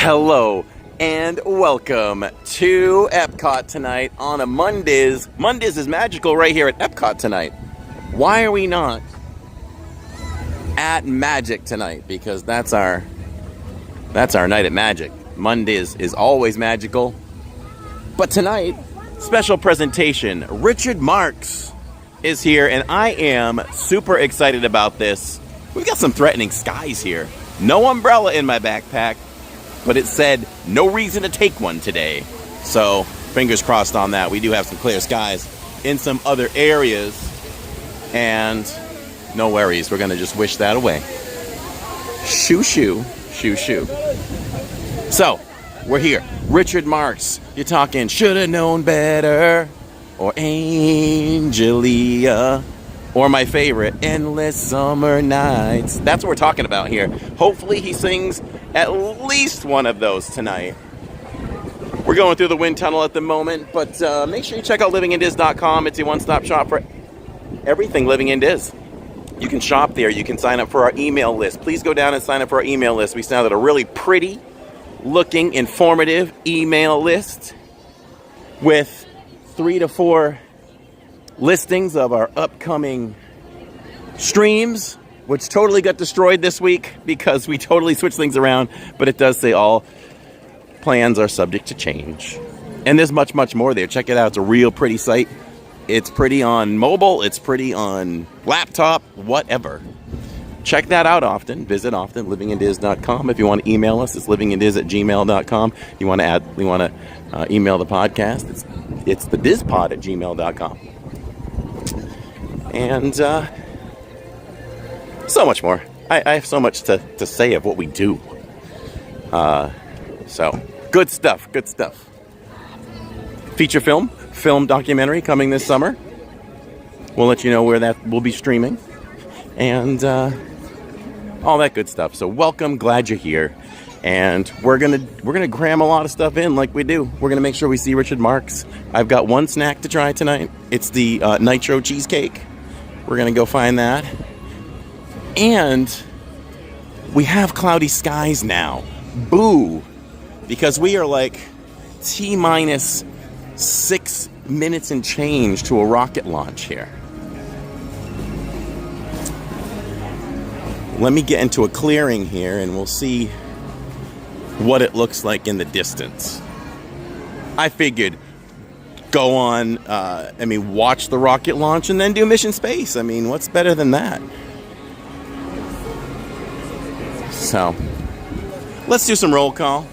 Hello and welcome to Epcot tonight on a Mondays. Mondays is magical right here at Epcot tonight. Why are we not at Magic tonight? Because that's our night at Magic. Mondays is always magical. But tonight, special presentation. Richard Marx is here and I am super excited about this. We've got some threatening skies here. No umbrella in my backpack. But it said, no reason to take one today. So, fingers crossed on that. We do have some clear skies in some other areas. And no worries. We're going to just wish that away. Shoo, shoo. Shoo, shoo. So, we're here. Richard Marx. You're talking Shoulda Known Better. Or Angelia. Or my favorite, Endless Summer Nights. That's what we're talking about here. Hopefully he sings at least one of those tonight. We're going through the wind tunnel at the moment, but make sure you check out livingindiz.com. It's your one-stop shop for everything Living in Diz. You can shop there. You can sign up for our email list. Please go down and sign up for our email list. We started a really pretty looking, informative email list with 3 to 4 listings of our upcoming streams, which totally got destroyed this week because we totally switched things around, but it does say all plans are subject to change. And there's much, much more there. Check it out. It's a real pretty site. It's pretty on mobile. It's pretty on laptop, whatever. Check that out often. Visit often, livingindiz.com. If you want to email us, it's livingindiz@gmail.com. You want to email the podcast, it's the dizpod@gmail.com. And so much more. I have so much to say of what we do. So, good stuff, good stuff. Feature film documentary coming this summer. We'll let you know where that will be streaming. And all that good stuff. So welcome, glad you're here. And we're gonna cram a lot of stuff in like we do. We're gonna make sure we see Richard Marx. I've got one snack to try tonight. It's the nitro cheesecake. We're going to go find that. And we have cloudy skies now. Boo. Because we are like T-minus 6 minutes and change to a rocket launch here. Let me get into a clearing here and we'll see what it looks like in the distance. I figured go on, watch the rocket launch and then do mission space. I mean, what's better than that? So, let's do some roll call.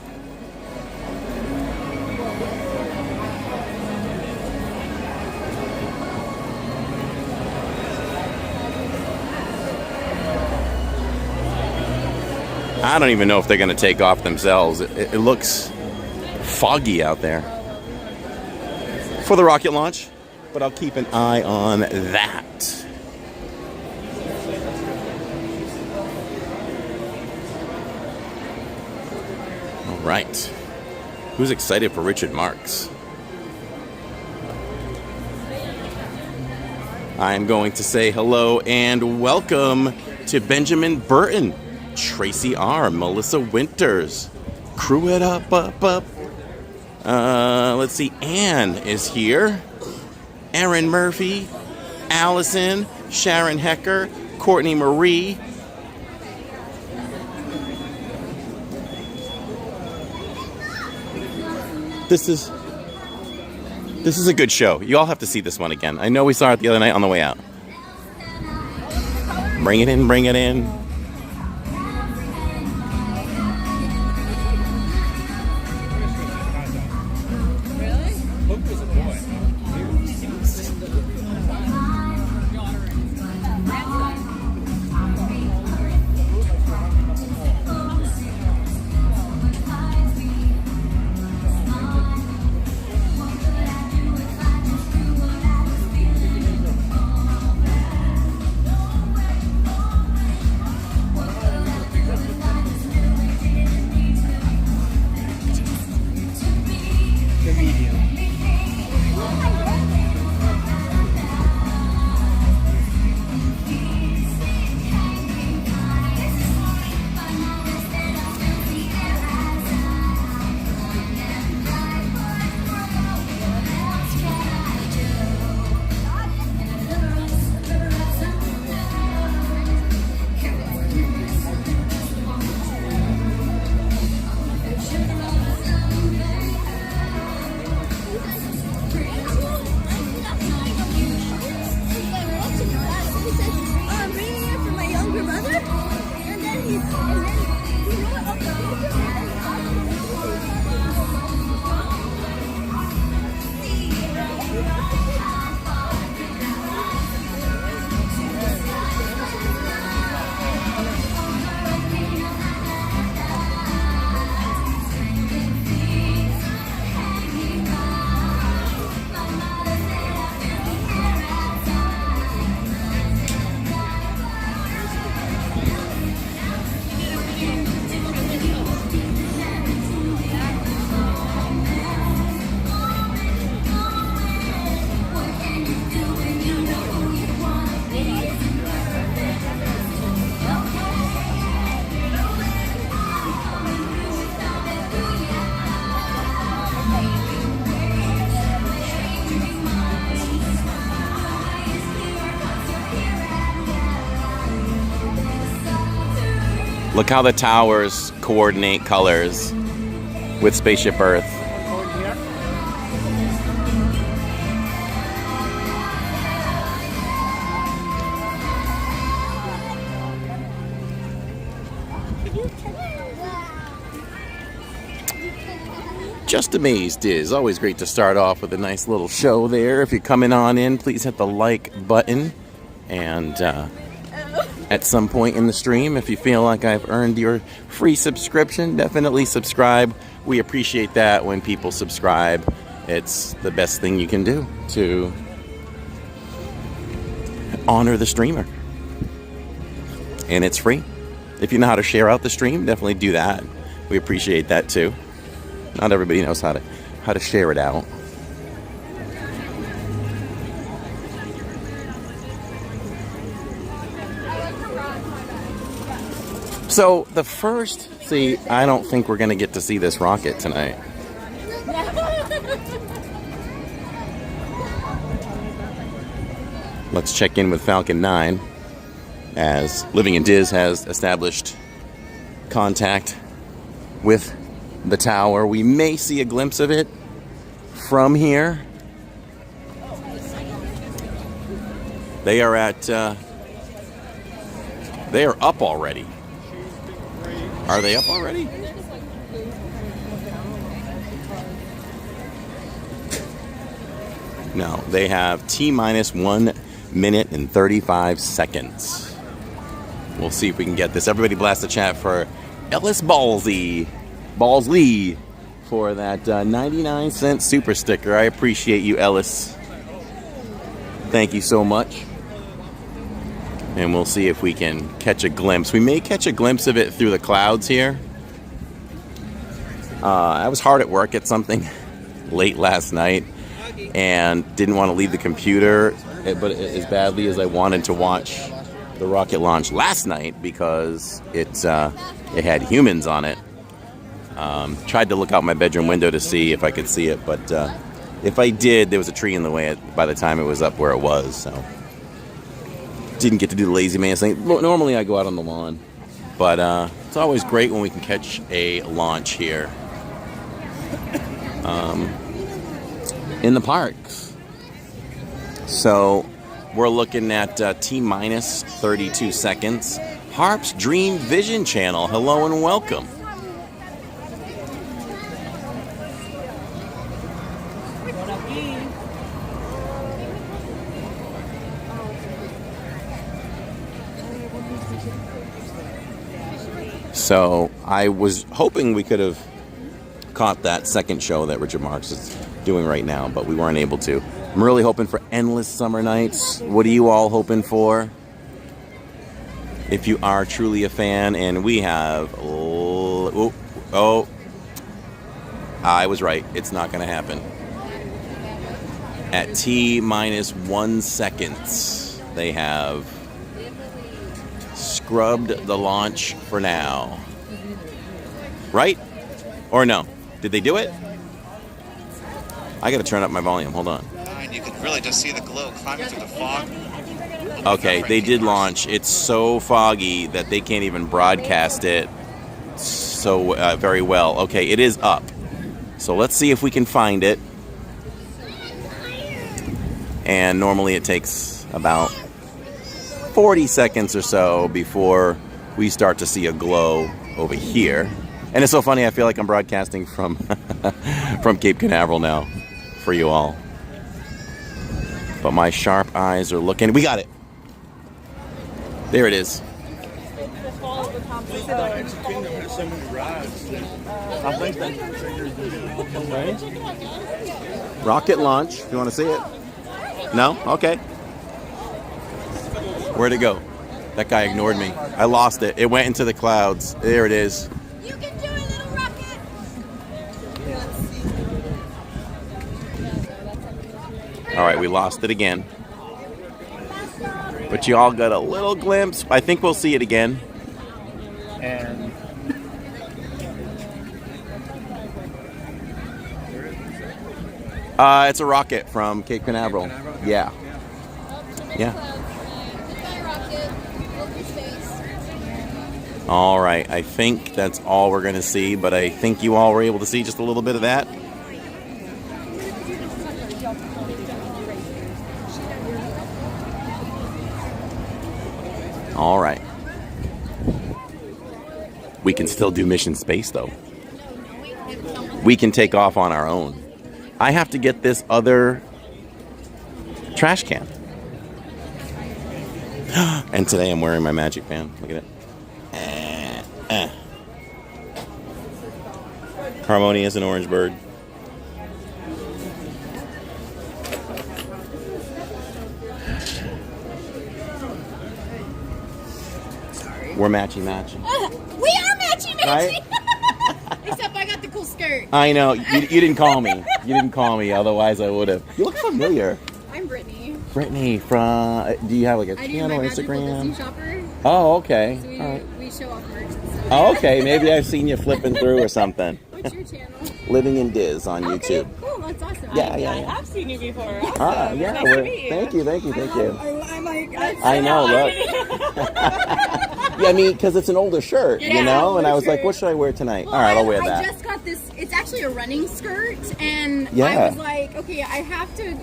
I don't even know if they're going to take off themselves. It looks foggy out there for the rocket launch, but I'll keep an eye on that. All right. Who's excited for Richard Marx? I'm going to say hello and welcome to Benjamin Burton, Tracy R., Melissa Winters, Crew It Up. Let's see, Anne is here. Erin Murphy, Allison, Sharon Hecker, Courtney Marie. This is a good show. You all have to see this one again. I know we saw it the other night on the way out. Bring it in, bring it in. Look how the towers coordinate colors with Spaceship Earth. Just amazed is always great to start off with a nice little show there. If you're coming on in, please hit the like button. And at some point in the stream, if you feel like I've earned your free subscription, definitely subscribe. We appreciate that when people subscribe. It's the best thing you can do to honor the streamer. And it's free. If you know how to share out the stream, definitely do that. We appreciate that too. Not everybody knows how to share it out. So the first, I don't think we're going to get to see this rocket tonight. Let's check in with Falcon 9 as Living in Diz has established contact with the tower. We may see a glimpse of it from here. They are they are up already. Are they up already? No, they have T-minus 1 minute and 35 seconds. We'll see if we can get this. Everybody blast the chat for Ellis Ballsy for that 99-cent super sticker. I appreciate you, Ellis. Thank you so much. And we'll see if we can catch a glimpse. We may catch a glimpse of it through the clouds here. I was hard at work at something late last night and didn't want to leave the computer but as badly as I wanted to watch the rocket launch last night because it had humans on it. Tried to look out my bedroom window to see if I could see it, but if I did, there was a tree in the way by the time it was up where it was, so didn't get to do the lazy man thing. Normally I go out on the lawn, but it's always great when we can catch a launch here in the parks. So we're looking at T-minus 32 seconds. Harp's Dream Vision channel, hello and welcome. So I was hoping we could have caught that second show that Richard Marx is doing right now, but we weren't able to. I'm really hoping for endless summer nights. What are you all hoping for? If you are truly a fan, and we have... Oh, I was right. It's not going to happen. At T-minus 1 second, they have scrubbed the launch for now. Right? Or no? Did they do it? I gotta turn up my volume. Hold on. And you can really just see the glow climbing through the fog. Okay, they did launch. It's so foggy that they can't even broadcast it so very well. Okay, it is up. So let's see if we can find it. And normally it takes about 40 seconds or so before we start to see a glow over here. And it's so funny, I feel like I'm broadcasting from from Cape Canaveral now for you all. But my sharp eyes are looking. We got it. There it is. Rocket launch. You want to see it? No? Okay. Where'd it go? That guy ignored me. I lost it. It went into the clouds. There it is. You can do it, little rocket. All right, we lost it again. But you all got a little glimpse. I think we'll see it again. And it's a rocket from Cape Canaveral. Yeah. Yeah. All right, I think that's all we're going to see, but I think you all were able to see just a little bit of that. All right. We can still do mission space, though. We can take off on our own. I have to get this other trash can. And today I'm wearing my magic band. Look at it. Harmonious and orange bird. We're matchy. We are matchy. Right? Except I got the cool skirt. I know. You didn't call me. You didn't call me. Otherwise, I would have. You look familiar. I'm Brittany. Brittany from... Do you have like a I do channel, my magical Instagram? Disney shopper. Oh, okay. So All right. we show off merch and stuff. Oh, okay. Maybe I've seen you flipping through or something. What's your channel? Living in Diz on Okay, YouTube. cool. That's awesome. Yeah. I have seen you before. Ah, yeah. Nice to meet you. Thank you. I'm like, I know, look. Yeah, I mean, because it's an older shirt, you Yeah, know? And I was older like, what should I wear tonight? Well, All right, I'll wear I that. just got this. It's actually a running skirt, and Yeah. I was like, okay, I have to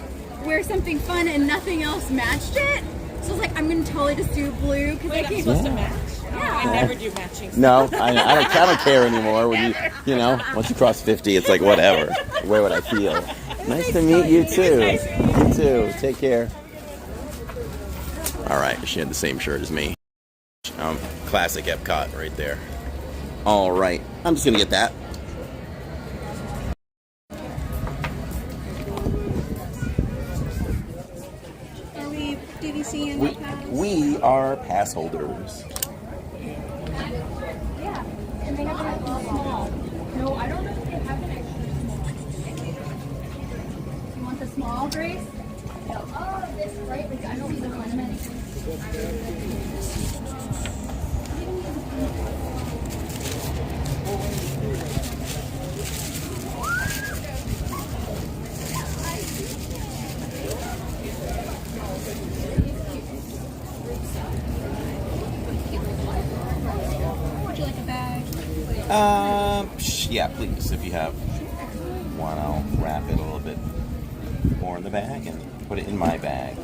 wear something fun, and nothing else matched it. So I was like, I'm gonna totally just do blue because I Wait, I'm can't. supposed to match? Yeah. I never do matching. No, I don't care anymore. When you know, once you cross 50, it's like, whatever. Wear what I feel. Nice to meet you, too. You too. Take care. All right, she had the same shirt as me. Classic Epcot right there. All right, I'm just gonna get that. Are we DVC and We are pass holders. Yeah, and they have it extra small. No, I don't know if they have it extra small. You want the small, Grace? No. Oh, this right? I don't need the one. Would you like a bag? Yeah, please. If you have one, I'll wrap it a little bit more in the bag and put it in my bag.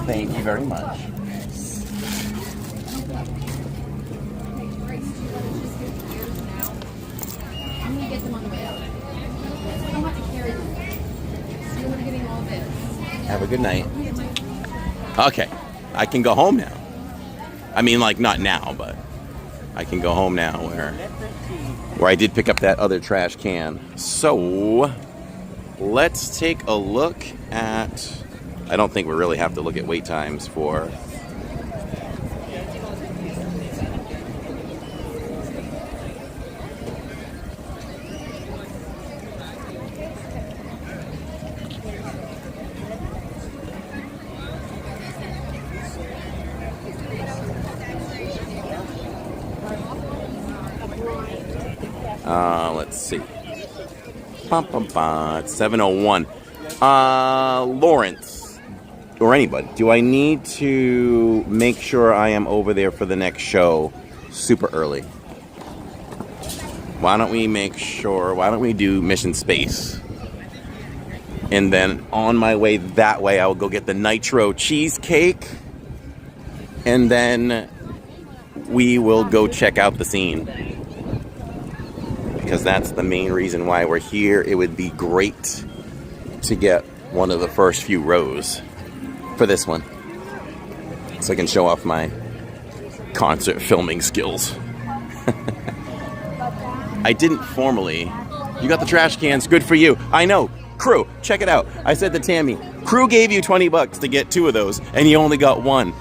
Thank you very much. I'm gonna get them on the way out. I don't have to carry them. So we're getting all this. Have a good night. Okay, I can go home now. I mean, like, not now, but I can go home now where I did pick up that other trash can. So, let's take a look at... I don't think we really have to look at wait times for... Let's see. It's 7:01. Lawrence, or anybody, do I need to make sure I am over there for the next show super early? Why don't we do Mission Space? And then on my way that way, I will go get the Nitro cheesecake. And then we will go check out the scene. Because that's the main reason why we're here. It would be great to get one of the first few rows for this one, so I can show off my concert filming skills. I didn't formally. You got the trash cans, good for you. I know. Crew, check it out. I said to Tammy, Crew gave you $20 to get 2 of those, and you only got 1.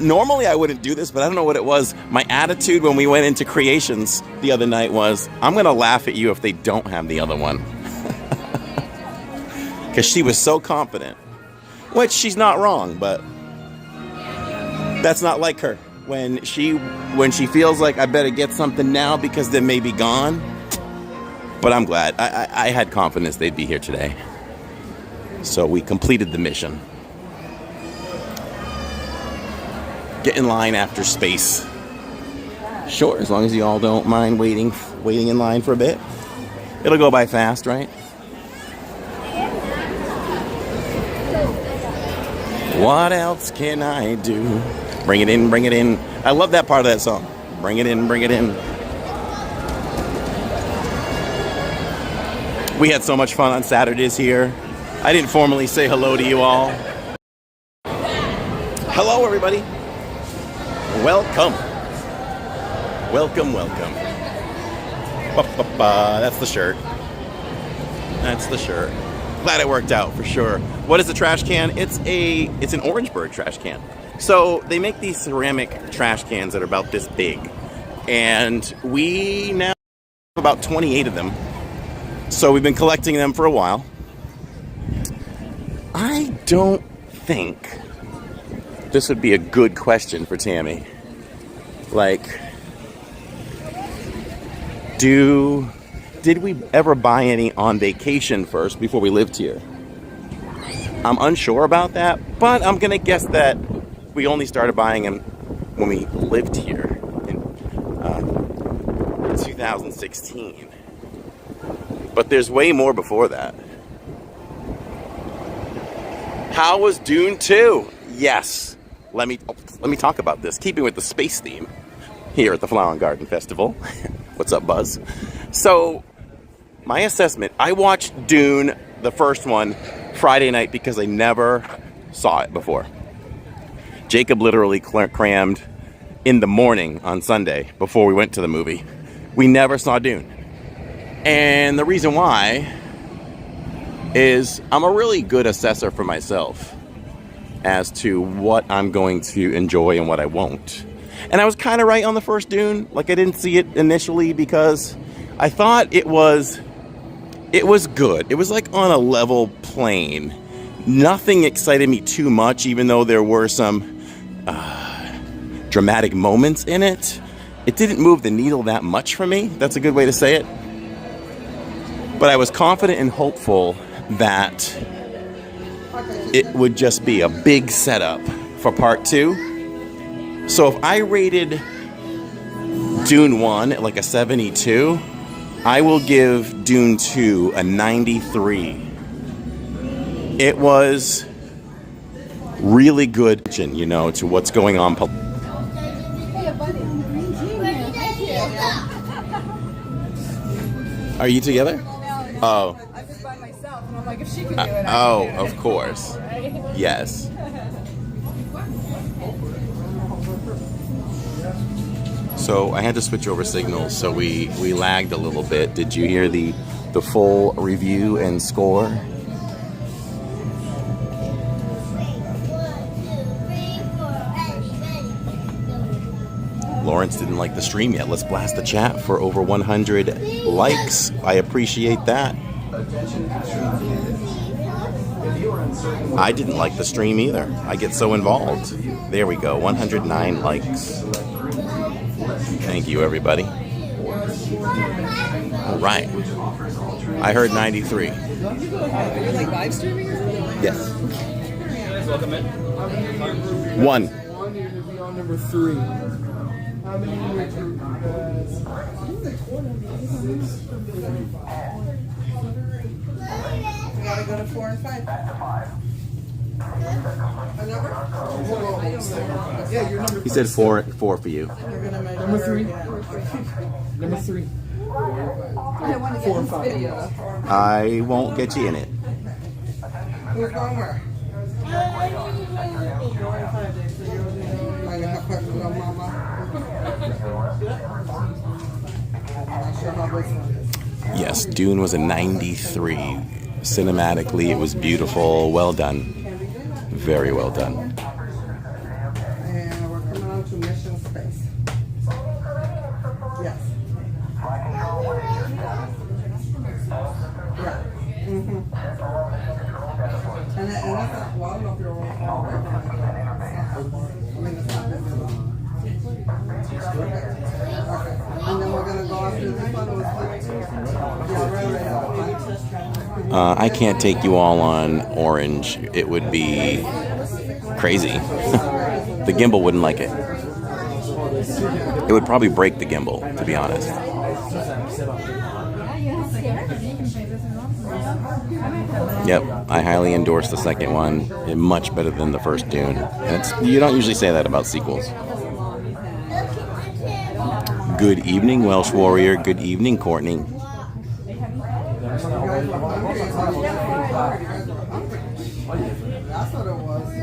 normally I wouldn't do this, but I don't know what it was. My attitude when we went into creations the other night was, I'm going to laugh at you if they don't have the other one. Because she was so confident. Which, she's not wrong, but that's not like her. When she feels like I better get something now because they may be gone. But I'm glad. I had confidence they'd be here today. So we completed the mission. Get in line after space. Sure, as long as you all don't mind waiting in line for a bit. It'll go by fast, right? What else can I do? Bring it in, bring it in. I love that part of that song. Bring it in, bring it in. We had so much fun on Saturdays here. I didn't formally say hello to you all. Hello, everybody. Welcome. Welcome, welcome. That's the shirt. That's the shirt. Glad it worked out for sure. What is a trash can? It's an Orangeburg trash can. So they make these ceramic trash cans that are about this big. And we now have about 28 of them. So we've been collecting them for a while. I don't think this would be a good question for Tammy. Like, did we ever buy any on vacation first before we lived here? I'm unsure about that, but I'm gonna guess that we only started buying them when we lived here in 2016. But there's way more before that. How was Dune 2? Yes. Let me talk about this. Keeping with the space theme here at the Flower and Garden Festival. What's up, Buzz? So, my assessment, I watched Dune, the first one, Friday night because I never saw it before. Jacob literally crammed in the morning on Sunday before we went to the movie. We never saw Dune. And the reason why is I'm a really good assessor for myself as to what I'm going to enjoy and what I won't. And I was kind of right on the first Dune. Like, I didn't see it initially because I thought it was good. It was like on a level plane. Nothing excited me too much, even though there were some dramatic moments in it. It didn't move the needle that much for me. That's a good way to say it. But I was confident and hopeful that it would just be a big setup for part 2. So if I rated Dune 1 at like a 72, I will give Dune 2 a 93. It was really good, you know, to what's going on. Are you together? Oh. I'm just by myself, and I'm like, if she can do it, oh, of course. Yes. So I had to switch over signals, so we lagged a little bit. Did you hear the full review and score? Lawrence didn't like the stream yet. Let's blast the chat for over 100 likes. I appreciate that. I didn't like the stream either. I get so involved. There we go. 109 likes. Thank you, everybody. All right. I heard 93. You're like live streaming or something? Yes. Welcome in. 1. You're going to be on number 3. How many in your group, guys? We gotta go to 4 and 5. A number? Yeah, you're number 3. He said 4 for you. You're gonna measure. Number 3. Yeah. Number 3. I want to get this video. I won't get you in it. Who's going where? Yes, Dune was a 93. Cinematically, it was beautiful. Well done. Very well done. And we're face. Yes. Yeah. Mm-hmm. And that's not, well, I don't know if you're wrong. I mean, it's not been long. Okay. And then we're going to go after this one. I can't take you all on orange. It would be crazy. The gimbal wouldn't like it. It would probably break the gimbal, to be honest. Yep, I highly endorse the second one. It's much better than the first Dune. And you don't usually say that about sequels. Good evening, Welsh Warrior. Good evening, Courtney. That's what it was.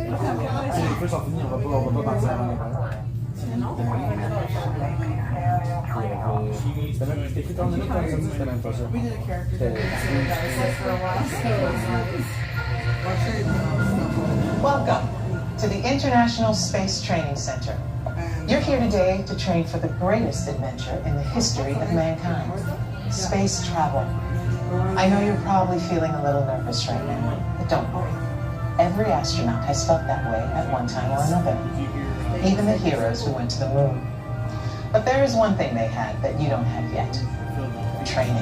We did a character. Welcome to the International Space Training Center. You're here today to train for the greatest adventure in the history of mankind, space travel. I know you're probably feeling a little nervous right now, but don't worry. Every astronaut has felt that way at one time or another, even the heroes who went to the moon. But there is one thing they had that you don't have yet: training.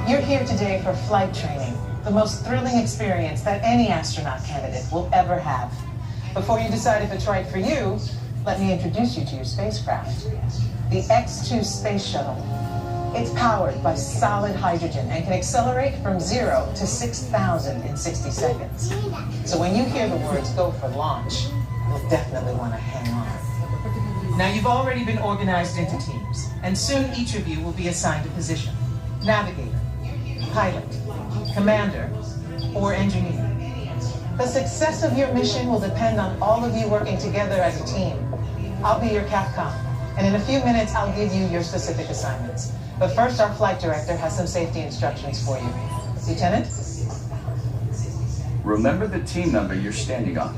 You're here today for flight training, the most thrilling experience that any astronaut candidate will ever have. Before you decide if it's right for you, let me introduce you to your spacecraft, the X-2 Space Shuttle. It's powered by solid hydrogen and can accelerate from 0 to 6,000 in 60 seconds. So when you hear the words "go for launch," you'll definitely want to hang on. Now, you've already been organized into teams, and soon each of you will be assigned a position: navigator, pilot, commander, or engineer. The success of your mission will depend on all of you working together as a team. I'll be your CAPCOM, and in a few minutes I'll give you your specific assignments. But first, our flight director has some safety instructions for you. Lieutenant? Remember the team number you're standing on.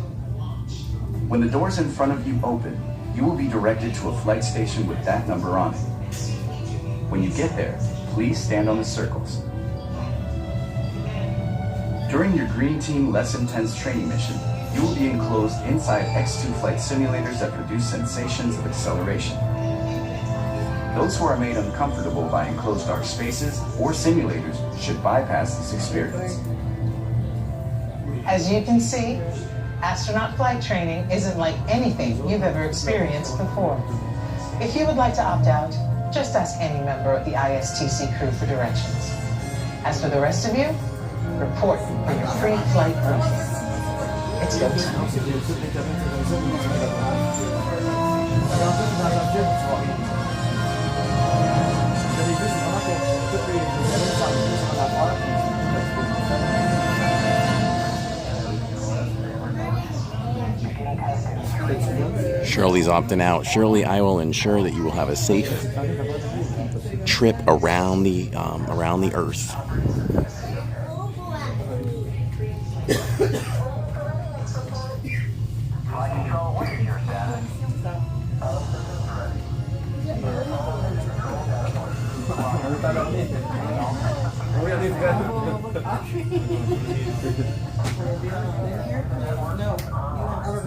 When the doors in front of you open, you will be directed to a flight station with that number on it. When you get there, please stand on the circles. During your Green Team less intense training mission, you will be enclosed inside X2 flight simulators that produce sensations of acceleration. Those who are made uncomfortable by enclosed dark spaces or simulators should bypass this experience. As you can see, astronaut flight training isn't like anything you've ever experienced before. If you would like to opt out, just ask any member of the ISTC crew for directions. As for the rest of you, report for your pre-flight briefing. It's go time. Shirley's opting out. Shirley, I will ensure that you will have a safe trip around the Earth.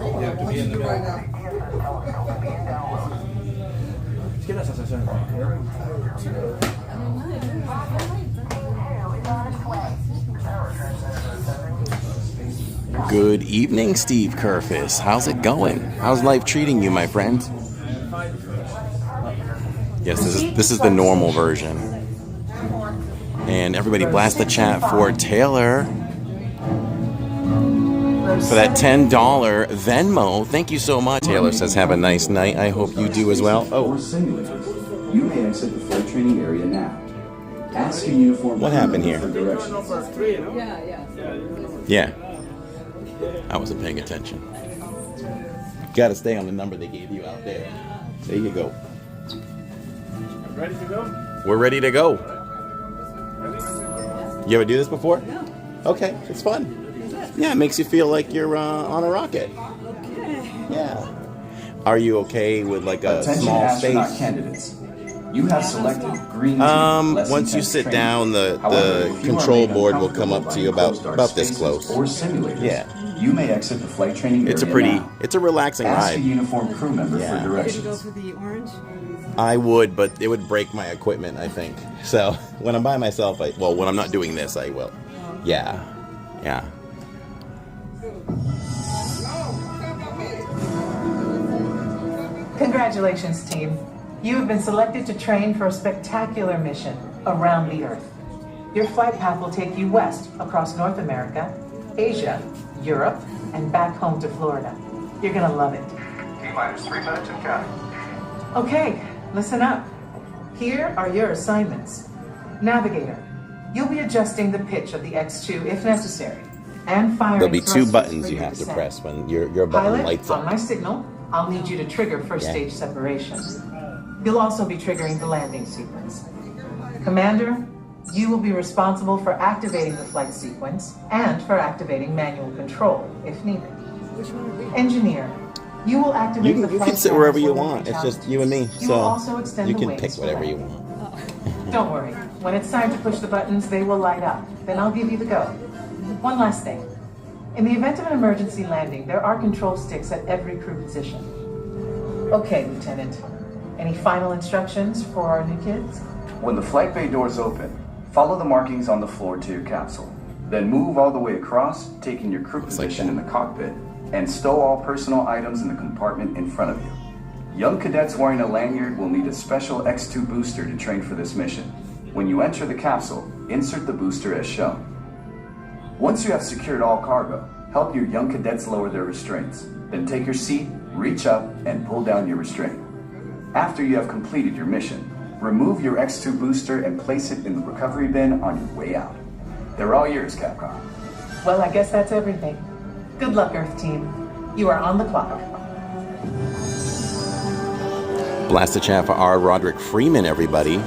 You have to be in the middle. Quelle est la sensation? Good evening, Steve Kerfis. How's it going? How's life treating you, my friend? Yes, this is the normal version. And everybody blast the chat for Taylor for that $10 Venmo. Thank you so much. Taylor says, have a nice night. I hope you do as well. Oh, You may exit the flight training area now. Ask your uniform. What happened here? for directions. Yeah. I wasn't paying attention. Got to stay on the number they gave you out there. There you go. Ready to go? We're ready to go. You ever do this before? No. Okay, it's fun. Yeah, it makes you feel like you're on a rocket. Okay. Yeah. Are you okay with like a Attention small astronaut space? candidates. You have selected green team. Once you sit down, the control board will come up to you about this close. Or simulators. Yeah. You may exit the flight training It's a area now. it's a relaxing Ask a ride. uniformed crew member Yeah. for Would you go directions. for the orange? I would, but it would break my equipment, I think. So when I'm by myself, when I'm not doing this, I will. Yeah. Yeah. Congratulations, team. You have been selected to train for a spectacular mission around the Earth. Your flight path will take you west across North America, Asia, Europe, and back home to Florida. You're gonna love it. T-minus 3 minutes and counting. Okay, listen up. Here are your assignments. Navigator, you'll be adjusting the pitch of the X2 if necessary, and firing There'll be 2 thrusters buttons for you your have to descent. press when your button Pilot, lights on my up. signal, I'll need you to trigger first Yeah. stage separation. You'll also be triggering the landing sequence. Commander, you will be responsible for activating the flight sequence and for activating manual control if needed. Which one are we? Engineer, you will activate the You flight can sit path wherever you for the want. It's reach just you and me. You will So also extend you the can wings pick for whatever you landing. want. Don't worry. When it's time to push the buttons, they will light up. Then I'll give you the go. One last thing. In the event of an emergency landing, there are control sticks at every crew position. Okay, Lieutenant. Any final instructions for our new kids? When the flight bay doors open, follow the markings on the floor to your capsule. Then move all the way across, taking your crew position in the cockpit, and stow all personal items in the compartment in front of you. Young cadets wearing a lanyard will need a special X2 booster to train for this mission. When you enter the capsule, insert the booster as shown. Once you have secured all cargo, help your young cadets lower their restraints. Then take your seat, reach up, and pull down your restraint. After you have completed your mission, remove your X2 booster and place it in the recovery bin on your way out. They're all yours, Capcom. Well, I guess that's everything. Good luck, Earth Team. You are on the clock. Blast the chat for R. Roderick Freeman, everybody.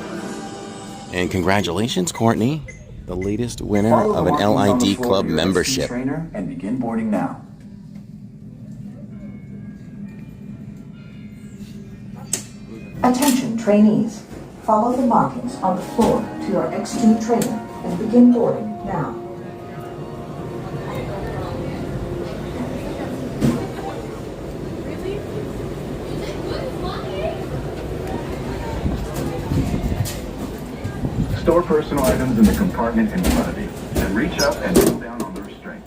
And congratulations, Courtney, the latest winner Follow the of an markings on the LID floor Club of your X2 membership. trainer and begin boarding now. Attention trainees, follow the markings on the floor to your X2 trainer and begin boarding now. Store personal items in the compartment in front of you, and reach up and pull down on the restraints.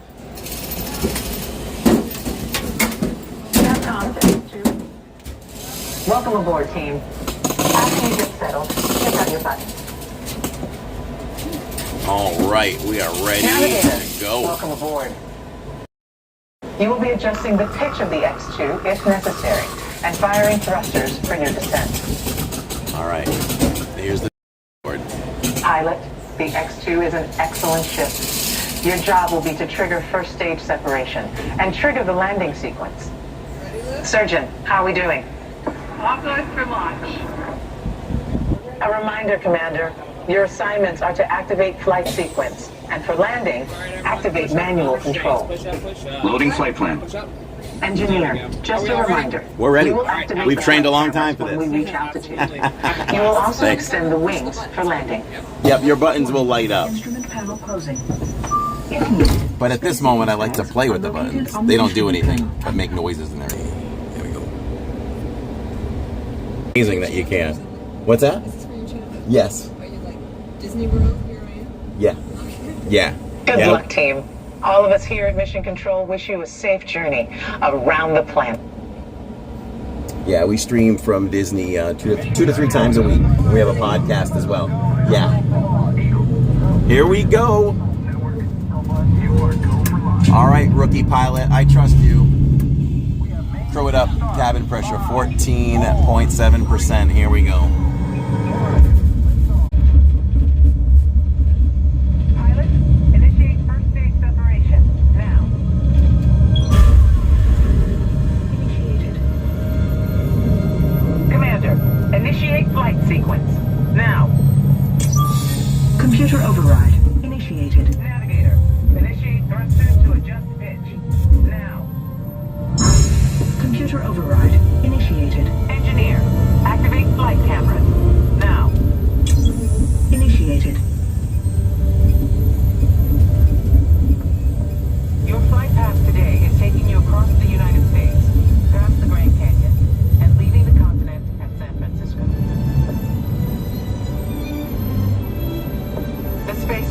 Welcome aboard, team. After you get settled, check out your buttons. All right, we are ready Navigator, to go. welcome aboard. You will be adjusting the pitch of the X2 if necessary, and firing thrusters for your descent. All right, here's the board. Pilot, the X2 is an excellent ship. Your job will be to trigger first stage separation and trigger the landing sequence. Surgeon, how are we doing? All good for launch. A reminder, Commander, your assignments are to activate flight sequence, and for landing, activate manual control. Loading flight plan. Engineer, just a reminder. We're ready. You will activate We've the trained a flight long time for cameras this. when we reach altitude. You will also Thanks. extend the wings for landing. Yep, your buttons will light up. Instrument panel closing. If needed, But at this moment, I like to play with the buttons. They don't do anything but make noises and everything. Here we go. Amazing that you can. What's that? Is this for your channel? Yes. Are you like Disney World? Here I am. Yeah. Yeah. Good Yeah. luck, team. All of us here at Mission Control wish you a safe journey around the planet. Yeah, we stream from Disney 2 to 3 times a week. We have a podcast as well. Yeah. Here we go. All right, rookie pilot, I trust you. Throw it up, cabin pressure, 14.7%. Here we go. Pilot, initiate first stage separation now. Commander, initiate flight sequence now. computer override initiated.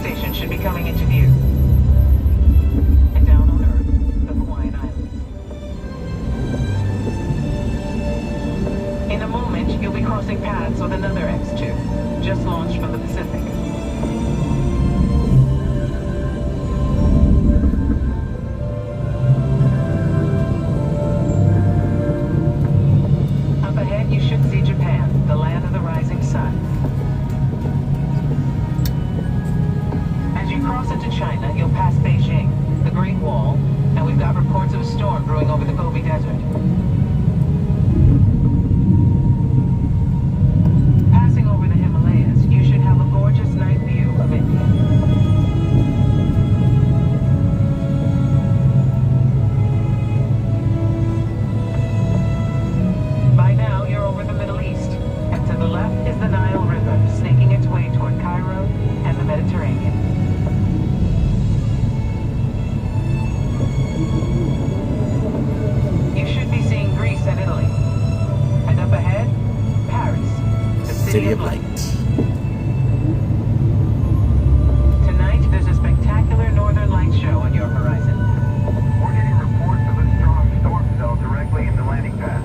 station should be coming into view. And down on Earth, the Hawaiian Islands. In a moment, you'll be crossing paths with another X2, just launched from the Pacific. Up ahead, you should see Japan, the land of the rising sun. As you cross into China, you'll pass Beijing, the Great Wall, and we've got reports of a storm brewing over the Gobi Desert. Passing over the Himalayas, you should have a gorgeous night view of India. By now, you're over the Middle East, and to the left is the Nile River, snaking its way toward Cairo and the Mediterranean. You should be seeing Greece and Italy. And up ahead, Paris, the city of light. Tonight, there's a spectacular northern light show on your horizon. We're getting reports of a strong storm cell directly in the landing pad.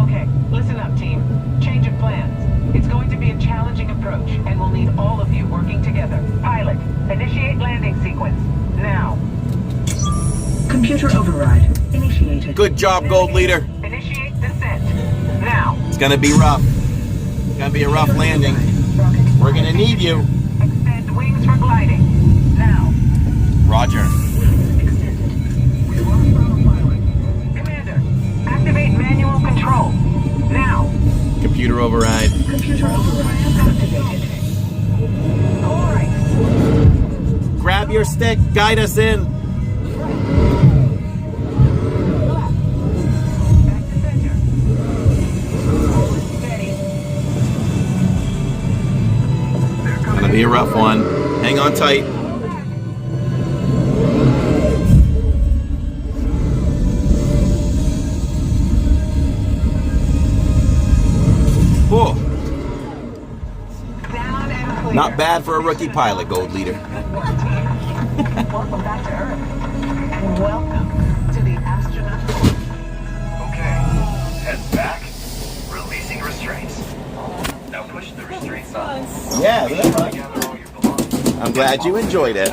Okay, listen up, team. Change of plans. It's going to be a challenging approach, and we'll need all of you working together. Pilot, initiate landing sequence. Now. Computer override. Initiated. Good job, Gold Leader. Initiate descent. Now. It's gonna be rough. It's gonna be a rough landing. We're gonna need you. Extend wings for gliding. Now. Roger. Commander, activate manual control. Now. Computer override. Computer override activated. All right. Grab your stick. Guide us in. Back to center. Hold it steady. Gonna be a rough one. Hang on tight. Whoa. Down and clear. Not bad for a rookie pilot, Gold Leader. Welcome back to Earth. And welcome to the astronaut. Okay, head back, releasing restraints. Now push the restraints on. Yeah, that's fun. Gather all your belongings. I'm glad you enjoyed it.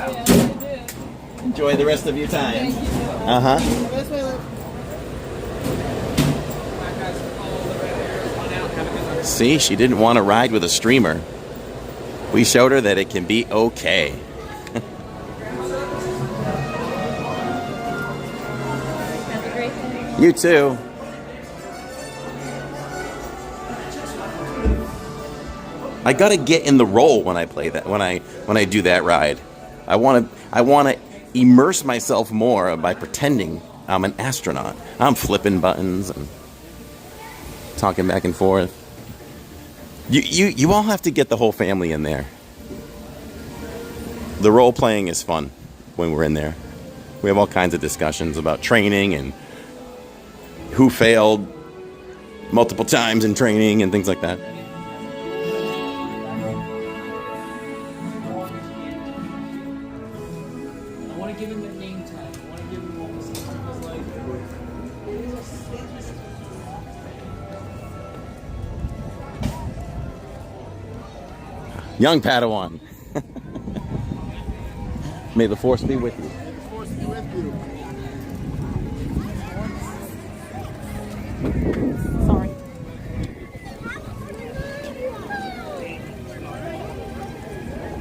Enjoy the rest of your time. Uh-huh. See, she didn't want to ride with a streamer. We showed her that it can be okay. Have a great day. You too. I gotta get in the role when I play that. When I do that ride, I want to immerse myself more by pretending I'm an astronaut. I'm flipping buttons and talking back and forth. You all have to get the whole family in there. The role playing is fun when we're in there. We have all kinds of discussions about training and who failed multiple times in training and things like that. I want to give him a name tag. I want to give him what was like. Young Padawan. May the force be with you. May the force be with you. Sorry.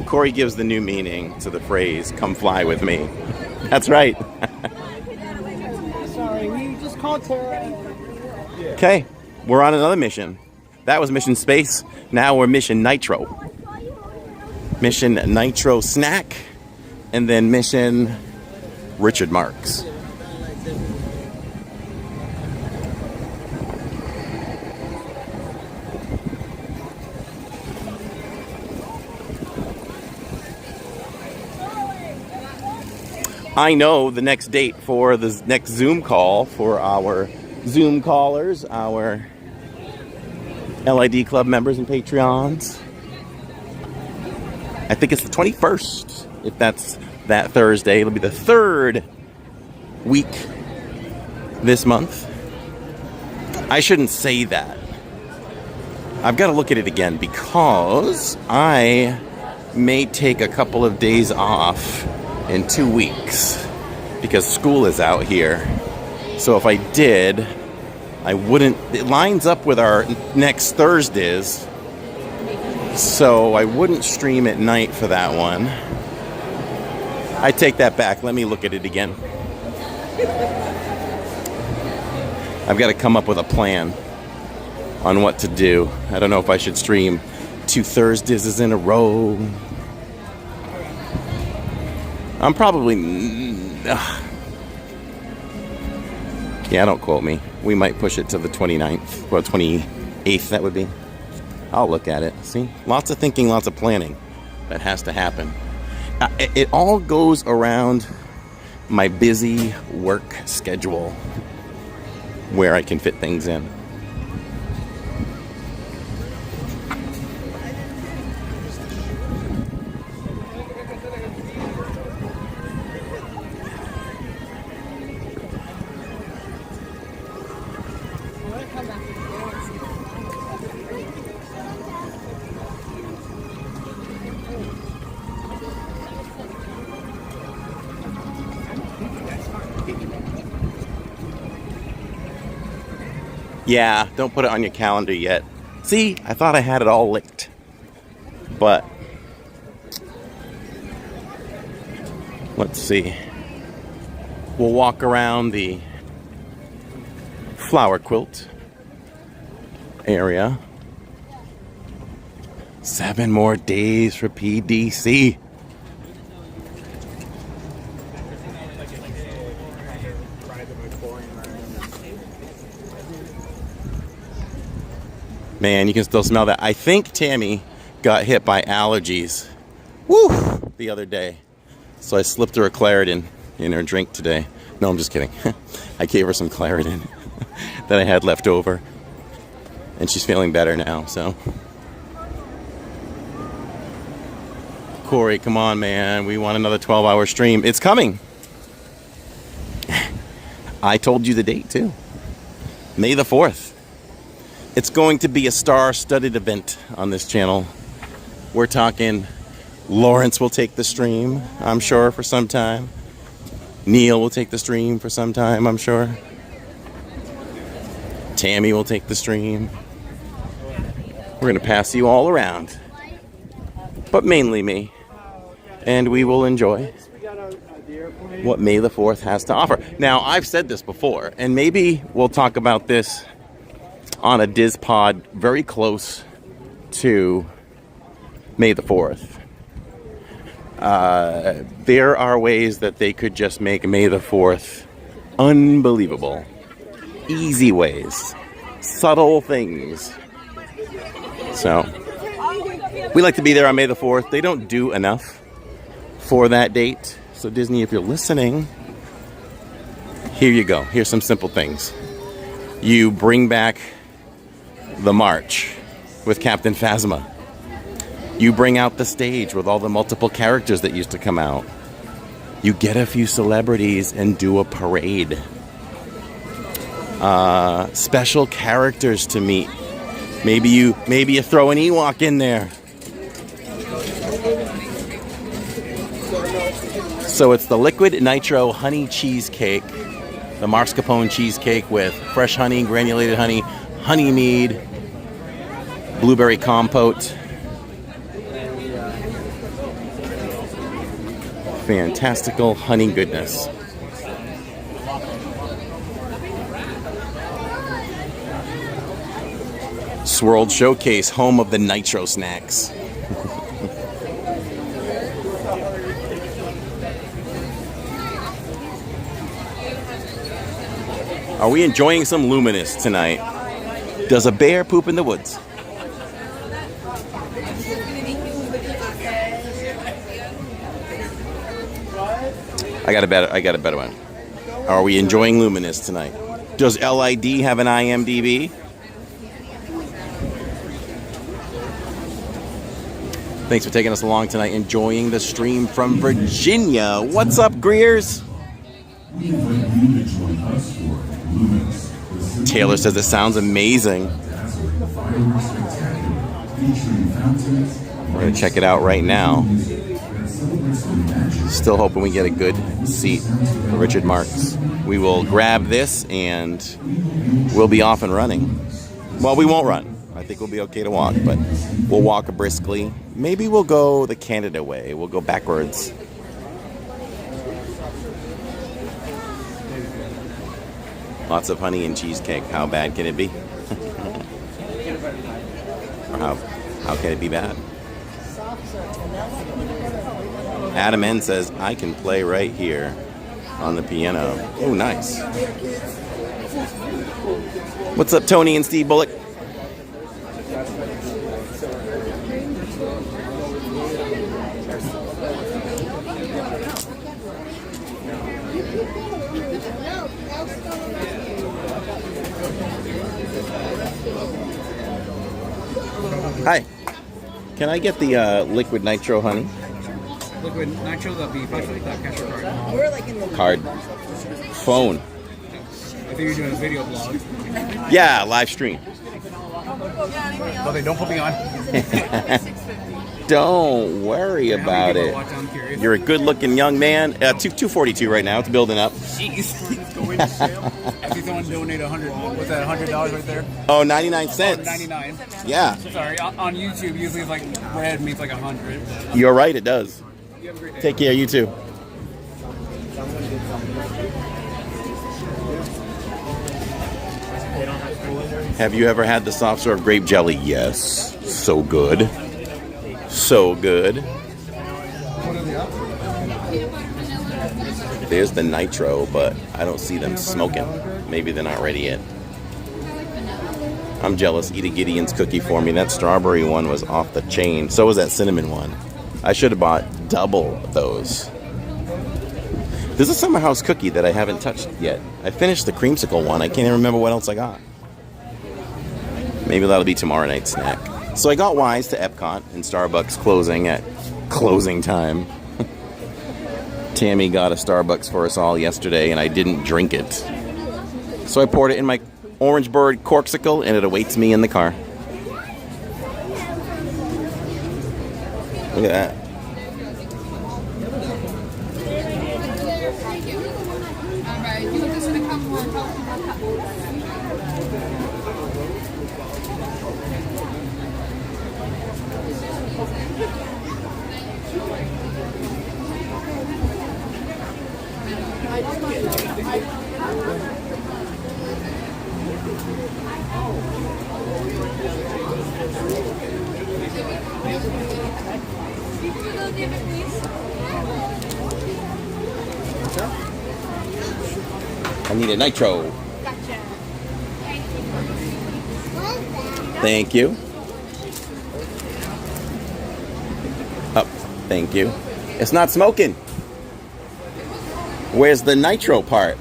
Corey gives the new meaning to the phrase, "Come fly with me." That's right. Sorry, we just called Tara. Okay, we're on another mission. That was Mission Space. Now we're Mission Nitro. Mission Nitro Snack. And then Mission Richard Marx. I know the next date for the next Zoom call for our Zoom callers, our LID Club members and Patreons. I think it's the 21st, if that's that Thursday. It'll be the third week this month. I shouldn't say that. I've got to look at it again because I may take a couple of days off in 2 weeks because school is out here. So if I did, I wouldn't. It lines up with our next Thursdays, so I wouldn't stream at night for that one. I take that back. Let me look at it again. I've got to come up with a plan on what to do. I don't know if I should stream 2 Thursdays in a row. I'm probably... Yeah, don't quote me. We might push it to the 29th. Well, 28th, that would be. I'll look at it. See? Lots of thinking, lots of planning. That has to happen. It all goes around my busy work schedule where I can fit things in. Yeah, don't put it on your calendar yet. See, I thought I had it all licked. But let's see. We'll walk around the flower quilt area. 7 more days for PDC. Man, you can still smell that. I think Tammy got hit by allergies. Woo! The other day. So I slipped her a Claritin in her drink today. No, I'm just kidding. I gave her some Claritin that I had left over. And she's feeling better now, so. Corey, come on, man. We want another 12-hour stream. It's coming. I told you the date, too. May the 4th. It's going to be a star-studded event on this channel. We're talking Lawrence will take the stream, I'm sure, for some time. Neil will take the stream for some time, I'm sure. Tammy will take the stream. We're going to pass you all around. But mainly me. And we will enjoy what May the 4th has to offer. Now, I've said this before, and maybe we'll talk about this on a DizPod very close to May the 4th. There are ways that they could just make May the 4th unbelievable. Easy ways. Subtle things. So, we like to be there on May the 4th. They don't do enough for that date. So Disney, if you're listening, here you go. Here's some simple things. You bring back the march with Captain Phasma. You bring out the stage with all the multiple characters that used to come out. You get a few celebrities and do a parade. Special characters to meet. Maybe you throw an Ewok in there. So it's the liquid nitro honey cheesecake, the mascarpone cheesecake with fresh honey, granulated honey, honey mead, blueberry compote. Fantastical honey goodness. Swirled Showcase, home of the nitro snacks. Are we enjoying some Luminous tonight? Does a bear poop in the woods? I got a better one. Are we enjoying Luminous tonight? Does LID have an IMDb? Thanks for taking us along tonight, enjoying the stream from Virginia. What's up, Greers? Taylor says it sounds amazing. We're going to check it out right now. Still hoping we get a good seat for Richard Marx. We will grab this and we'll be off and running. Well, we won't run. I think we'll be okay to walk, but we'll walk briskly. Maybe we'll go the Canada way. We'll go backwards. Lots of honey and cheesecake. How bad can it be? Or how can it be bad? Adam N says, I can play right here on the piano. Oh, nice. What's up, Tony and Steve Bullock? Hi. Can I get the liquid nitro honey? Liquid nitro, that'll be partially that cash or card. We're like in the Card. Phone. I think you're doing a video blog. Yeah, live stream. Okay, don't put me on. Don't worry about it. You're a good-looking young man. 242 right now. It's building up. Jeez. I see someone donate $100. What's that? $100 right there? Oh, 99 cents. 99. Yeah. Sorry. On YouTube, usually it's like red means like 100. You're right. It does. Take care. You too. Have you ever had the soft serve grape jelly? Yes. So good. So good. There's the nitro, but I don't see them smoking. Maybe they're not ready yet. I'm jealous. Eat a Gideon's cookie for me. That strawberry one was off the chain. So was that cinnamon one. I should have bought double those. There's a Summer House cookie that I haven't touched yet. I finished the creamsicle one. I can't even remember what else I got. Maybe that'll be tomorrow night's snack. So I got Wise to Epcot and Starbucks closing at closing time. Tammy got a Starbucks for us all yesterday and I didn't drink it. So I poured it in my Orange Bird corksicle and it awaits me in the car. Look at that. I need a nitro. Gotcha. Thank you. Oh, thank you. It's not smoking. Where's the nitro part?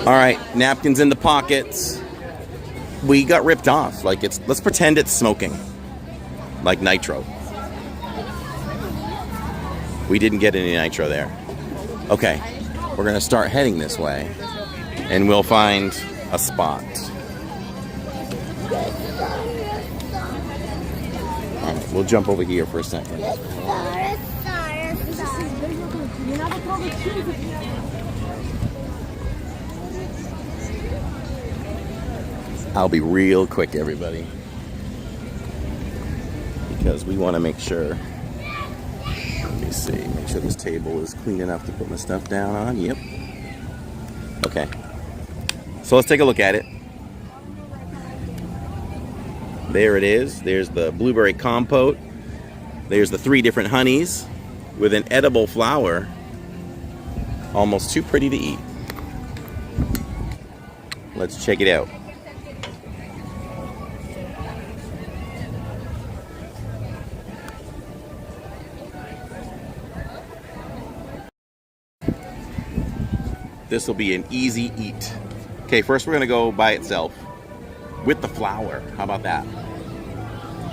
All right, napkins in the pockets. We got ripped off. Like let's pretend it's smoking. Like nitro. We didn't get any nitro there. Okay, we're gonna start heading this way and we'll find a spot. All right, we'll jump over here for a second. I'll be real quick, everybody, because we want to make sure. Let me see. Make sure this table is clean enough to put my stuff down on. Yep. Okay. So let's take a look at it. There it is. There's the blueberry compote. There's the 3 different honeys with an edible flower. Almost too pretty to eat. Let's check it out. This will be an easy eat. Okay, first we're gonna go by itself with the flower. How about that?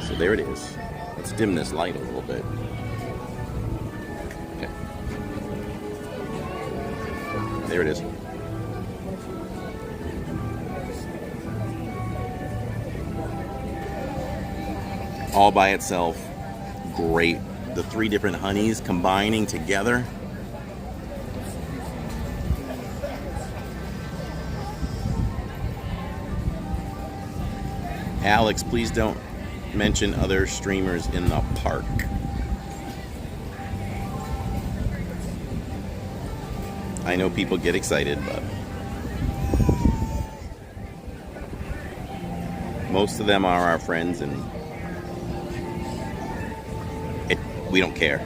So there it is. Let's dim this light a little bit. Okay. There it is. All by itself, great. The 3 different honeys combining together. Alex, please don't mention other streamers in the park. I know people get excited, but most of them are our friends, and we don't care.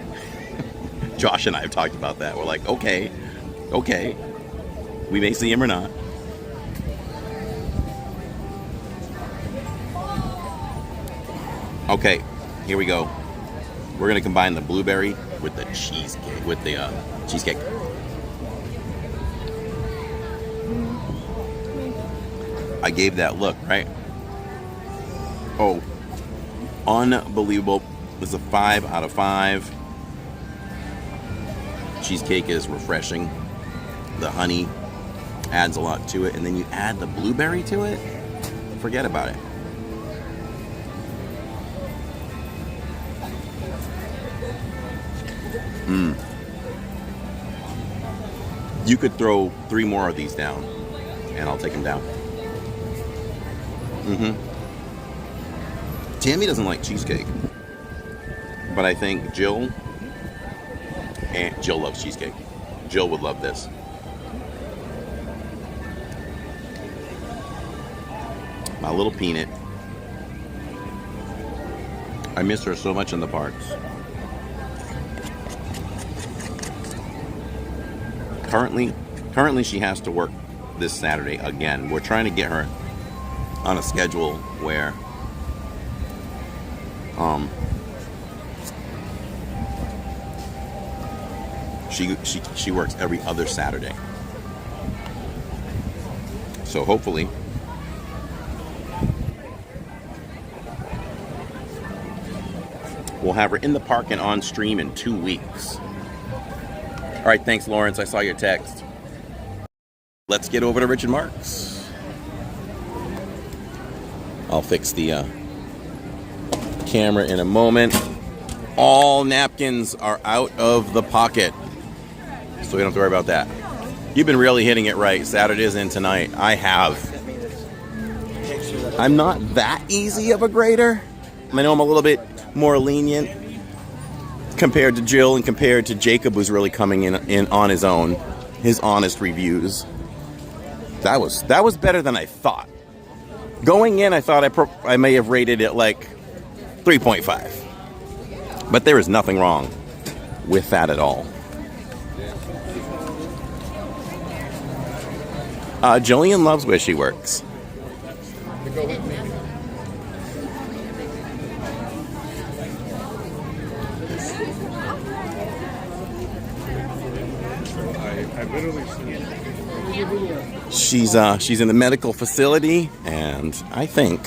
Josh and I have talked about that. We're like, okay, we may see him or not. Okay, here we go. We're gonna combine the blueberry with the cheesecake, with the cheesecake. I gave that look, right? Oh, unbelievable. This is a 5 out of 5. Cheesecake is refreshing. The honey adds a lot to it, and then you add the blueberry to it. Forget about it. You could throw 3 more of these down, and I'll take them down. Tammy doesn't like cheesecake, but I think Jill loves cheesecake. Jill would love this. My little peanut. I miss her so much in the parks. Currently she has to work this Saturday again. We're trying to get her on a schedule where she works every other Saturday. So hopefully we'll have her in the park and on stream in 2 weeks. All right, thanks, Lawrence. I saw your text. Let's get over to Richard Marx. I'll fix the camera in a moment. All napkins are out of the pocket, so we don't have to worry about that. You've been really hitting it right. Saturday's in tonight. I have. I'm not that easy of a grader. I know I'm a little bit more lenient compared to Jill and compared to Jacob, who's really coming in on his own. His honest reviews. That was better than I thought. Going in, I thought I may have rated it like 3.5. But there is nothing wrong with that at all. Jillian loves where she works. She's in the medical facility, and I think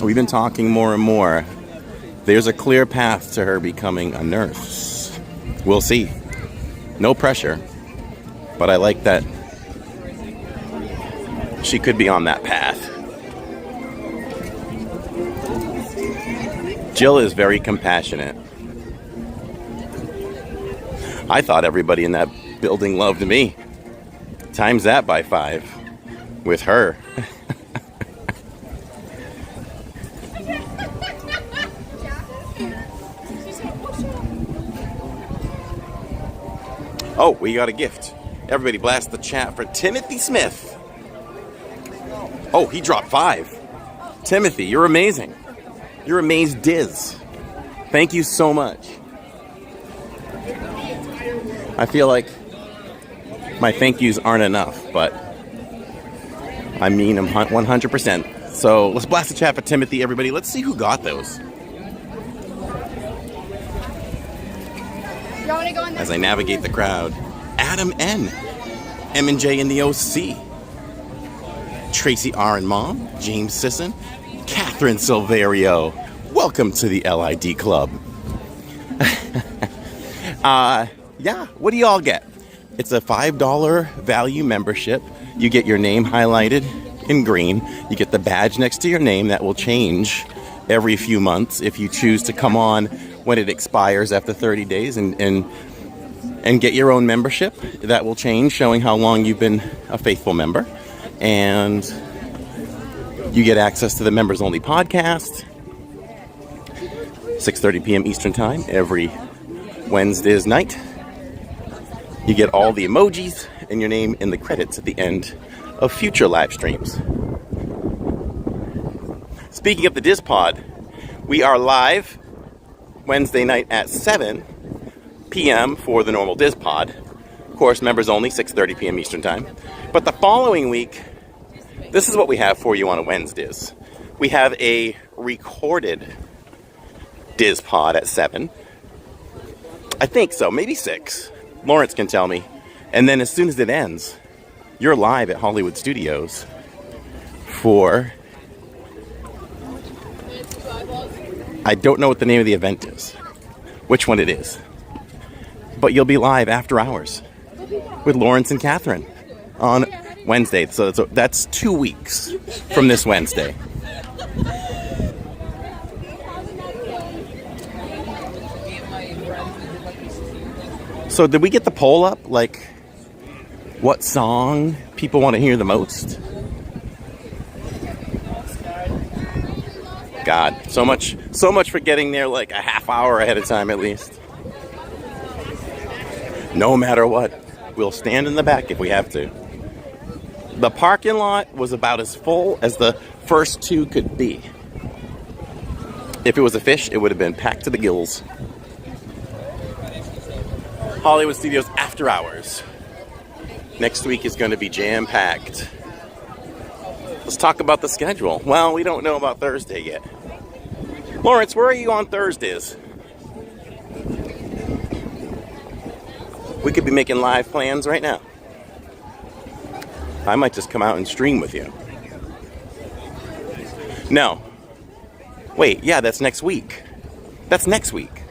we've been talking more and more. There's a clear path to her becoming a nurse. We'll see. No pressure, but I like that she could be on that path. Jill is very compassionate. I thought everybody in that building loved me. Times that by 5 with her. Oh, we got a gift. Everybody blast the chat for Timothy Smith. Oh, he dropped 5. Timothy, you're amazing. You're amazed Diz. Thank you so much. I feel like my thank yous aren't enough, but I mean them 100%. So let's blast the chat for Timothy, everybody. Let's see who got those. Y'all want to go in there? As I navigate the crowd. Adam N, M and J in the OC, Tracy R and Mom, James Sisson, Catherine Silverio. Welcome to the LID Club. Yeah, what do you all get? It's a $5 value membership. You get your name highlighted in green. You get the badge next to your name that will change every few months if you choose to come on when it expires after 30 days and get your own membership. That will change, showing how long you've been a faithful member. And you get access to the members only podcast, 6:30 p.m. Eastern Time every Wednesday's night. You get all the emojis and your name in the credits at the end of future live streams. Speaking of the DisPod, we are live Wednesday night at 7 p.m. for the normal DisPod. Of course, members only, 6:30 p.m. Eastern Time. But the following week, this is what we have for you on Wednesdays. We have a recorded DisPod at 7. I think so, maybe 6. Lawrence can tell me. And then as soon as it ends, you're live at Hollywood Studios for... I don't know what the name of the event is, which one it is. But you'll be live after hours with Lawrence and Catherine on Wednesday. So that's 2 weeks from this Wednesday. So did we get the poll up? Like, what song people want to hear the most? God, so much for getting there like a half hour ahead of time at least. No matter what, we'll stand in the back if we have to. The parking lot was about as full as the first two could be. If it was a fish, it would have been packed to the gills. Hollywood Studios After Hours. Next week is going to be jam-packed. Let's talk about the schedule. Well, we don't know about Thursday yet. Lawrence, where are you on Thursdays? We could be making live plans right now. I might just come out and stream with you. No. Wait, yeah, that's next week. That's next week.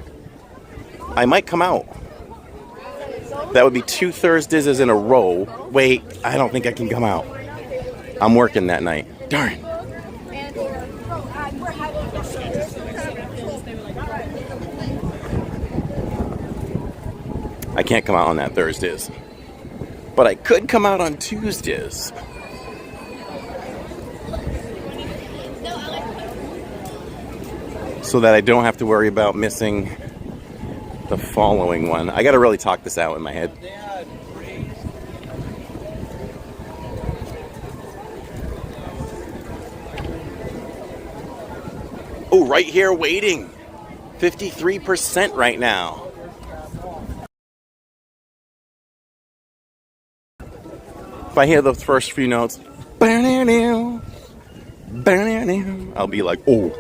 I might come out. That would be 2 Thursdays in a row. Wait, I don't think I can come out. I'm working that night. Darn. I can't come out on that Thursdays. But I could come out on Tuesdays. So that I don't have to worry about missing the following one. I gotta really talk this out in my head. Oh, right here waiting. 53% right now. If I hear those first few notes, I'll be like, oh.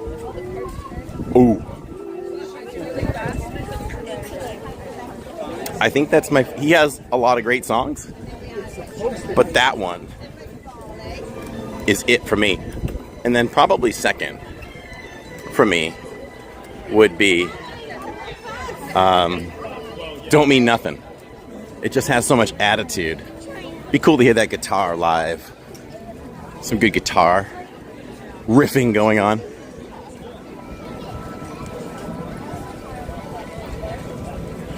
Oh. I think that's he has a lot of great songs, but that one is it for me. And then probably second for me would be Don't Mean Nothing. It just has so much attitude. Be cool to hear that guitar live. Some good guitar riffing going on.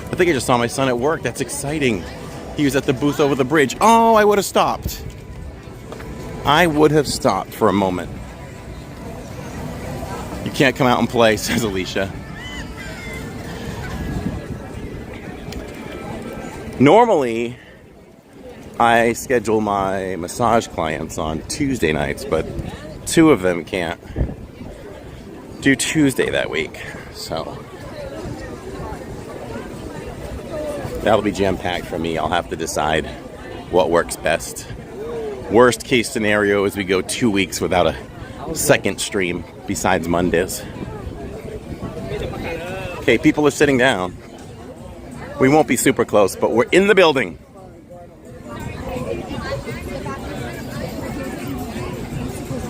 I think I just saw my son at work. That's exciting. He was at the booth over the bridge. Oh, I would have stopped. I would have stopped for a moment. You can't come out and play, says Alicia. Normally, I schedule my massage clients on Tuesday nights, but 2 of them can't do Tuesday that week. So that'll be jam-packed for me. I'll have to decide what works best. Worst case scenario is we go 2 weeks without a second stream besides Mondays. Okay, people are sitting down. We won't be super close, but we're in the building.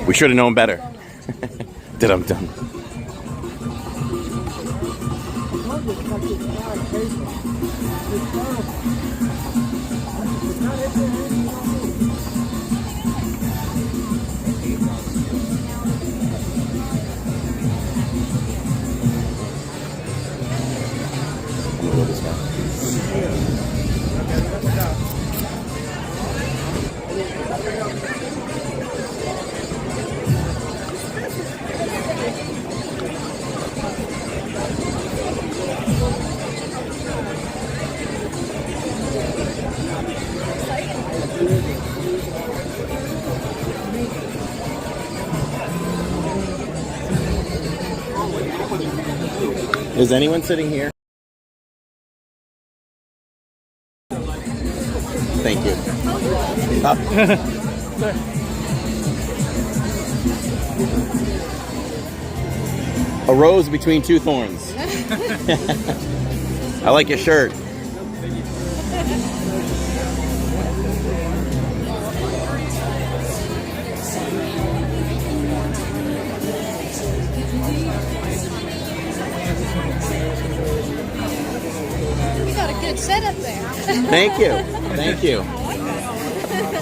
We should have known better. Dum-dum. Is anyone sitting here? Thank you. A rose between two thorns. I like your shirt. You got a good setup there. Thank you. Thank you.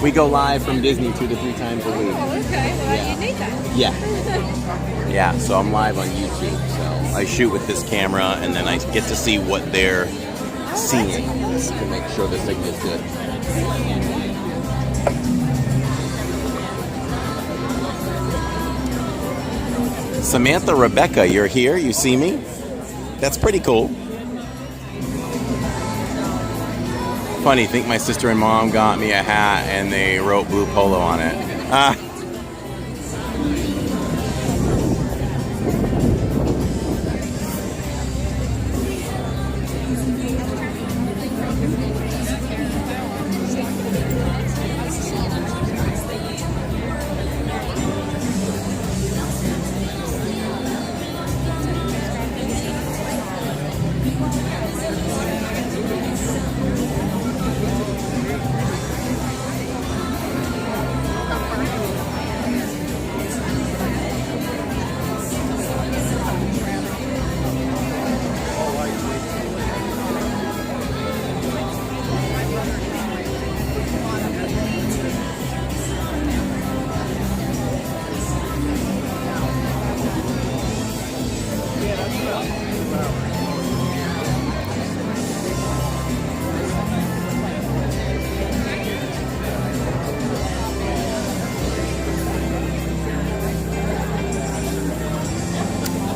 We go live from Disney 2 to 3 times a week. Oh, okay. Well, you need that. Yeah. Yeah, so I'm live on YouTube. So I shoot with this camera and then I get to see what they're seeing to make sure the signal's good. Samantha Rebecca, you're here? You see me? That's pretty cool. Funny, think my sister and mom got me a hat and they wrote Blue Polo on it.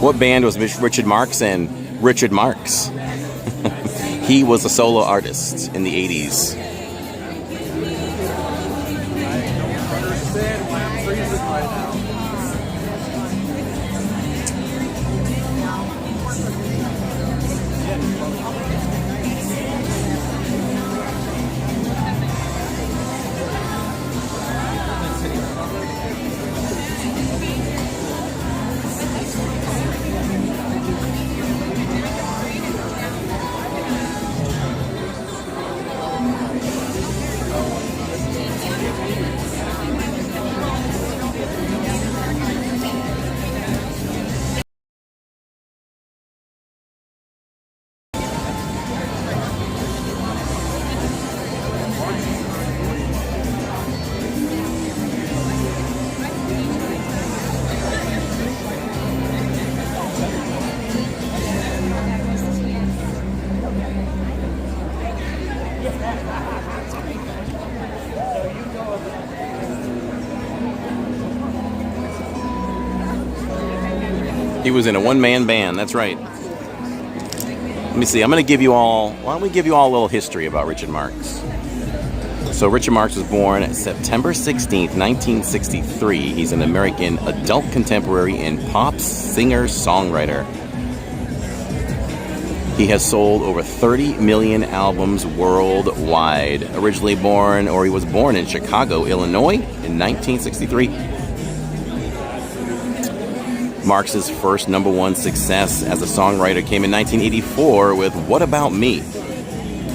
What band was Richard Marx in? Richard Marx. He was a solo artist in the 80s. He was in a one-man band, that's right. Let me see, I'm going to give you all, why don't we give you all a little history about Richard Marx. So Richard Marx was born September 16th, 1963. He's an American adult contemporary and pop singer-songwriter. He has sold over 30 million albums worldwide. Originally born, or he was born in Chicago, Illinois in 1963. Marx's first #1 success as a songwriter came in 1984 with What About Me,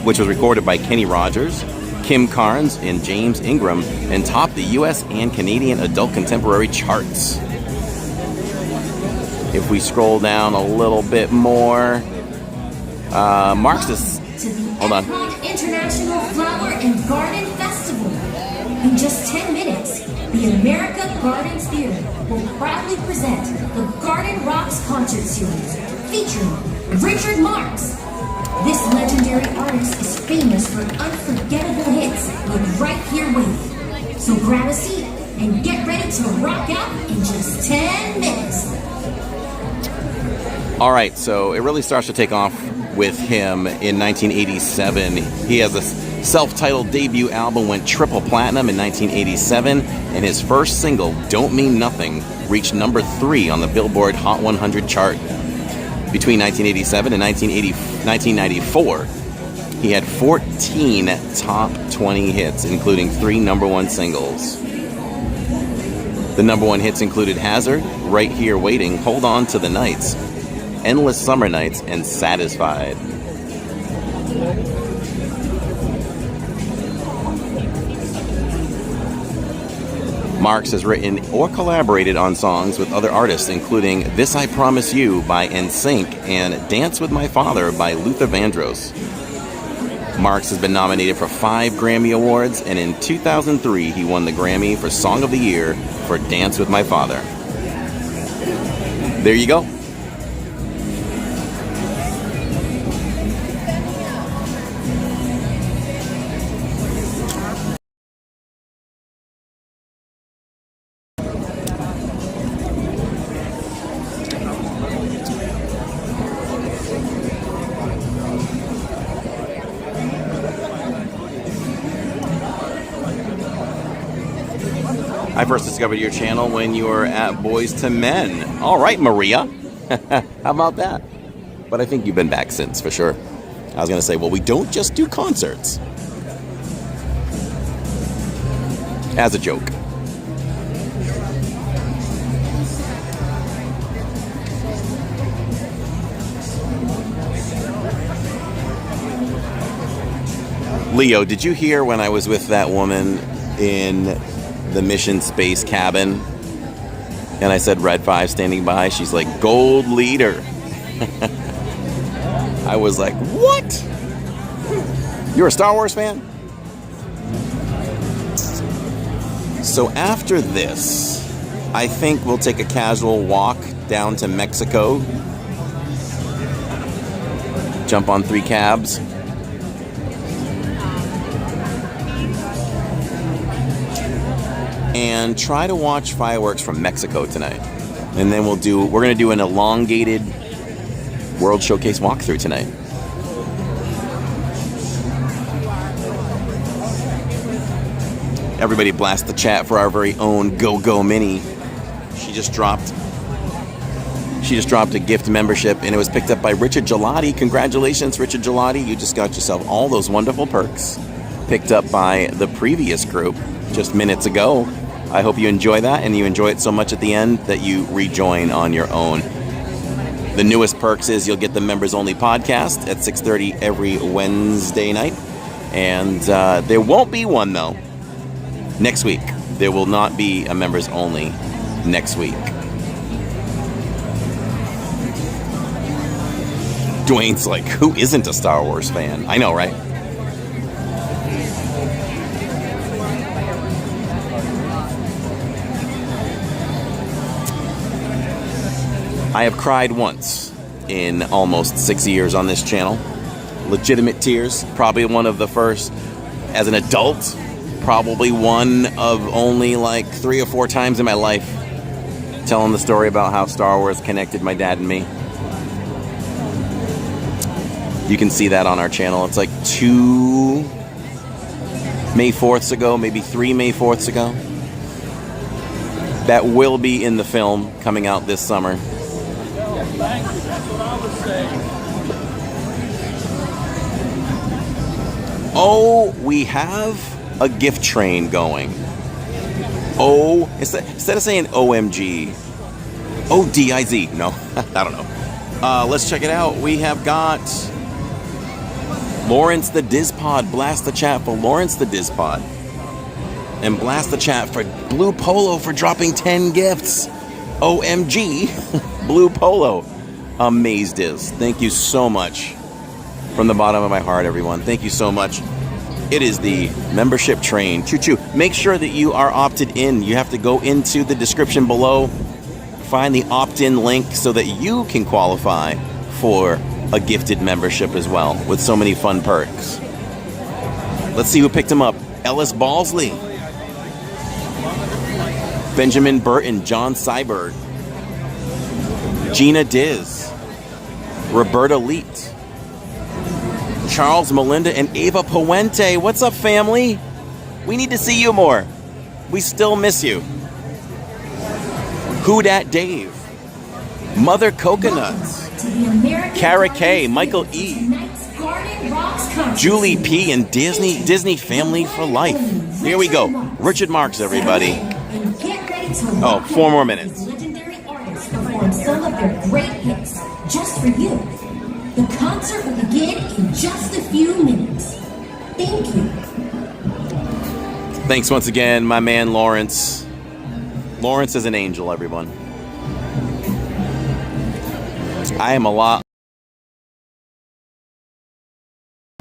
which was recorded by Kenny Rogers Kim Carnes and James Ingram, and topped the US and Canadian adult contemporary charts. If we scroll down a little bit more, Marx is, hold on. Epcot International Flower and Garden Festival. In just 10 minutes, the America Gardens Theater will proudly present the Garden Rocks concert series featuring Richard Marx. This legendary artist is famous for unforgettable hits like Right Here Wait. So grab a seat and get ready to rock out in just 10 minutes. All right, so it really starts to take off with him in 1987. He has a self-titled debut album, went triple platinum in 1987, and his first single, Don't Mean Nothing, reached number 3 on the Billboard Hot 100 chart. Between 1987 and 1994, he had 14 top 20 hits, including 3 number 1 singles. The number 1 hits included Hazard, Right Here Waiting, Hold On to the Nights, Endless Summer Nights, and Satisfied. Marx has written or collaborated on songs with other artists, including This I Promise You by NSYNC and Dance with My Father by Luther Vandross. Marx has been nominated for 5 Grammy Awards, and in 2003 he won the Grammy for Song of the Year for Dance with My Father. There you go. I first discovered your channel when you were at Boys to Men. All right, Maria. How about that? But I think you've been back since, for sure. I was going to say, well, we don't just do concerts. As a joke. Leo, did you hear when I was with that woman in the mission space cabin and I said Red 5 standing by? She's like, gold leader. I was like, what? You're a Star Wars fan? So after this, I think we'll take a casual walk down to Mexico, jump on 3 cabs, and try to watch fireworks from Mexico tonight. And then we're going to do an elongated World Showcase walkthrough tonight. Everybody blast the chat for our very own Go Mini. She just dropped a gift membership, and it was picked up by Richard Gelati. Congratulations, Richard Gelati. You just got yourself all those wonderful perks picked up by the previous group just minutes ago. I hope you enjoy that, and you enjoy it so much at the end that you rejoin on your own. The newest perks is you'll get the members-only podcast at 6:30 every Wednesday night. And there won't be one, though, next week. There will not be a members-only next week. Dwayne's like, who isn't a Star Wars fan? I know, right? I have cried once in almost 6 years on this channel. Legitimate tears. Probably one of the first, as an adult, probably one of only like 3 or 4 times in my life telling the story about how Star Wars connected my dad and me. You can see that on our channel. It's like 2 May 4ths ago, maybe 3 May 4ths ago. That will be in the film coming out this summer. Oh, we have a gift train going. Oh, instead of saying OMG, ODIZ. No, I don't know. Let's check it out. We have got Lawrence the Dizpod, blast the chat for Lawrence the Dizpod. And blast the chat for Blue Polo for dropping 10 gifts. OMG, Blue Polo. Amazed is. Thank you so much. From the bottom of my heart, everyone. Thank you so much. It is the membership train. Choo-choo. Make sure that you are opted in. You have to go into the description below, find the opt-in link so that you can qualify for a gifted membership as well, with so many fun perks. Let's see who picked him up. Ellis Balsley, Benjamin Burton, John Seibert, Gina Diz, Roberta Leet, Charles Melinda, and Ava Puente. What's up, family? We need to see you more. We still miss you. Who Dat Dave, Mother Coconuts, Kara K, Michael E, Julie P, and Disney Family for Life. Here we go. Richard Marx, everybody. Oh, 4 more minutes. Legendary artists perform some of their great hits just for you. The concert will begin in just a few minutes. Thank you. Thanks once again, my man Lawrence. Lawrence is an angel, everyone. I am a lot.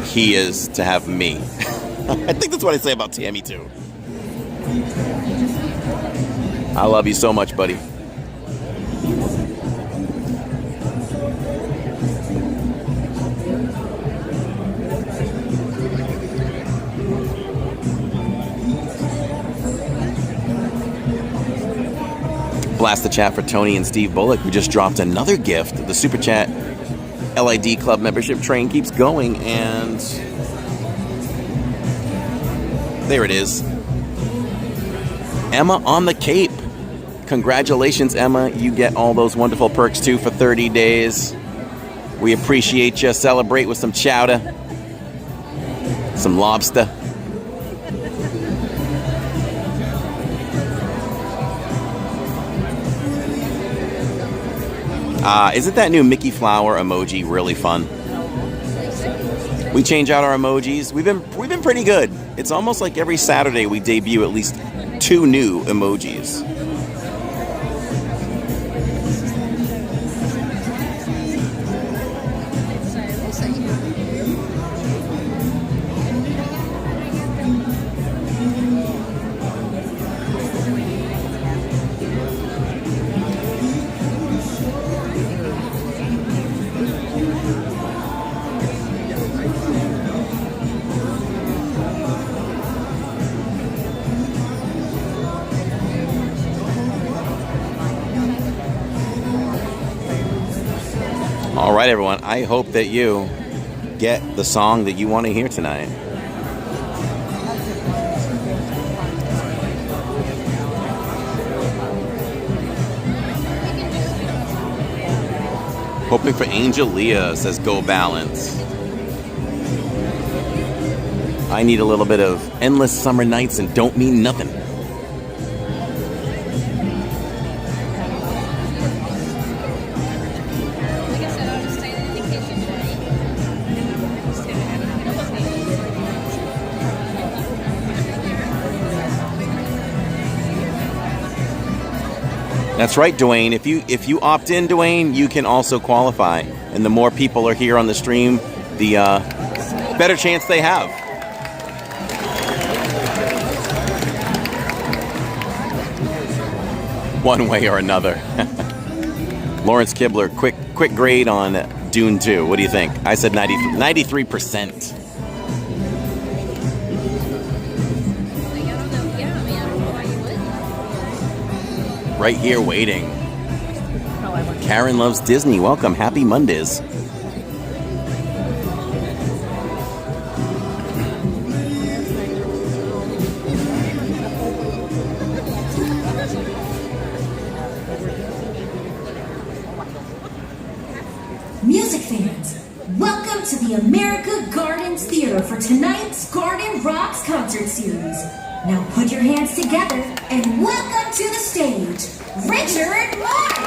He is to have me. I think that's what I say about Tammy too. I love you so much, buddy. Blast the chat for Tony and Steve Bullock, who just dropped another gift. The Super Chat LID Club membership train keeps going, and there it is. Emma on the Cape. Congratulations, Emma. You get all those wonderful perks too for 30 days. We appreciate you. Celebrate with some chowder, some lobster. Isn't that new Mickey Flower emoji really fun? We change out our emojis. We've been pretty good. It's almost like every Saturday we debut at least 2 new emojis. All right, everyone. I hope that you get the song that you want to hear tonight. Hoping for Angel Leah, says Go Balance. I need a little bit of Endless Summer Nights and Don't Mean Nothing. That's right, Dwayne. If you opt in, Dwayne, you can also qualify. And the more people are here on the stream, the better chance they have. One way or another. Lawrence Kibler, quick grade on Dune 2. What do you think? I said 93%. Right here waiting. Karen loves Disney. Welcome. Happy Mondays. Music fans, welcome to the America Gardens Theater for tonight's Garden Rocks concert series. Now put your hands together and welcome to the stage, Richard Marx!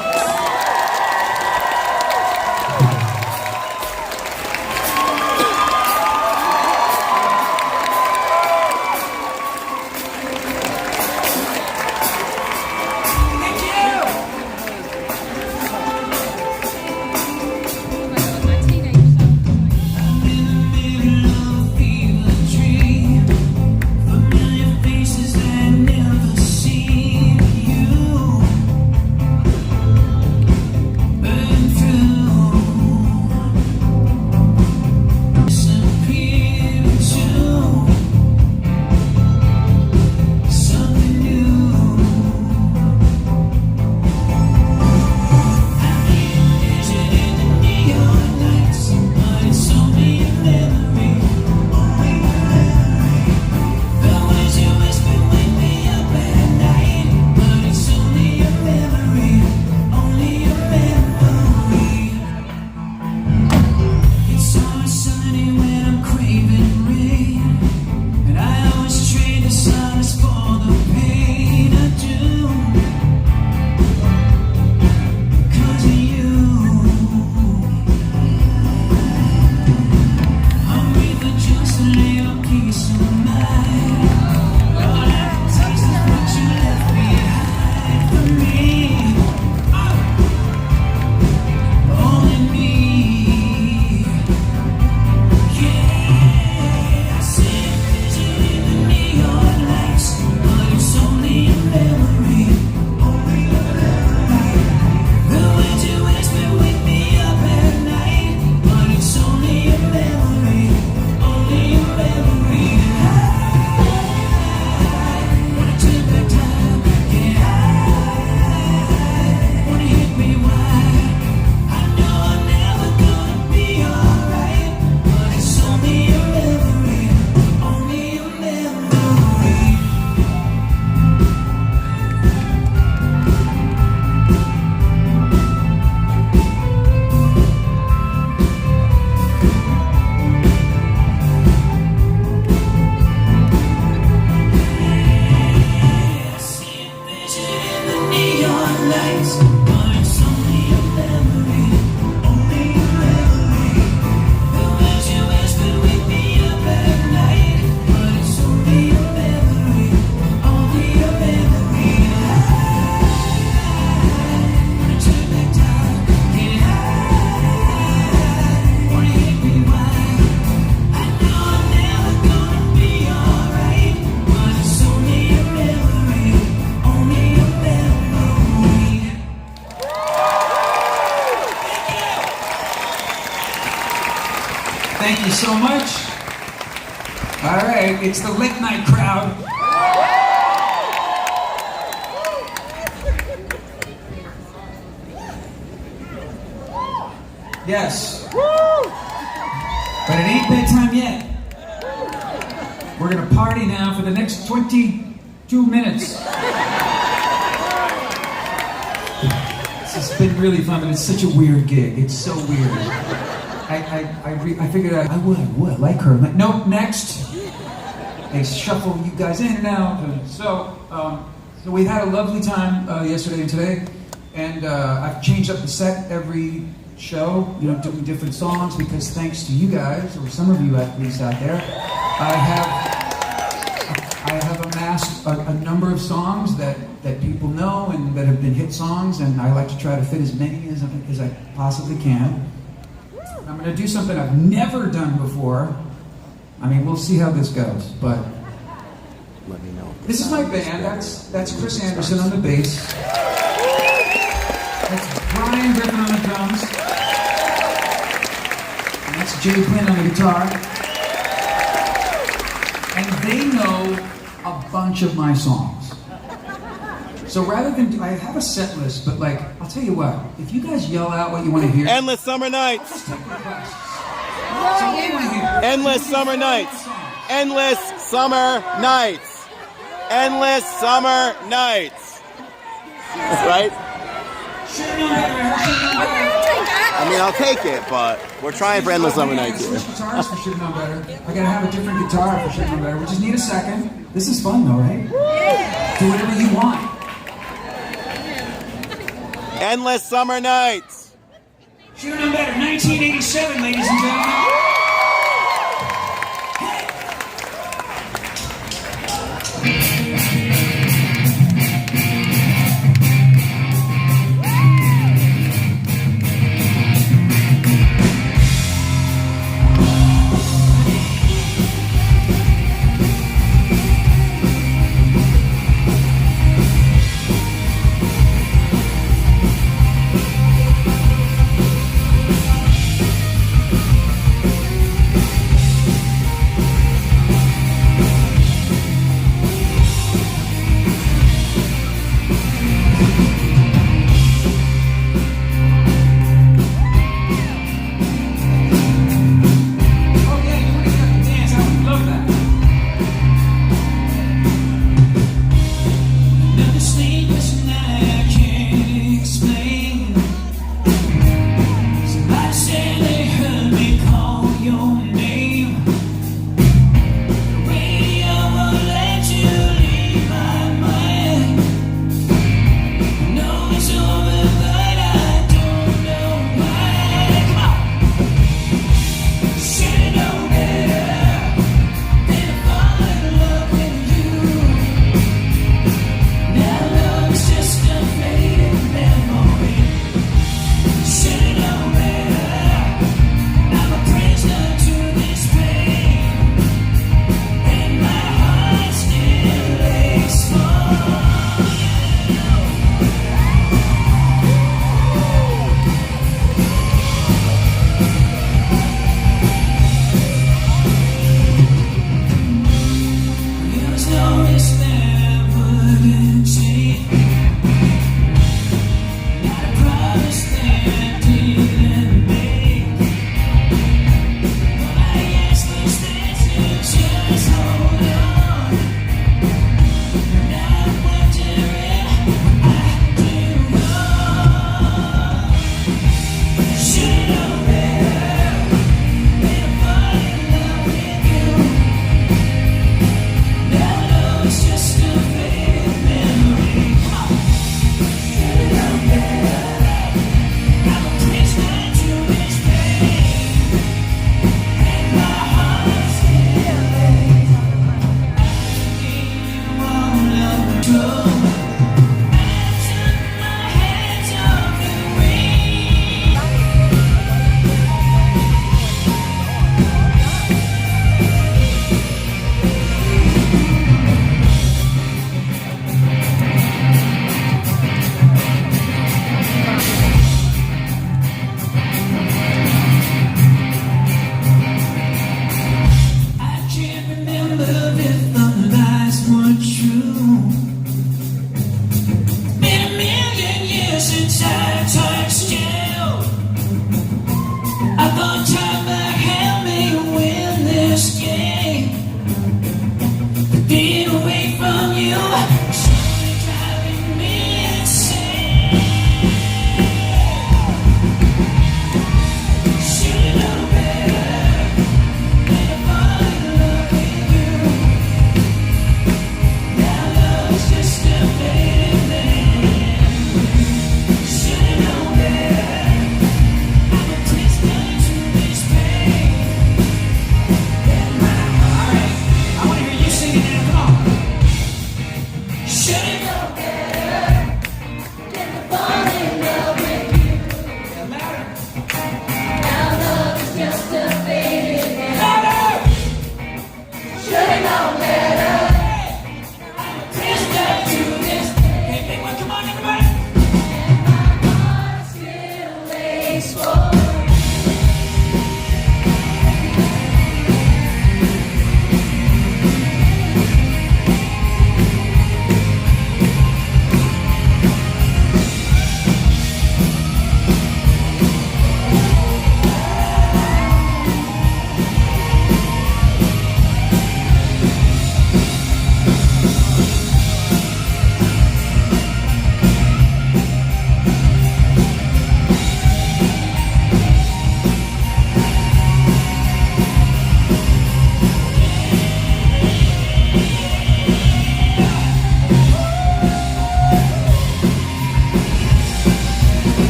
nights, but it's only a memory, only a memory. The words you whispered wake me up at night, but it's only a memory, only a memory. I wanna turn back time, get high, wanna hit rewind. I know I'm never gonna be alright, but it's only a memory, only a memory. Thank you so much. All right, it's the late night crowd. Yes. But it ain't bedtime yet. We're gonna party now for the next 22 minutes. This has been really fun, but it's such a weird gig. It's so weird. I figured I would like her. Like, nope, next. They shuffle you guys in and out. And so we had a lovely time yesterday and today. And I've changed up the set every show, you know, doing different songs because thanks to you guys, or some of you at least out there, I have amassed a number of songs that people know and that have been hit songs, and I like to try to fit as many as I possibly can. I'm going to do something I've never done before. I mean, we'll see how this goes, but let me know. This is my band. That's Chris Anderson on the bass. That's Brian Griffin on the drums. And that's Jay Quinn on the guitar. And they know a bunch of my songs. So rather than I have a set list, but like, I'll tell you what, if you guys yell out what you want to hear. Endless Summer Nights. Just take requests. So what do you want to hear? Endless Summer Nights. Endless Summer Nights. Endless Summer Nights. Right? I mean, I'll take it, but we're trying for Endless Summer Nights here. Switch guitars for Should Know Better. I gotta have a different guitar for Should Know Better. We just need a second. This is fun though, right? Yeah. Do whatever you want. Endless Summer Nights. Should Know Better, 1987, ladies and gentlemen.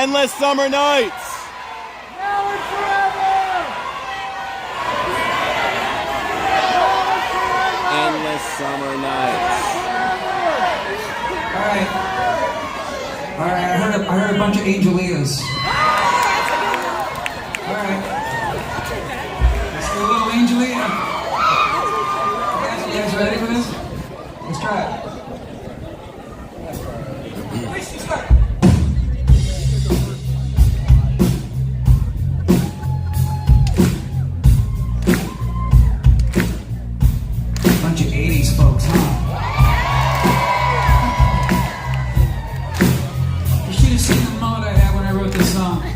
Endless summer nights. Now and forever! Endless summer nights. All right. I heard a bunch of Angelitas. All right. Let's do a little Angelita. You guys ready for this? Let's try it. Bunch of 80s folks, huh? You should have seen the mode I had when I wrote this song.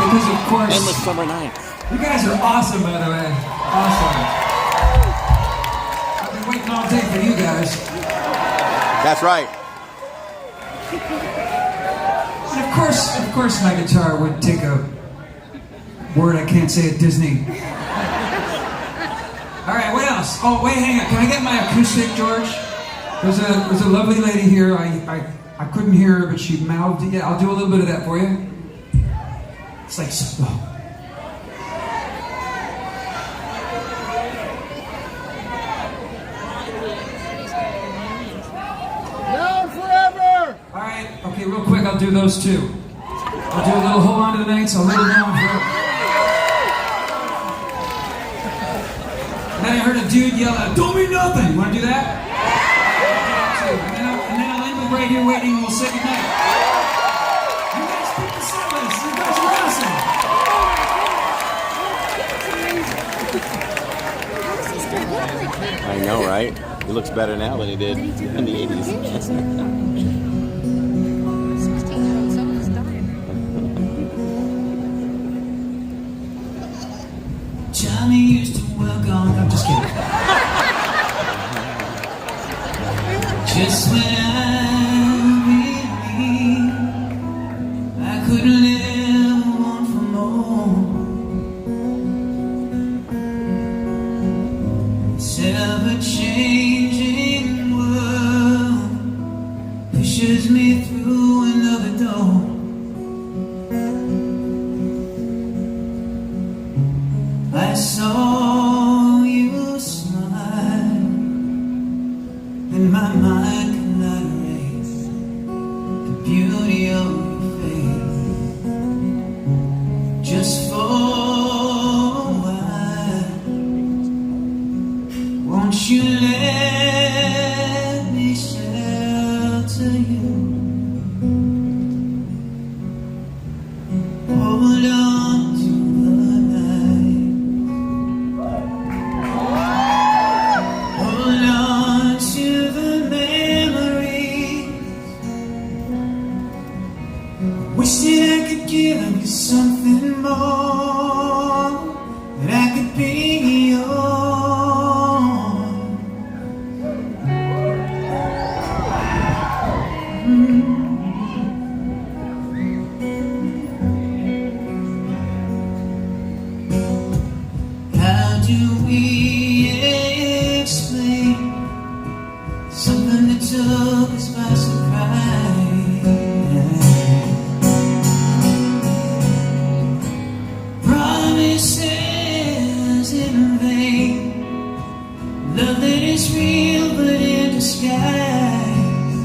because of course... Endless summer nights. You guys are awesome, by the way. Awesome. I've been waiting all day for you guys. That's right. And of course my guitar would take a word I can't say at Disney. All right, what else? Oh, wait, hang on. Can I get my acoustic, George? There's a lovely lady here. I couldn't hear her, but she mouthed it. Yeah, I'll do a little bit of that for you. It's like... Oh. Okay, real quick, I'll do those two. I'll do a little hold on to the nights, I'll lay down for... And then I heard a dude yell out, "Don't mean nothing!" You wanna do that? And then I'll end with Right Here Waiting and we'll say goodnight. You guys picked the set list, you guys are awesome! I know, right? He looks better now than he did in the 80s. Johnny used to work on... I'm just kidding. Just when I believed I couldn't ever want for more. This ever-changing world pushes me through another door. I saw you smile, and my mind could not erase the beauty of your face. Just for a while, won't you let me shelter you? Hold on to the night. Hold on to the memories. Wish that I could give you something more, that I could be yours. How do we explain something that took us by surprise? Promises in vain, love that is real but in disguise.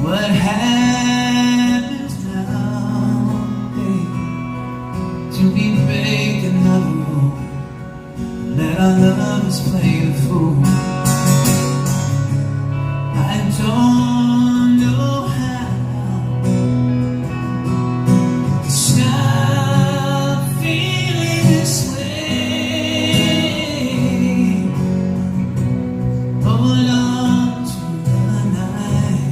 What happens now, babe? To be break another rule, let our lovers play the fool. I don't know how to stop feeling this way. Hold on to the night.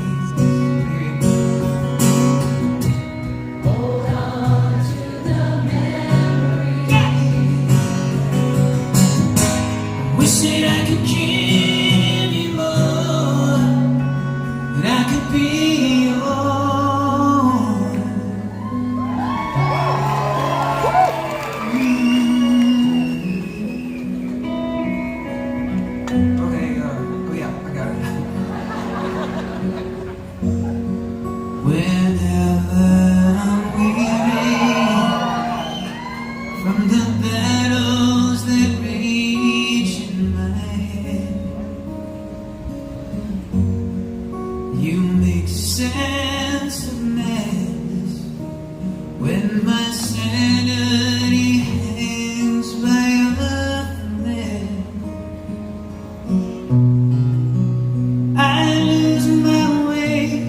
Hold on to the memory. Wish that I could give you more, that I could be yours. Okay, oh yeah, I got it. Whenever I'm weary from the battles that rage in my head, you make sense of madness when my sanity hangs by a thread. I lose my way,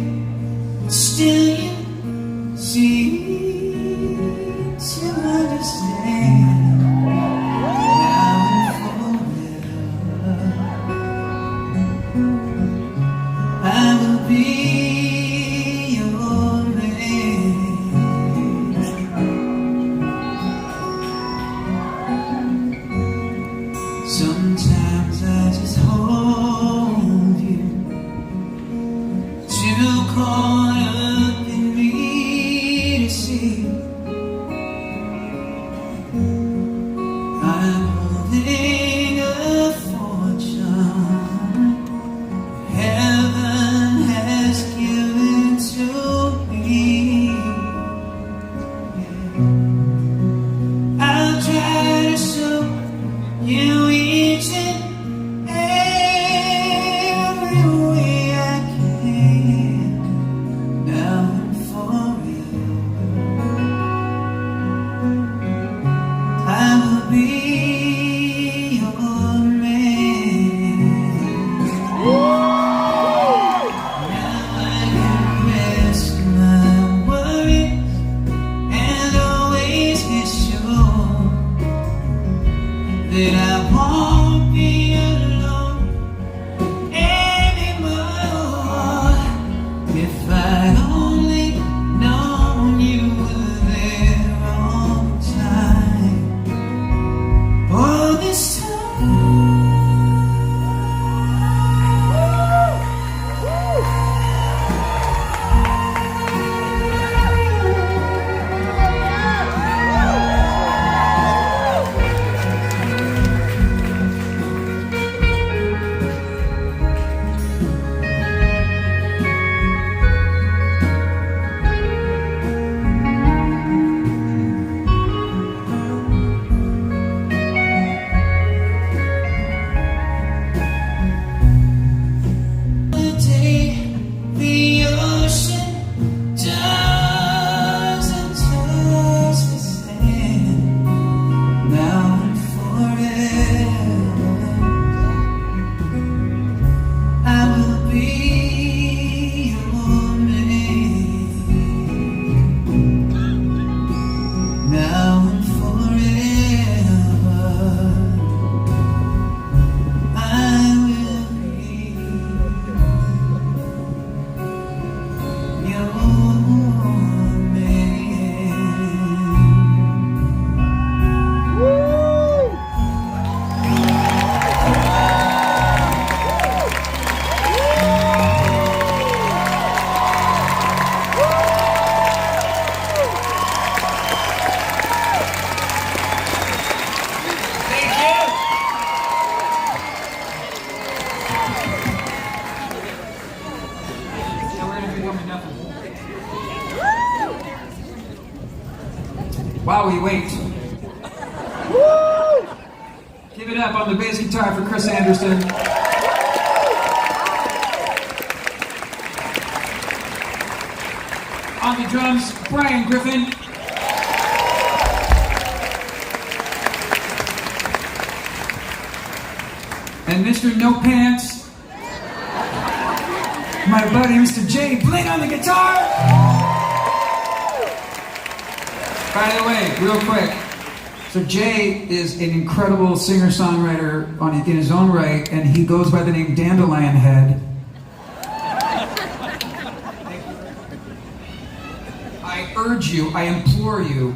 but still you seem to understand. Now and forever, I will be yours. caught up in me to see. I'm holding a fortune heaven has given to me. I'll try to show you each and every way I can, now and forever. I will be your man. Now I can rest my worries and always be sure that I won't be alone anymore. If I'd only known you were there all the time, all this the ocean doesn't touch the sand, now and forever. I will be your man, now and forever. I will be your man. Yeah, we're gonna do one and nothing. While we wait, give it up on the bass guitar for Chris Anderson. On the drums, Brian Griffin. And Mr. No Pants, my buddy Mr. Jay Bling on the guitar. By the way, real quick, so Jay is an incredible singer-songwriter in his own right, and he goes by the name Dandelion Head. I urge you, I implore you,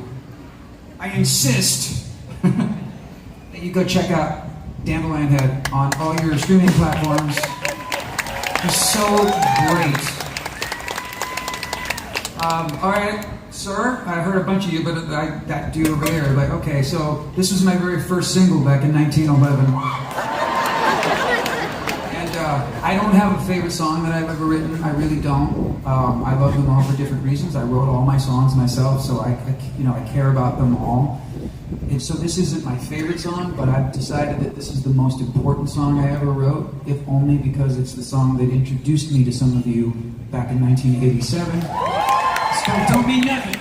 I insist that you go check out Dandelion Head on all your streaming platforms. He's so great. All right, sir, I heard a bunch of you, but that dude over there, like, okay, so this was my very first single back in 1911. And I don't have a favorite song that I've ever written. I really don't. I love them all for different reasons. I wrote all my songs myself, so I care about them all. And so this isn't my favorite song, but I've decided that this is the most important song I ever wrote, if only because it's the song that introduced me to some of you back in 1987. It's called Don't Mean Nothing.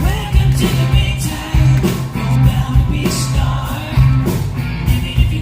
Welcome to the big time, we're bound to be a star. Even if you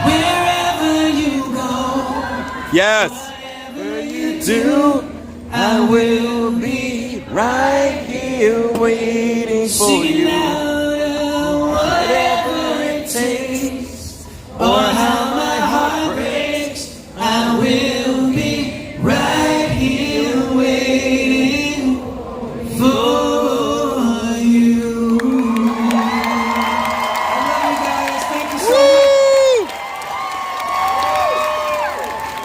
Wherever you go, Yes. whatever you do, I will be right here waiting for singing you. louder, whatever it takes, or how my heart breaks. I will be right here waiting for you. I love you guys. Thank you so much.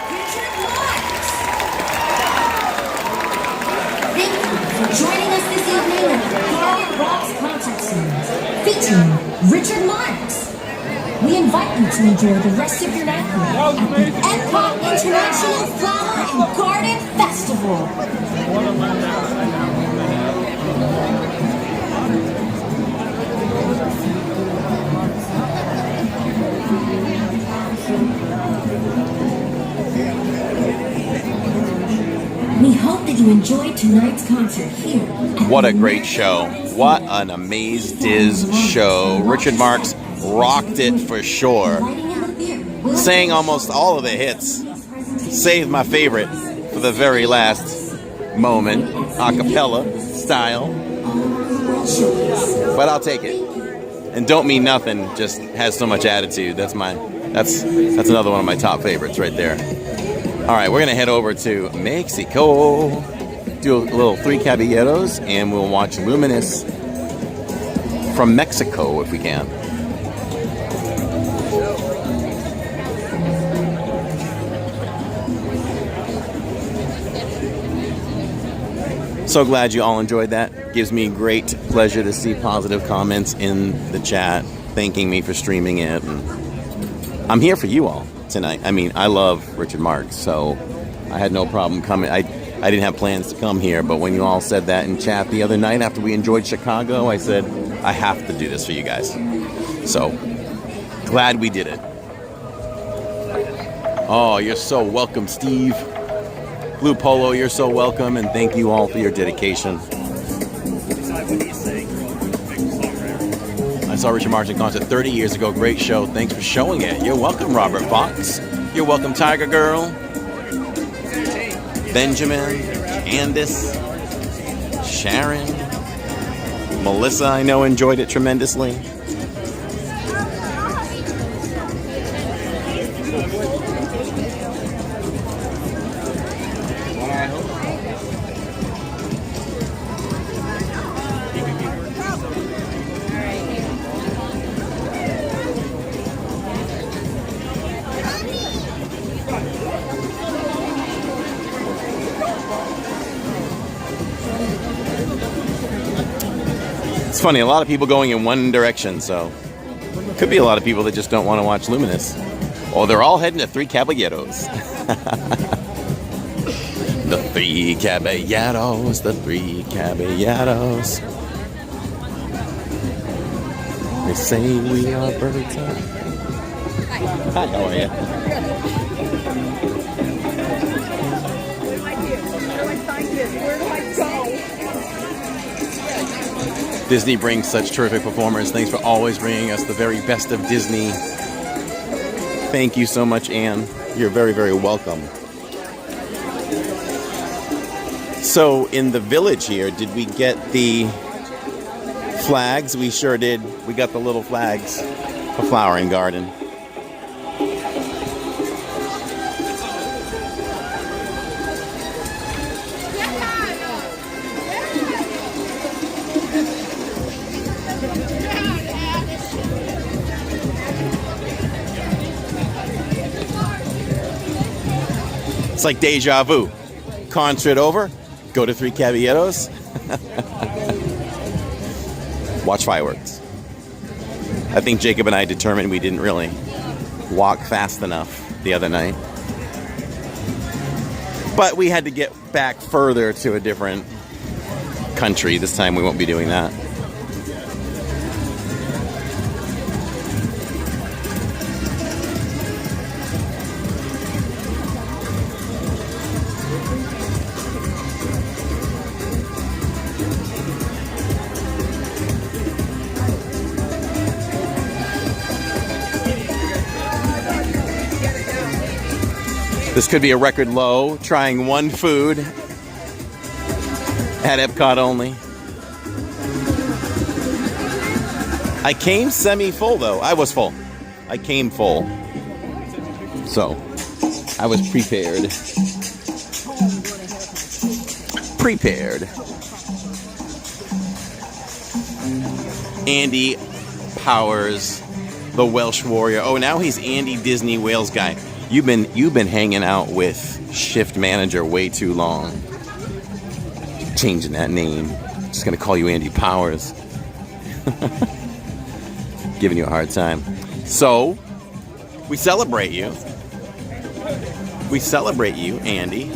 Richard Marx. Thank you for joining us this evening at the Garden Rocks Concert Series, featuring Richard Marx. We invite you to enjoy the rest of your night at the Epcot International Flower and Garden Festival. We hope that you enjoyed tonight's concert here. What a great show. What an amazed show. Richard Marx rocked it for sure. Sang almost all of the hits. Saved my favorite for the very last moment, a cappella style. But I'll take it. And Don't Mean Nothing just has so much attitude. That's another one of my top favorites right there. All right, we're gonna head over to Mexico, do a little Three Caballeros, and we'll watch Luminous from Mexico if we can. So glad you all enjoyed that. Gives me great pleasure to see positive comments in the chat, thanking me for streaming it. And I'm here for you all tonight. I mean, I love Richard Marx, so I had no problem coming. I didn't have plans to come here, but when you all said that in chat the other night after we enjoyed Chicago, I said, I have to do this for you guys. So, glad we did it. Oh, you're so welcome, Steve. Blue Polo, you're so welcome, and thank you all for your dedication. I saw Richard Marx in concert 30 years ago. Great show. Thanks for showing it. You're welcome, Robert Fox. You're welcome, Tiger Girl. Benjamin, Candace, Sharon, Melissa, I know, enjoyed it tremendously. It's funny, a lot of people going in one direction, so could be a lot of people that just don't want to watch Luminous. Or they're all heading to Three Caballeros. The Three Caballeros, the Three Caballeros. They say we are birds. Hi, how are you? Disney brings such terrific performers. Thanks for always bringing us the very best of Disney. Thank you so much, Anne. You're very, very welcome. So, in the village here, did we get the flags? We sure did. We got the little flags for Flower and Garden. It's like deja vu. Concert over, go to Three Caballeros, watch fireworks. I think Jacob and I determined we didn't really walk fast enough the other night. But we had to get back further to a different country. This time we won't be doing that. This could be a record low, trying one food at Epcot only. I came semi-full though. I was full. I came full. So, I was prepared. Prepared. Andy Powers, the Welsh warrior. Oh, now he's Andy Disney Wales guy. You've been hanging out with Shift Manager way too long. Changing that name. Just gonna call you Andy Powers. Giving you a hard time. So, we celebrate you. We celebrate you, Andy.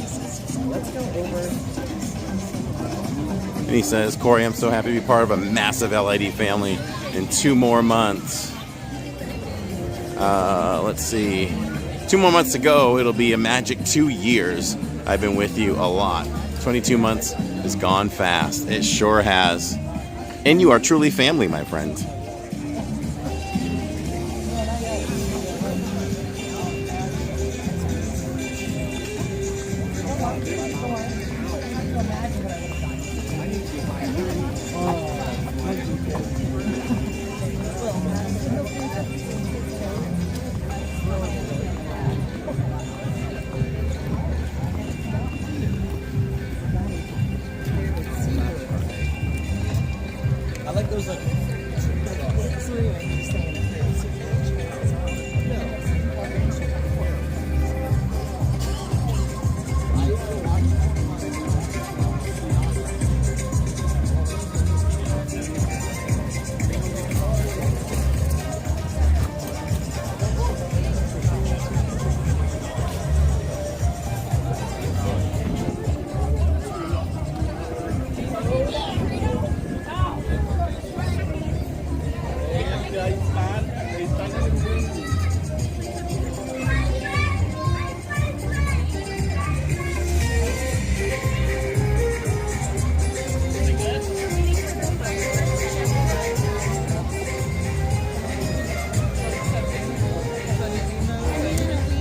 And he says, Corey, I'm so happy to be part of a massive LID family in 2 more months. Let's see. 2 more months to go, it'll be a magic 2 years. I've been with you a lot. 22 months has gone fast. It sure has. And you are truly family, my friend.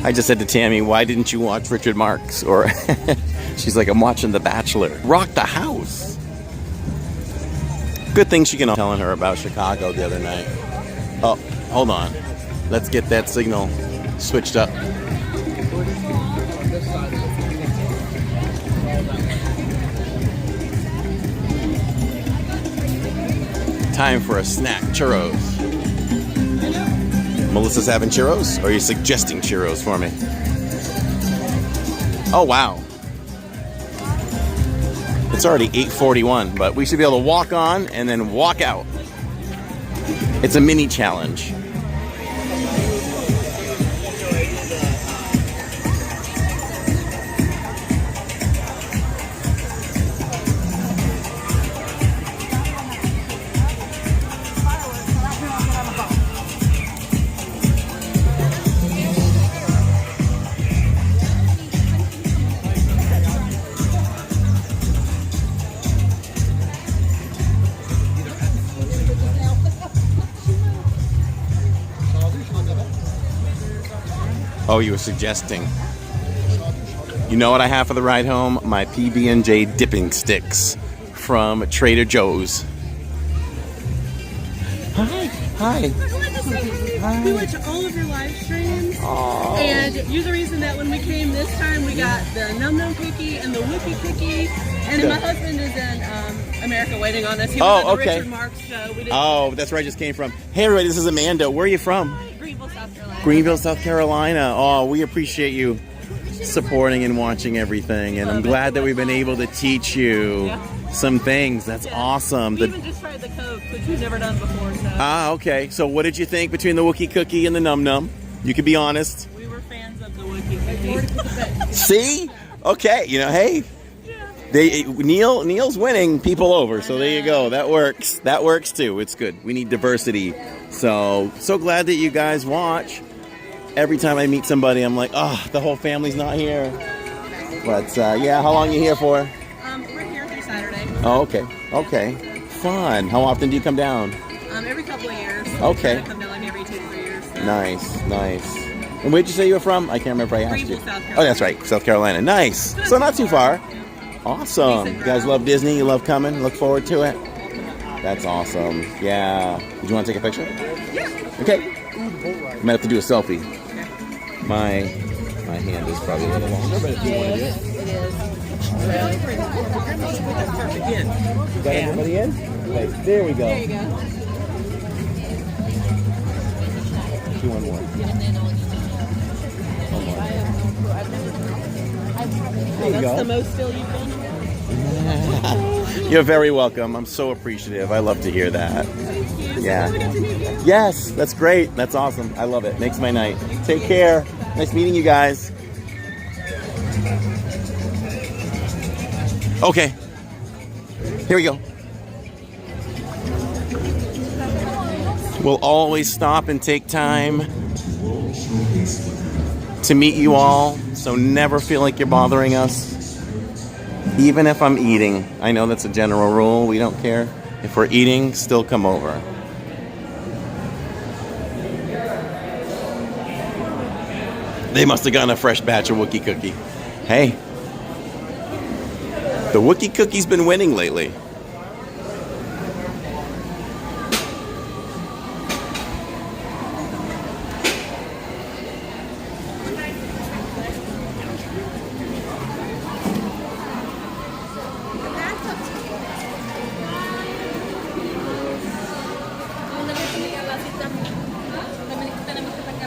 I just said to Tammy, why didn't you watch Richard Marx? Or she's like, I'm watching The Bachelor. Rock the house. Good thing she can telling her about Chicago the other night. Oh, hold on. Let's get that signal switched up. Time for a snack, churros. Melissa's having churros? Or are you suggesting churros for me? Oh, wow. It's already 8:41, but we should be able to walk on and then walk out. It's a mini challenge. Oh, you were suggesting. You know what I have for the ride home? My PB&J dipping sticks from Trader Joe's. Hi. Hi. We watch all of your live streams. Aww. And you're the reason that when we came this time, we got the Num Num cookie and the Wookie cookie. And then my husband is in America waiting on us. He was at the Richard Marx show. Oh, that's where I just came from. Hey, everybody, this is Amanda. Where are you from? Greenville, South Carolina. Greenville, South Carolina. Oh, we appreciate you supporting and watching everything. And I'm glad that we've been able to teach you some things. That's awesome. We even just tried the Coke, which we've never done before. So. Okay. So what did you think between the Wookie cookie and the Num Num? You can be honest. We were fans of the Wookie cookie. See? Okay. You know, hey. Neil's winning people over, so there you go. That works. That works too. It's good. We need diversity. So glad that you guys watch. Every time I meet somebody, I'm like, oh, the whole family's not here. But yeah, how long are you here for? We're here through Saturday. Oh, okay. Okay. Fun. How often do you come down? Every couple of years. Okay. I come down like every 2 to 3 years. So. Nice. And where'd you say you were from? I can't remember if I asked you. Greenville, South Carolina. Oh, that's right, South Carolina. Nice. So not too far. Awesome. You guys love Disney? You love coming? Look forward to it? That's awesome. Yeah. Did you want to take a picture? Yeah. Okay. I might have to do a selfie. My hand is probably a little longer, but if you want to do it. It is. You got everybody in? Okay, there we go. There you go. Do one more. One more. There you That's go. the most still you've been? You're very welcome. I'm so appreciative. I love to hear that. Yeah. Yes, that's great. That's awesome. I love it. Makes my night. Take care. Nice meeting you guys. Okay. Here we go. We'll always stop and take time to meet you all, so never feel like you're bothering us. Even if I'm eating. I know that's a general rule. We don't care. If we're eating, still come over. They must have gotten a fresh batch of Wookiee cookie. Hey. The Wookiee cookie's been winning lately.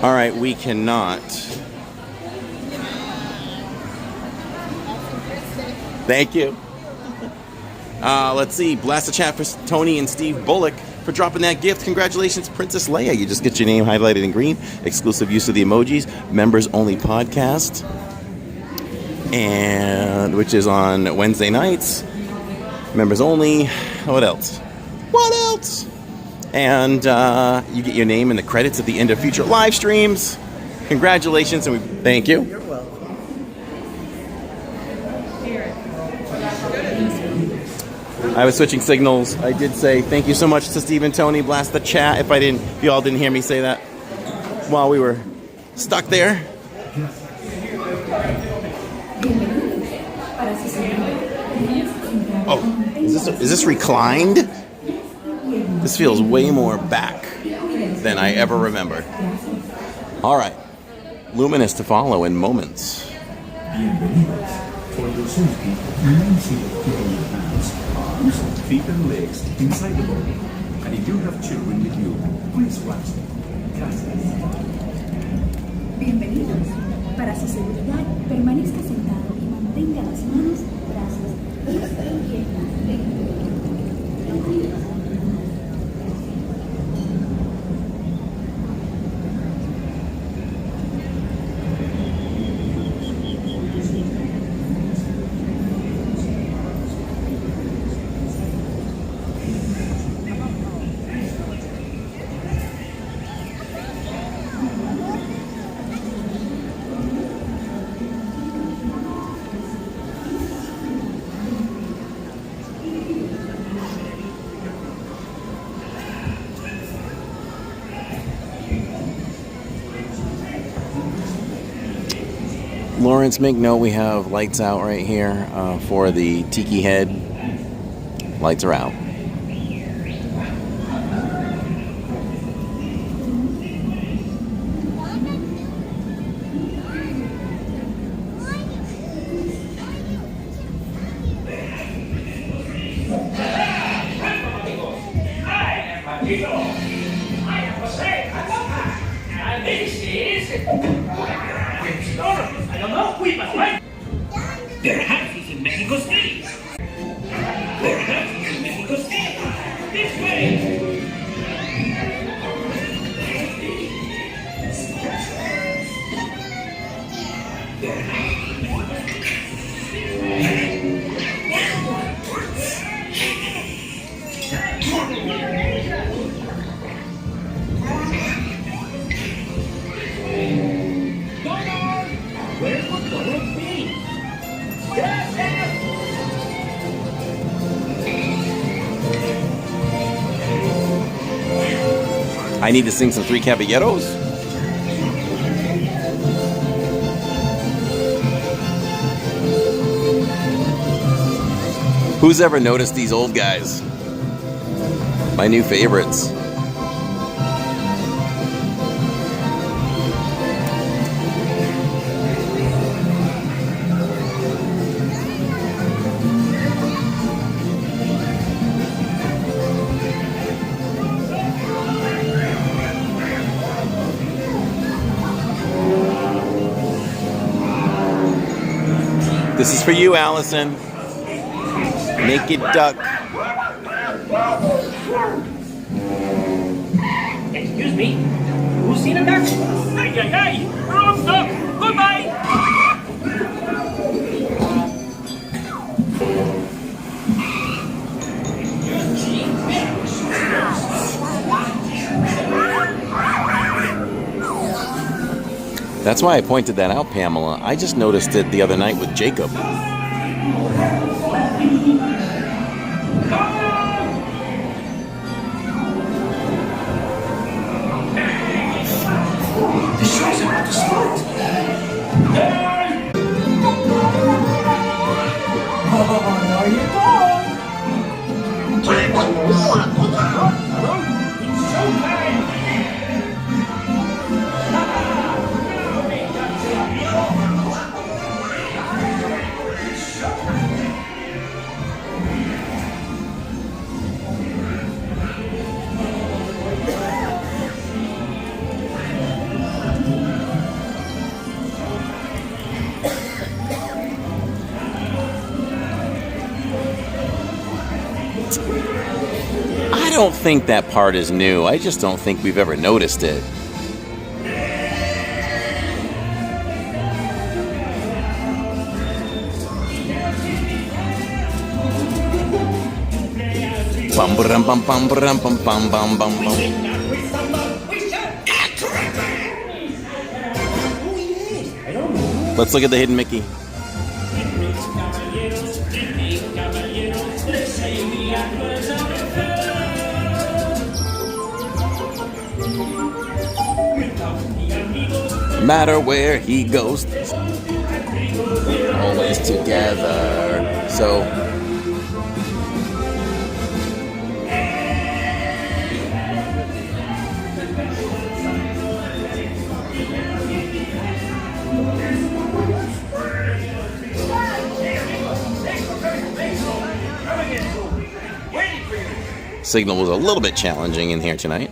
All right, we cannot. Thank you. Let's see. Blast a chat for Tony and Steve Bullock for dropping that gift. Congratulations, Princess Leia. You just get your name highlighted in green. Exclusive use of the emojis. Members only podcast. And which is on Wednesday nights. Members only. What else? What else? And you get your name in the credits at the end of future live streams. Congratulations, and we thank you. You're welcome. I was switching signals. I did say thank you so much to Steve and Tony. Blast the chat if you all didn't hear me say that while we were stuck there. Oh, is this reclined? This feels way more back than I ever remember. All right. Luminous to follow in moments. For your safety, remain seated keeping your hands, arms, feet and legs inside the body. And if you have children with you, please watch them. Gracias. Bienvenidos. Para su seguridad, permanezca sentado y mantenga las manos, brazos y piernas rectos. Lawrence, make note we have lights out right here for the tiki head. Lights are out. Perhaps he's in Mexico City. Perhaps he's in Mexico City. This way. Where would Floral be? I need to sing some Three Caballeros. Who's ever noticed these old guys? My new favorites. This is for you, Allison. Naked duck. Excuse me, who's seen a duck? Hey, hey, hey! Wrong duck! Goodbye! That's why I pointed that out, Pamela. I just noticed it the other night with Jacob. The show's about to start. Oh, there you go! It's showtime! I don't think that part is new. I just don't think we've ever noticed it. Bum bum bum bum bum bum bum bum bum. Let's look at the hidden Mickey. No matter where he goes, always together. So Signal was a little bit challenging in here tonight.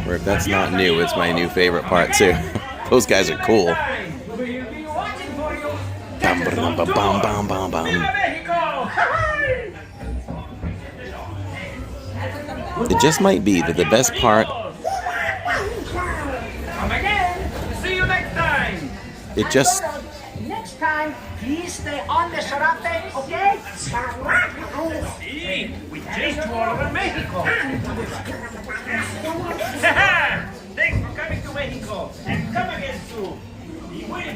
Or if that's not new, it's my new favorite part too. Those guys are cool. Bum, bum, bum, bum, bum, bum, bum. It just might be that the best part. Come again. See you next time. It just. Next time, please stay on the sarape, okay? See, we chased you all over Mexico. Thanks for coming to Mexico, and come again soon.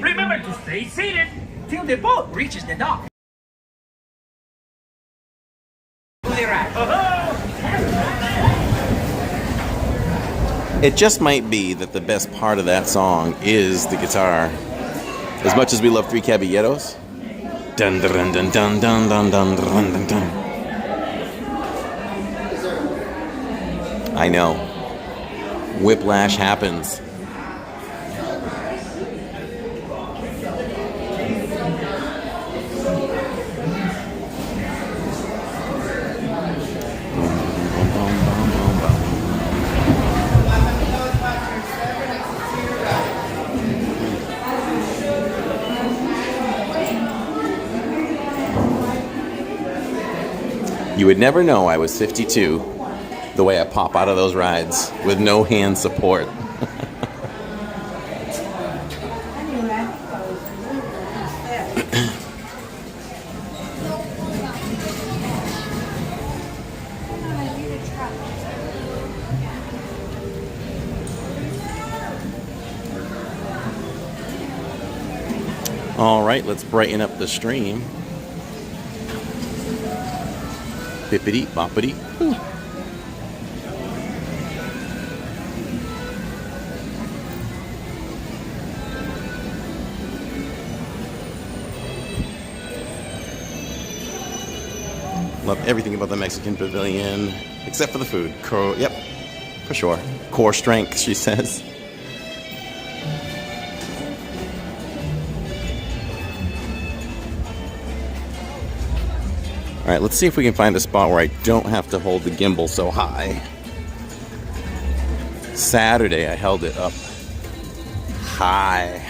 Remember to stay seated till the boat reaches the dock. It just might be that the best part of that song is the guitar. As much as we love Three Caballeros. Dun dun dun dun dun dun dun dun dun dun. I know. Whiplash happens. You would never know I was 52 the way I pop out of those rides with no hand support. All right, let's brighten up the stream. Bippity boppity. Love everything about the Mexican pavilion, except for the food. Yep, for sure. Core strength, she says. All right, let's see if we can find a spot where I don't have to hold the gimbal so high. Saturday, I held it up high.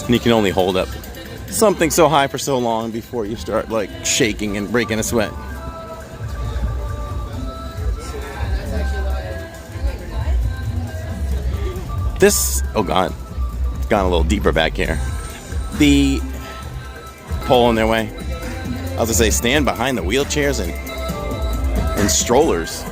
And you can only hold up something so high for so long before you start like shaking and breaking a sweat. This, oh God, it's gone a little deeper back here. The pole in their way. I was gonna say, stand behind the wheelchairs and strollers.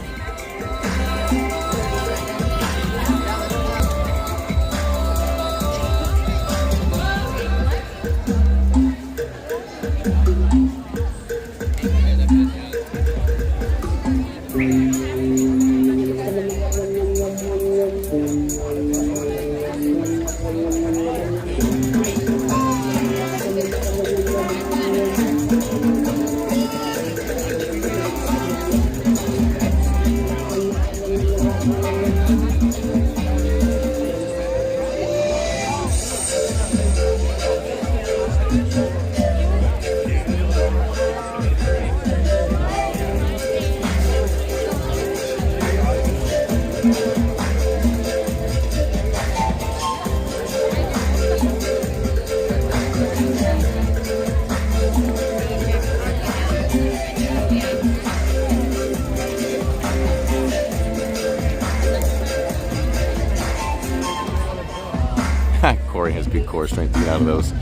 Corey has good core strength to get out of those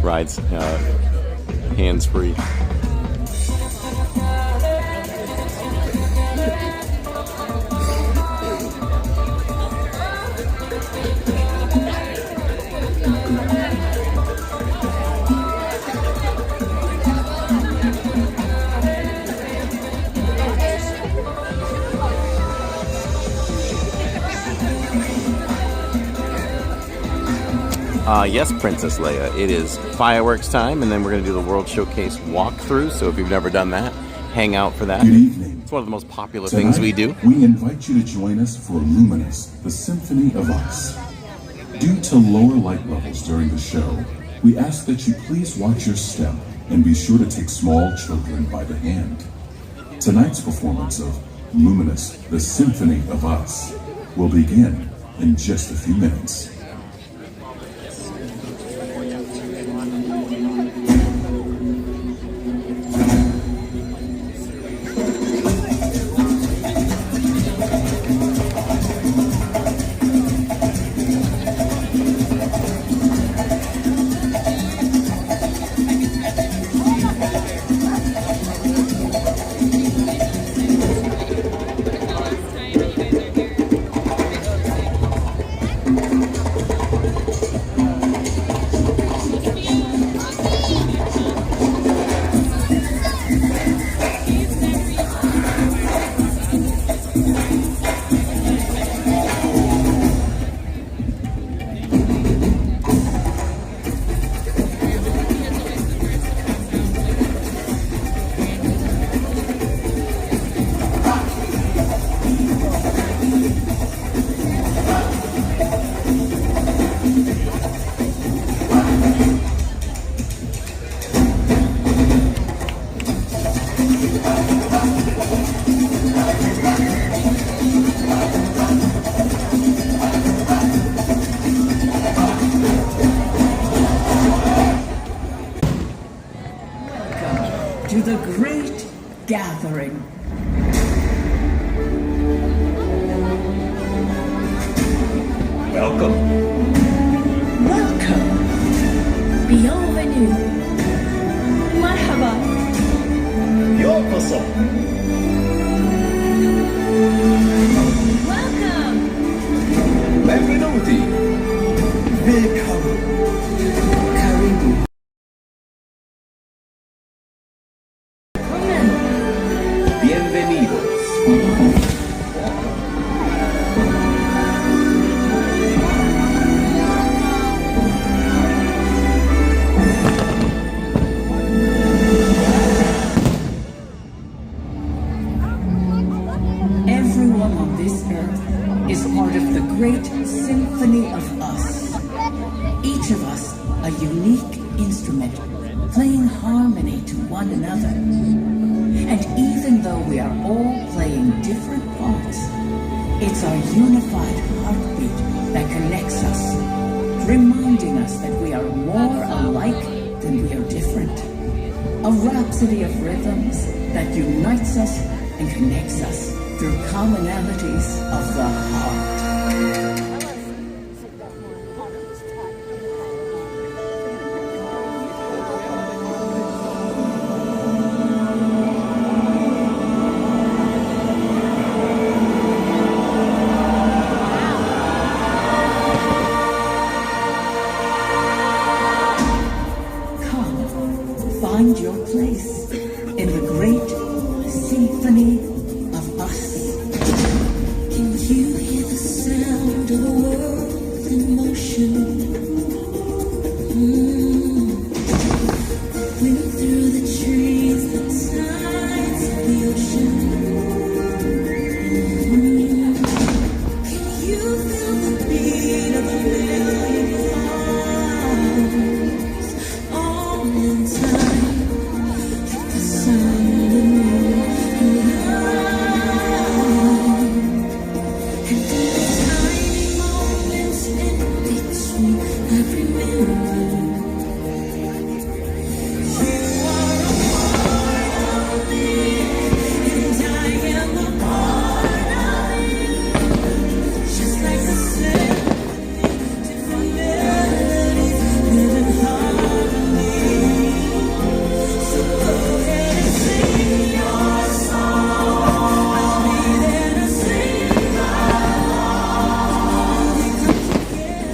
rides hands-free. Yes, Princess Leia, it is fireworks time, and then we're going to do the World Showcase walkthrough, so if you've never done that, hang out for that. Good evening. It's one of the most popular Tonight, things we do. We invite you to join us for Luminous, the Symphony of Us. Due to lower light levels during the show, we ask that you please watch your step and be sure to take small children by the hand. Tonight's performance of Luminous, the Symphony of Us will begin in just a few minutes. To the great gathering. Welcome. Welcome. Bienvenue. Marhaba. Yokoso. Welcome. Benvenuti. Willkommen. Karibu. Bienvenido. great symphony of us. Each of us a unique instrument, playing harmony to one another. And even though we are all playing different parts, it's our unified heartbeat that connects us, reminding us that we are more alike than we are different. A rhapsody of rhythms that unites us and connects us through commonalities of the heart. Find your place in the great symphony of us. Can you hear the sound of the world in motion? Wind through the trees, the tides of the ocean. Can you feel the beat of a million hearts all in time? The sun, the moon, and love. And the tiny moments in between every minute. You are a part of me, and I am a part of you. Just like the symphony, different melodies, living harmony. So go ahead and sing your song. I'll be there to sing along. We come together,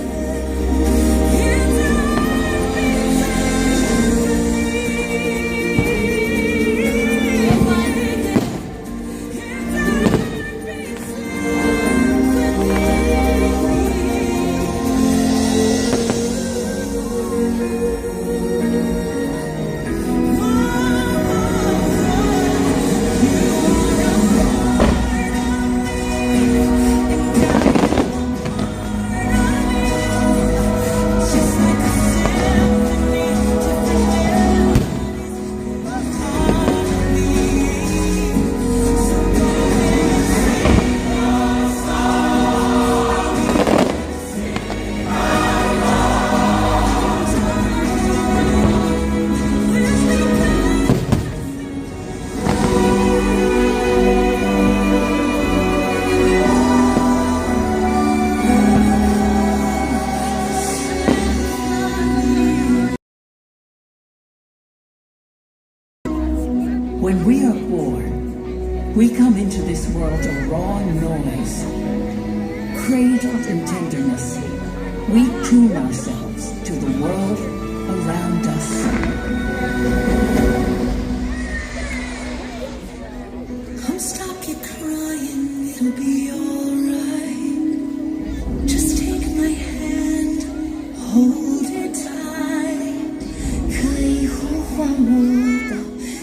When we are born, we come into this world a raw noise. Cradled in tenderness, we tune ourselves to the world around us. come stop your crying, it'll be alright. Just take my hand, hold it tight. 可以呼唤我到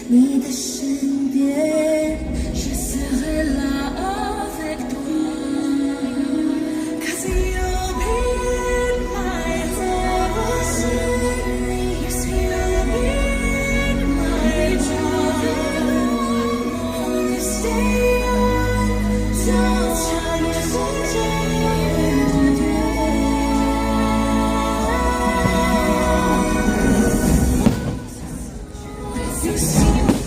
你的身边 Je serai là avec toi. 'Cause you'll be in my ocean. Yes, you'll be in my joy. Won't you stay on? Don't turn your You see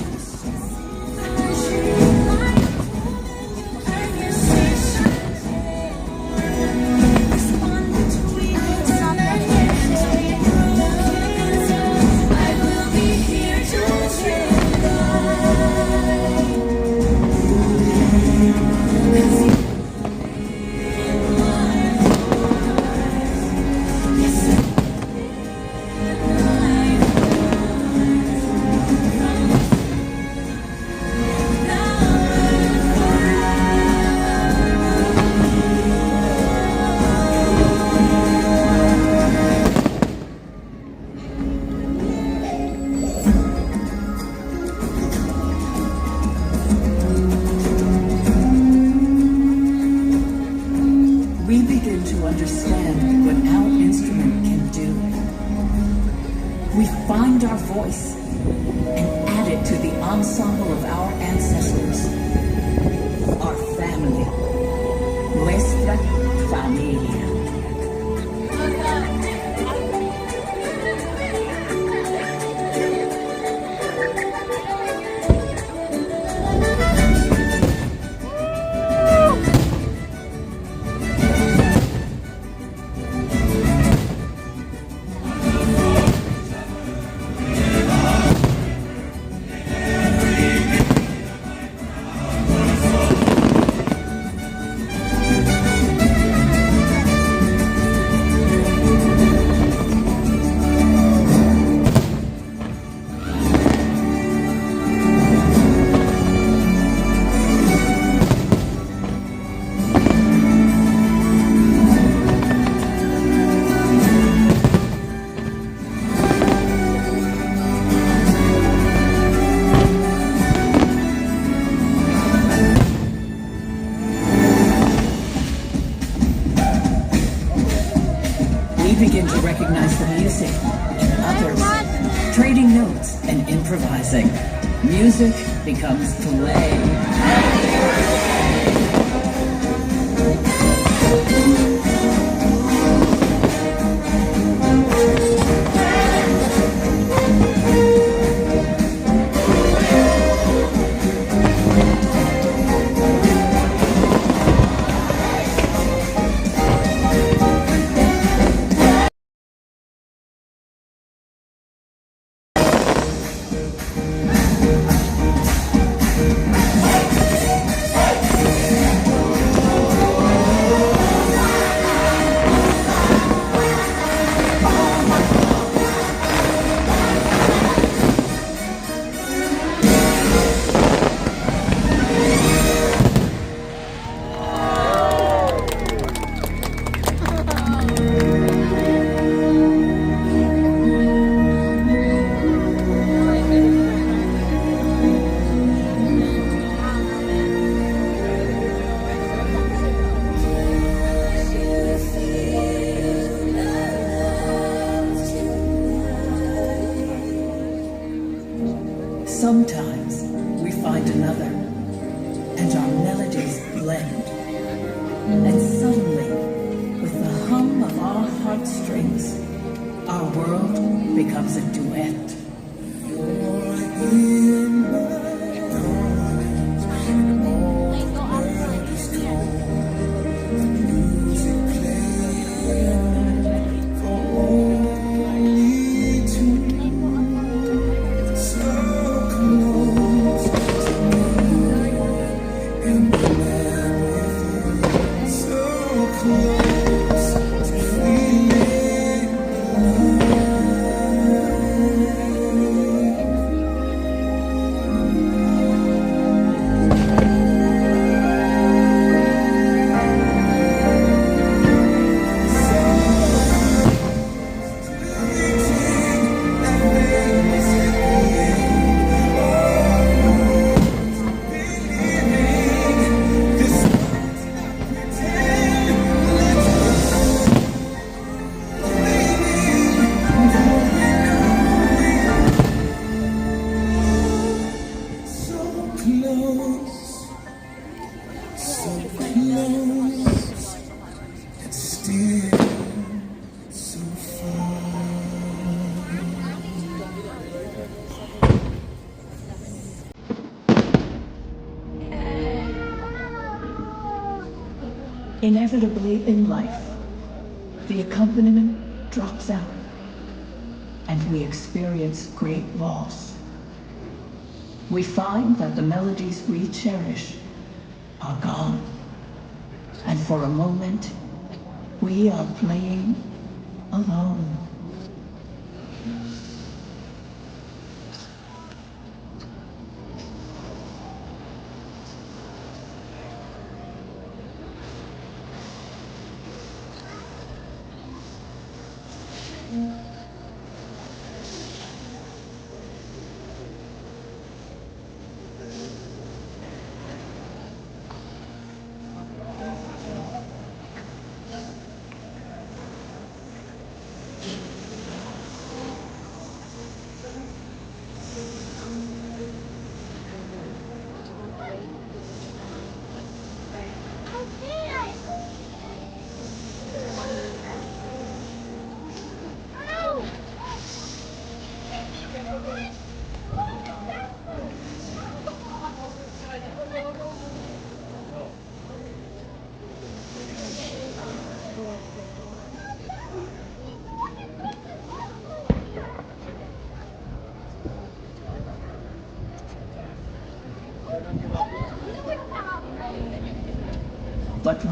understand what our instrument can do. We find our voice and add it to the ensemble of our ancestors, our family, nuestra familia. Begin to recognize the music in others, trading notes and improvising. Music becomes play. Sometimes we find another, and our melodies blend. And suddenly, with the hum of our heartstrings, our world becomes a duet. Inevitably in life, the accompaniment drops out, and we experience great loss. We find that the melodies we cherish are gone, and for a moment, we are playing alone.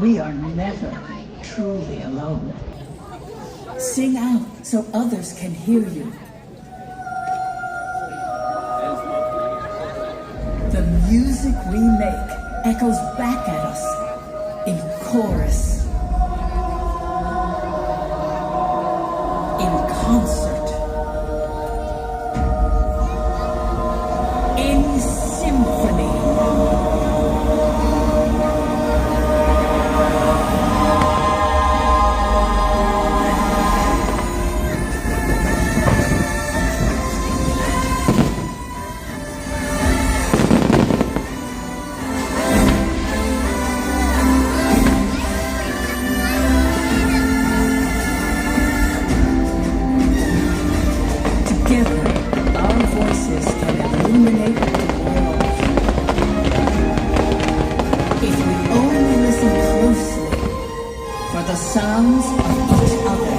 we are never truly alone. Sing out so others can hear you. The music we make echoes back at us in chorus, in concert, in symphony. Sounds of each other.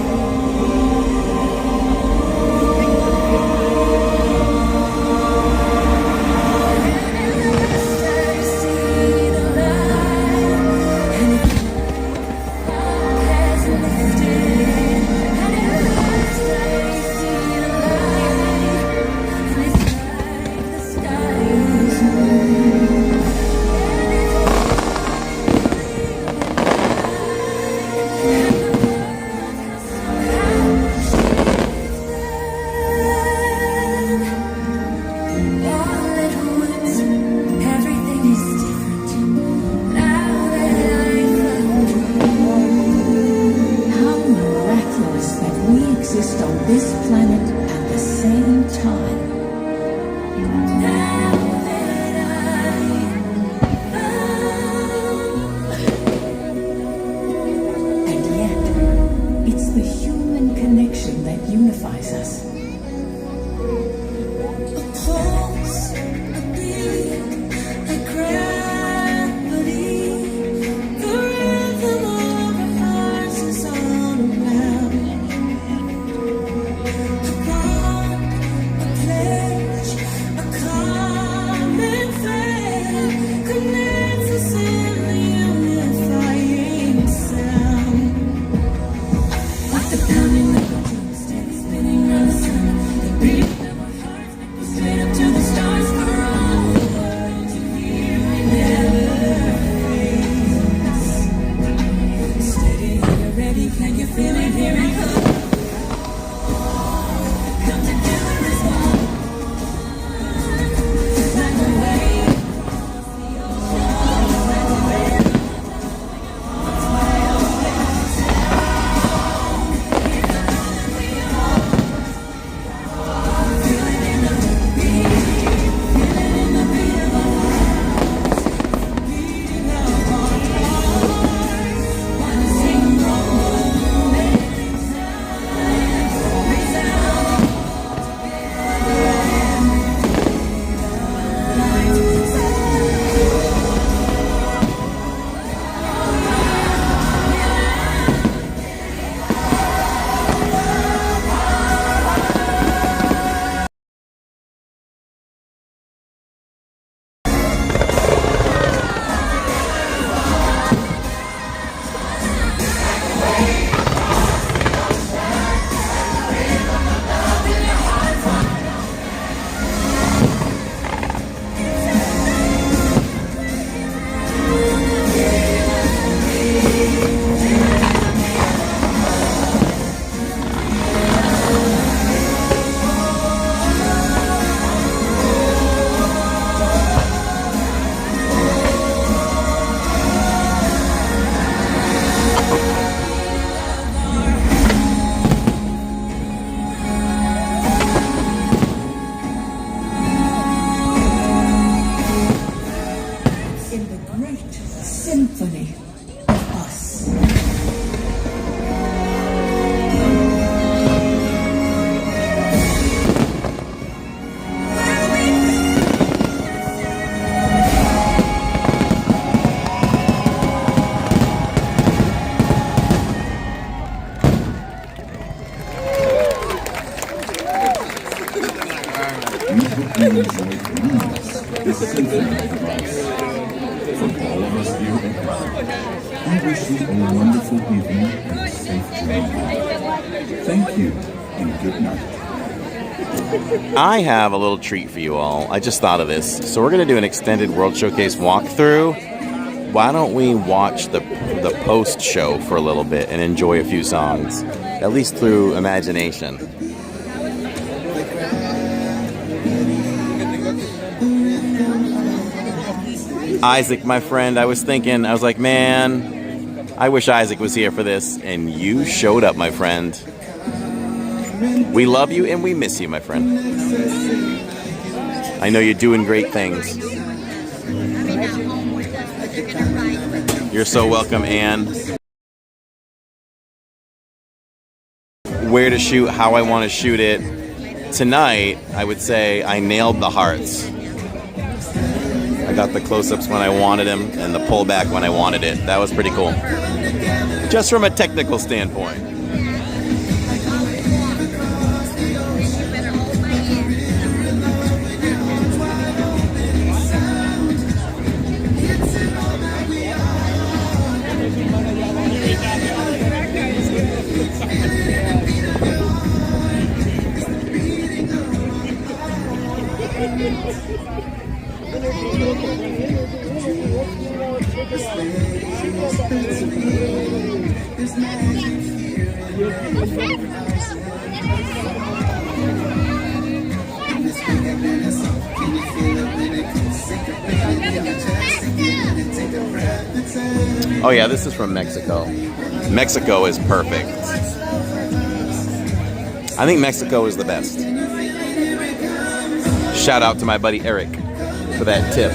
a wonderful evening and a safe journey. Thank you and good night. I have a little treat for you all. I just thought of this. So we're going to do an extended World Showcase walkthrough. Why don't we watch the post show for a little bit and enjoy a few songs, at least through imagination. Isaac, my friend, I was like, man, I wish Isaac was here for this, and you showed up, my friend. We love you and we miss you, my friend. I know you're doing great things. You're so welcome, Anne. Where to shoot, how I want to shoot it. Tonight, I would say I nailed the hearts. I got the close-ups when I wanted them and the pullback when I wanted it. That was pretty cool. Just from a technical standpoint. Oh yeah, this is from Mexico. Mexico is perfect. I think Mexico is the best. Shout out to my buddy Eric for that tip.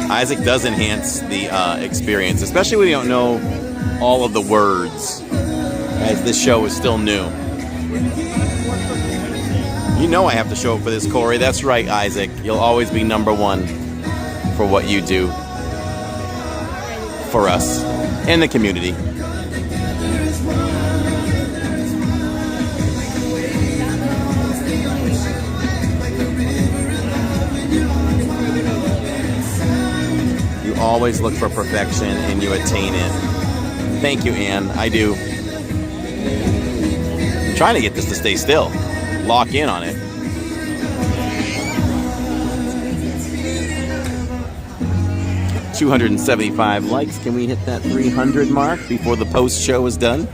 Isaac does enhance the experience, especially when you don't know all of the words. Guys, this show is still new. You know I have to show up for this, Corey. That's right, Isaac. You'll always be number one for what you do for us and the community. Always look for perfection and you attain it. Thank you, Anne. I do. I'm trying to get this to stay still. Lock in on it. $275 likes. Can we hit that 300 mark before the post show is done?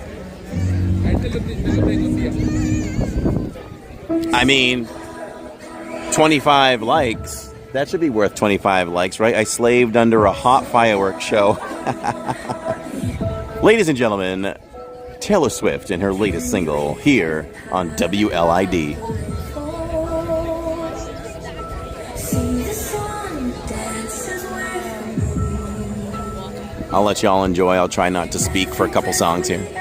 I mean, 25 likes. That should be worth 25 likes, right? I slaved under a hot fireworks show. Ladies and gentlemen, Taylor Swift and her latest single here on WLID. I'll let y'all enjoy. I'll try not to speak for a couple songs here.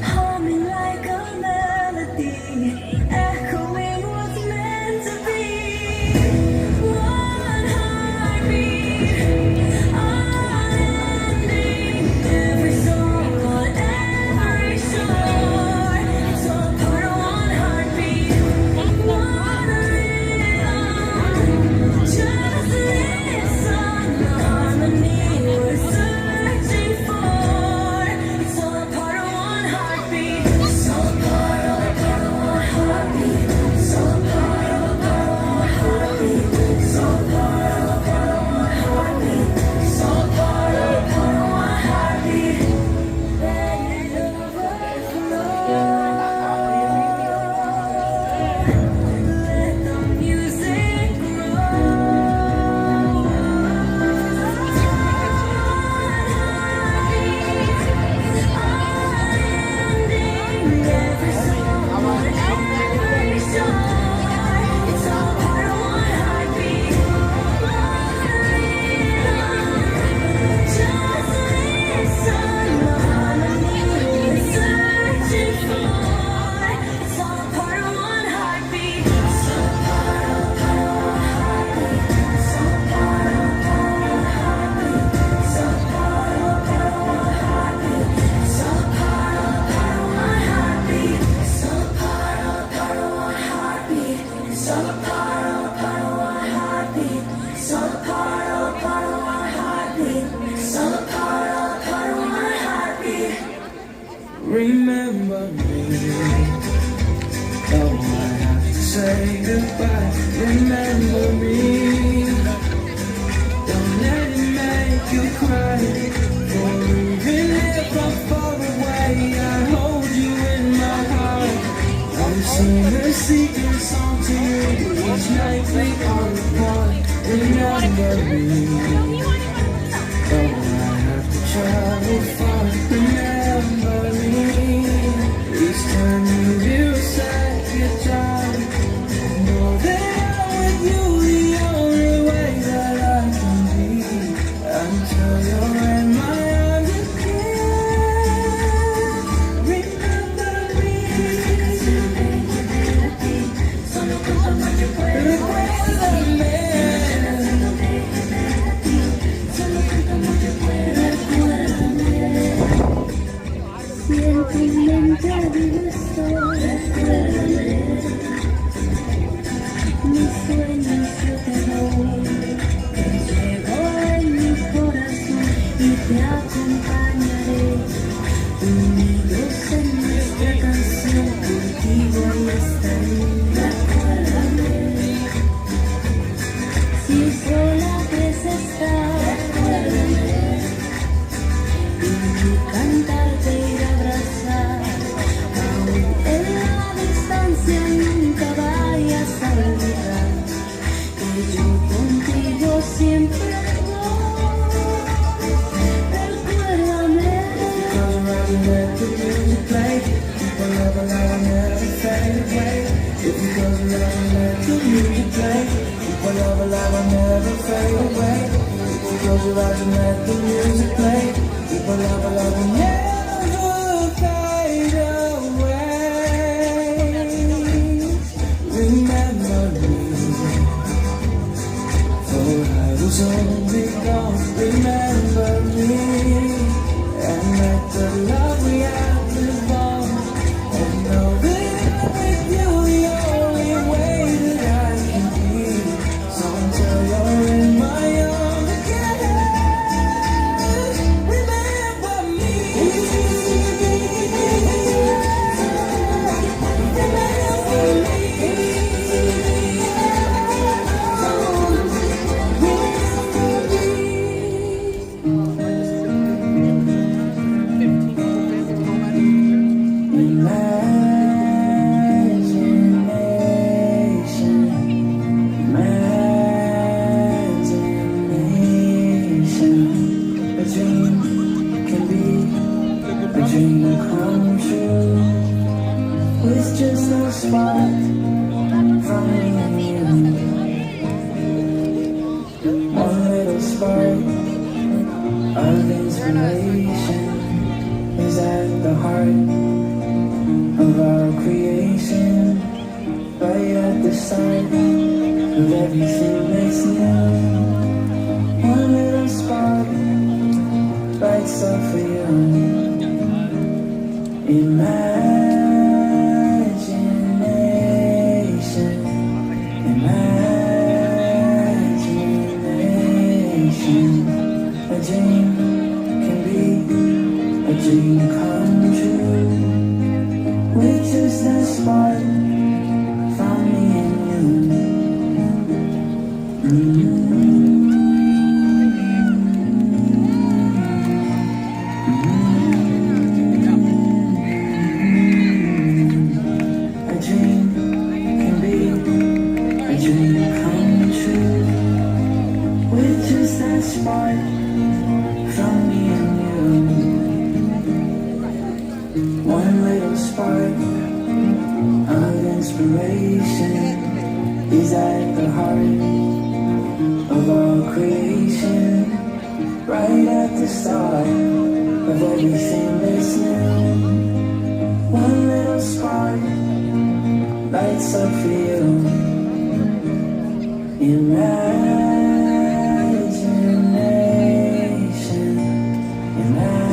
Humming like a melody, echoing what's meant. all a part of one heartbeat. It's all a part of one heartbeat. It's all a part of one heartbeat. Remember me. Oh, I have to say goodbye. Remember me. Don't let it make you cry. For even if I'm far away, I hold you in my heart. I'm singing a secret song to you each night we are apart. Remember me. Oh, I have to travel far. Remember me. Each time you hear a sad guitar, know that I'm with you the only way that I can be. Until you're in my arms again. Remember me. Recuérdame. Si en tu mente vivo estoy, mis sueños yo te doy. Llego en mi corazón y te acompañaré. Unidos en nuestra canción, contigo ahí estaré. Recuérdame. Si sola crees estar, recuérdame. Y mi cantar te irá a abrazar. Aún en la distancia nunca vayas a olvidar que yo contigo siempre voy. Recuérdame. If you close your eyes and let the music play, people love alive, I'll never fade away. If you close your eyes and let the music play, people love alive, I'll never fade away. Remember me, for I was only gone. Remember me, and let the love we have live on. And know that I'm with you the only way that I can be. So until you're in my arms again, remember me. Just a spark from me and you. One little spark of inspiration is at the heart of our creation. Right at the start of everything that's new. One little spark lights up for you. A dream can be a dream come true with just a spark from me and you. A dream can be a dream come true with just that spark from me and you. One little spark of inspiration is at the heart of all creation. Right at the start of everything that's new. One little spark lights up for you. Imagination, imagination.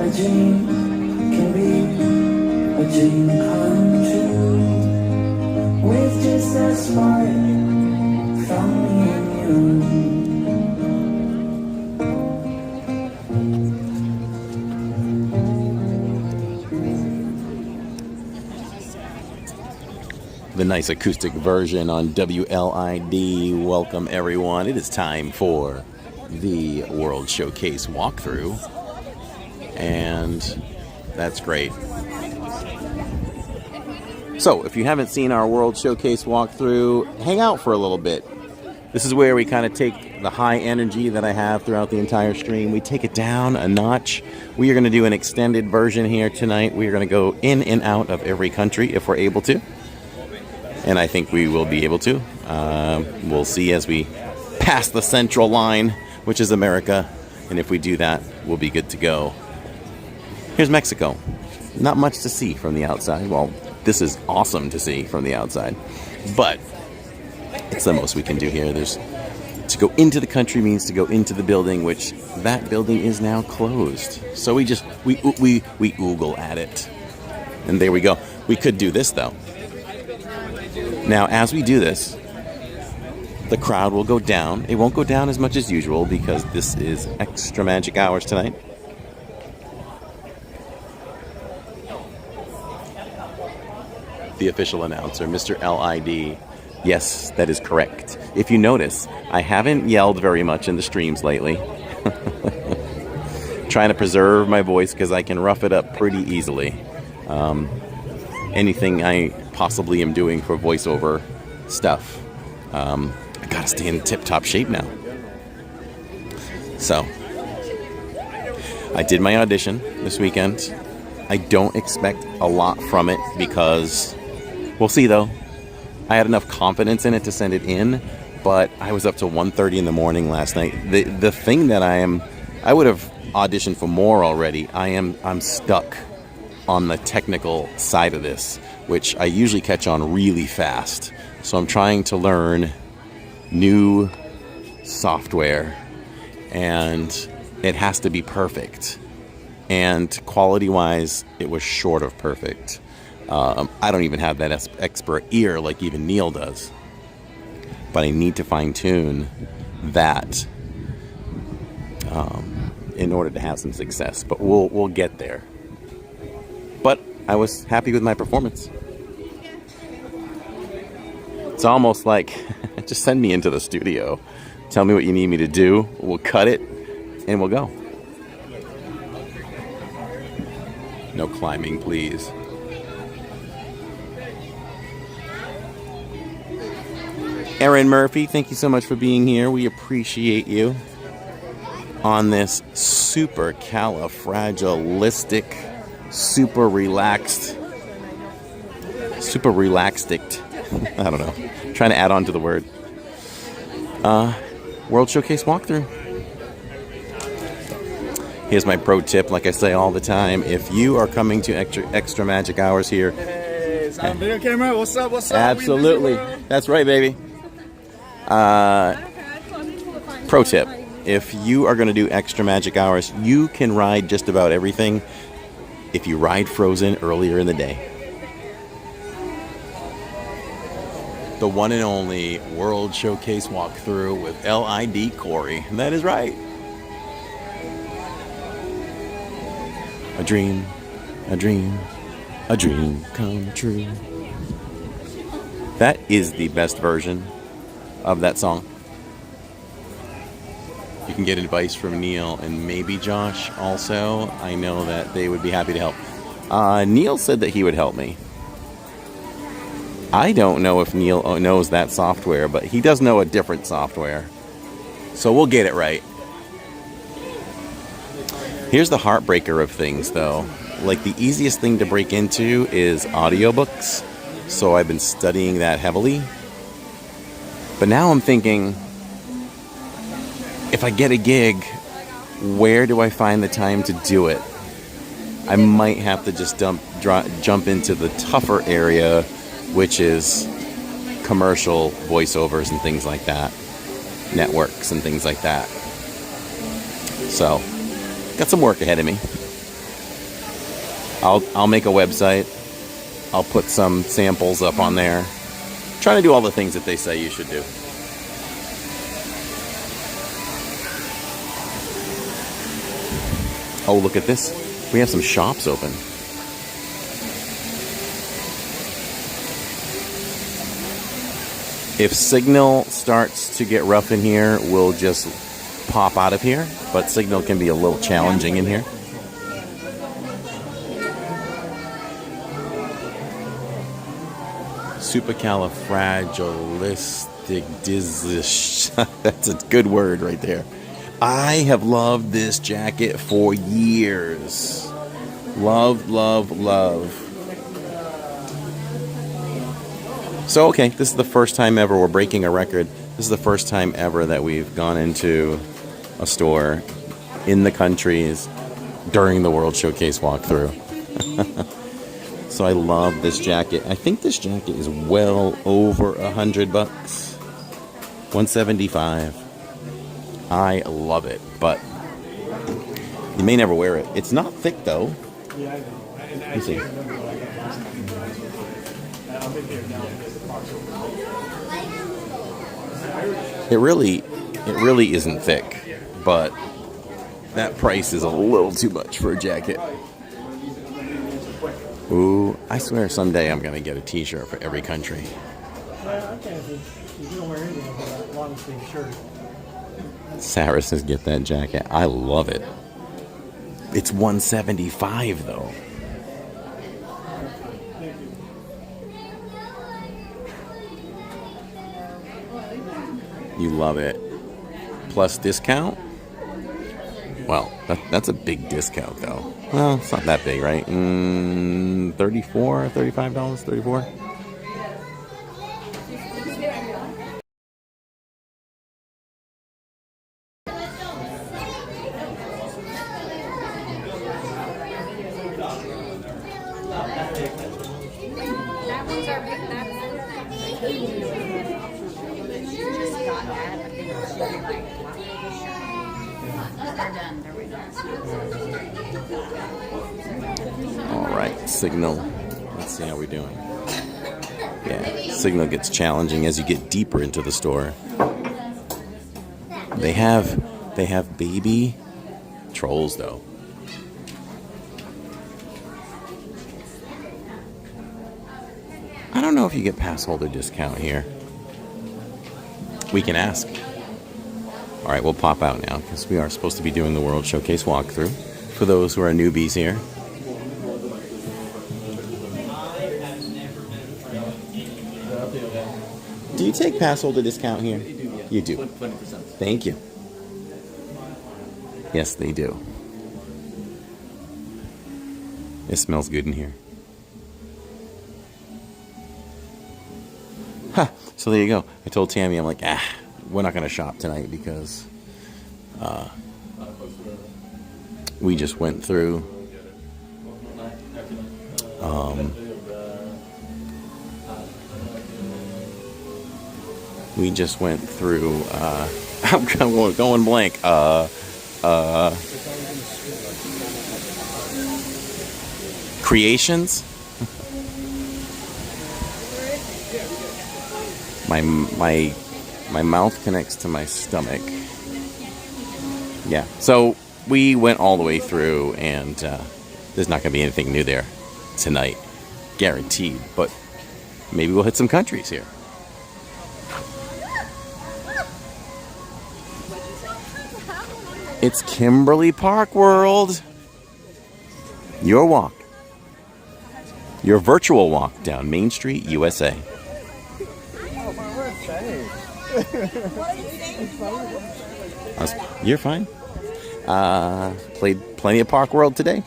A dream can be a a dream come true. With just a spark from me and you. The nice acoustic version on WLID. Welcome everyone. It is time for the World Showcase walkthrough. And that's great. So, if you haven't seen our World Showcase walkthrough, hang out for a little bit. This is where we kind of take the high energy that I have throughout the entire stream. We take it down a notch. We are going to do an extended version here tonight. We are going to go in and out of every country if we're able to. And I think we will be able to. We'll see as we pass the central line, which is America. And if we do that, we'll be good to go. Here's Mexico. Not much to see from the outside. Well, this is awesome to see from the outside. But it's the most we can do here. To go into the country means to go into the building, which that building is now closed. So we oogle at it. And there we go. We could do this, though. Now, as we do this, the crowd will go down. It won't go down as much as usual because this is extra magic hours tonight. The official announcer, Mr. LID. Yes, that is correct. If you notice, I haven't yelled very much in the streams lately. Trying to preserve my voice because I can rough it up pretty easily. Anything I possibly am doing for voiceover stuff. I gotta stay in tip-top shape now. So, I did my audition this weekend. I don't expect a lot from it because, we'll see though. I had enough confidence in it to send it in, but I was up till 1:30 in the morning last night. The thing that I would have auditioned for more already. I'm stuck on the technical side of this, which I usually catch on really fast. So I'm trying to learn new software, and it has to be perfect. And quality-wise, it was short of perfect. I don't even have that expert ear like even Neil does. But I need to fine-tune that in order to have some success. But we'll get there. But I was happy with my performance. It's almost like, just send me into the studio. Tell me what you need me to do. We'll cut it, and we'll go. No climbing, please. Erin Murphy, thank you so much for being here. We appreciate you on this super califragilistic, super relaxed, I don't know. Trying to add on to the word. World Showcase walkthrough. Here's my pro tip, like I say all the time. If you are coming to extra magic hours here. Hey, it's on video camera. What's up? Absolutely. That's right, baby. Pro tip. If you are going to do extra magic hours, you can ride just about everything if you ride Frozen earlier in the day. The one and only World Showcase walkthrough with LID Corey. And that is right. A dream, a dream, a dream come true. That is the best version of that song. You can get advice from Neil and maybe Josh also. I know that they would be happy to help. Neil said that he would help me. I don't know if Neil knows that software, but he does know a different software. So we'll get it right. Here's the heartbreaker of things, though. Like, the easiest thing to break into is audiobooks. So I've been studying that heavily. But now I'm thinking, if I get a gig, where do I find the time to do it? I might have to just jump into the tougher area, which is commercial voiceovers and things like that, networks and things like that. So, got some work ahead of me. I'll make a website I'll put some samples up on there. Trying to do all the things that they say you should do. Oh, look at this. We have some shops open. If signal starts to get rough in here, we'll just pop out of here. But signal can be a little challenging in here. Supercalifragilistic. That's a good word right there. I have loved this jacket for years. Love, love, love. So, okay, this is the first time ever we're breaking a record. This is the first time ever that we've gone into a store in the countries during the World Showcase walkthrough. So I love this jacket. I think this jacket is well over $100. $175. I love it, but you may never wear it. It's not thick though. Yeah, I know. Let me see. It really isn't thick, but that price is a little too much for a jacket. Ooh, I swear someday I'm gonna get a t-shirt for every country. Well, I can't if you don't wear anything but a long sleeve shirt. Sarah says get that jacket. I love it. It's $175 though. You love it. Plus discount? Well, that's a big discount though. Well, it's not that big, right? $34, $35, $34? Alright, signal. Let's see how we're doing. Yeah, signal gets challenging as you get deeper into the store. They have baby trolls though. I don't know if you get pass holder discount here. We can ask. Alright, we'll pop out now because we are supposed to be doing the World Showcase walkthrough for those who are newbies here. Do you take pass holder discount here? You do. 20%. Thank you. Yes, they do. It smells good in here. Ha! So there you go. I told Tammy, I'm like, we're not going to shop tonight because we just went through I'm going blank. Creations. My mouth connects to my stomach. Yeah. So we went all the way through, and there's not going to be anything new there tonight, guaranteed. But maybe we'll hit some countries here. It's Kimberly Park World. Your walk. Your virtual walk down Main Street, USA. You're fine. Played plenty of Park World today.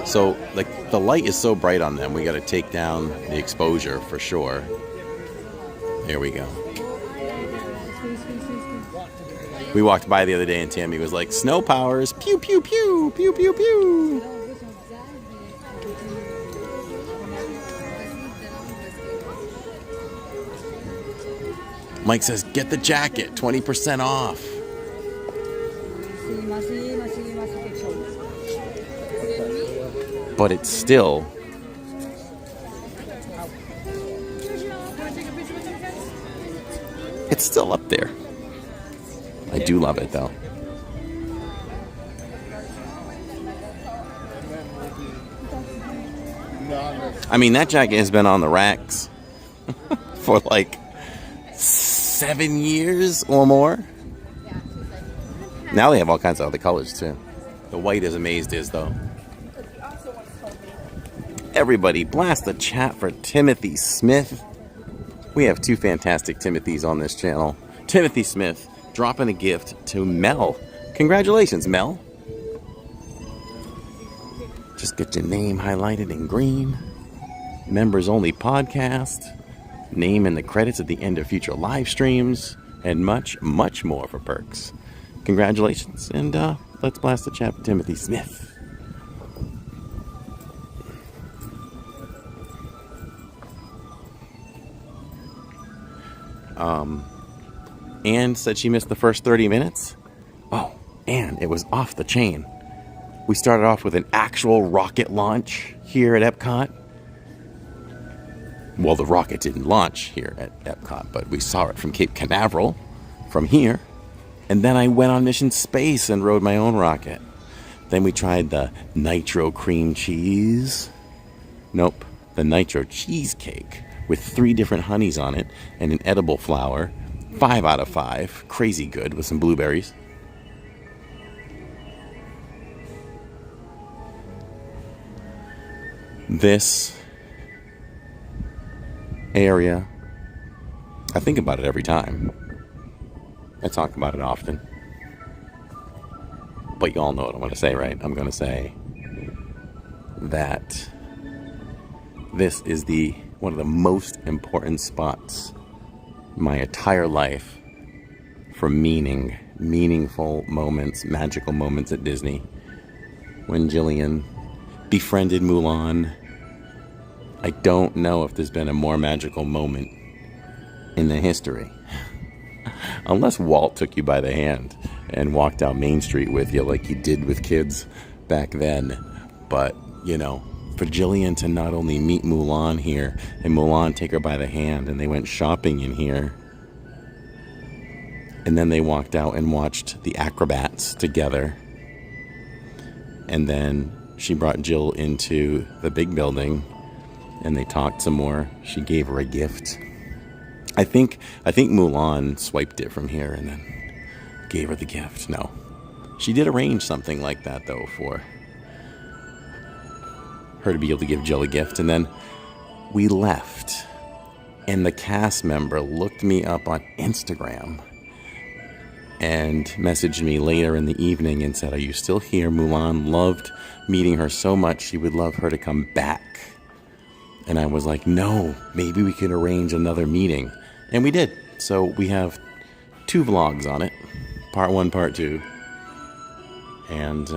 So the light is so bright on them, we got to take down the exposure for sure. There we go. We walked by the other day and Tammy was like, snow powers, pew, pew, pew, pew, pew, pew. Mike says, get the jacket, 20% off. but it's still up there. I do love it though. I mean, that jacket has been on the racks for like 7 years or more. Now they have all kinds of other colors too. The white is Amazed is though. Everybody blast the chat for Timothy Smith. We have 2 fantastic Timothys on this channel. Timothy Smith dropping a gift to Mel. Congratulations, Mel. Just get your name highlighted in green. Members only podcast. Name in the credits at the end of future live streams. And much, much more for perks. Congratulations. And let's blast the chat for Timothy Smith. Anne said she missed the first 30 minutes. Oh, and it was off the chain. We started off with an actual rocket launch here at Epcot. Well, the rocket didn't launch here at Epcot, but we saw it from Cape Canaveral, from here. And then I went on Mission Space and rode my own rocket. Then we tried the nitro cream cheese. Nope, the nitro cheesecake with 3 different honeys on it and an edible flower. 5 out of 5. Crazy good with some blueberries. This area, I think about it every time. I talk about it often. But you all know what I'm going to say, right? I'm going to say that this is one of the most important spots in my entire life for meaningful moments, magical moments at Disney. When Jillian befriended Mulan, I don't know if there's been a more magical moment in the history. Unless Walt took you by the hand and walked down Main Street with you like he did with kids back then. But, you know, for Jillian to not only meet Mulan here and Mulan take her by the hand and they went shopping in here. And then they walked out and watched the acrobats together. And then she brought Jill into the big building and they talked some more. She gave her a gift. I think Mulan swiped it from here and then gave her the gift. No. She did arrange something like that, though, for her to be able to give Jill a gift. And then we left. And the cast member looked me up on Instagram and messaged me later in the evening and said, "Are you still here? Mulan loved meeting her so much she would love her to come back." And I was like, no, maybe we can arrange another meeting. And we did. So we have 2 vlogs on it. Part 1, Part 2. And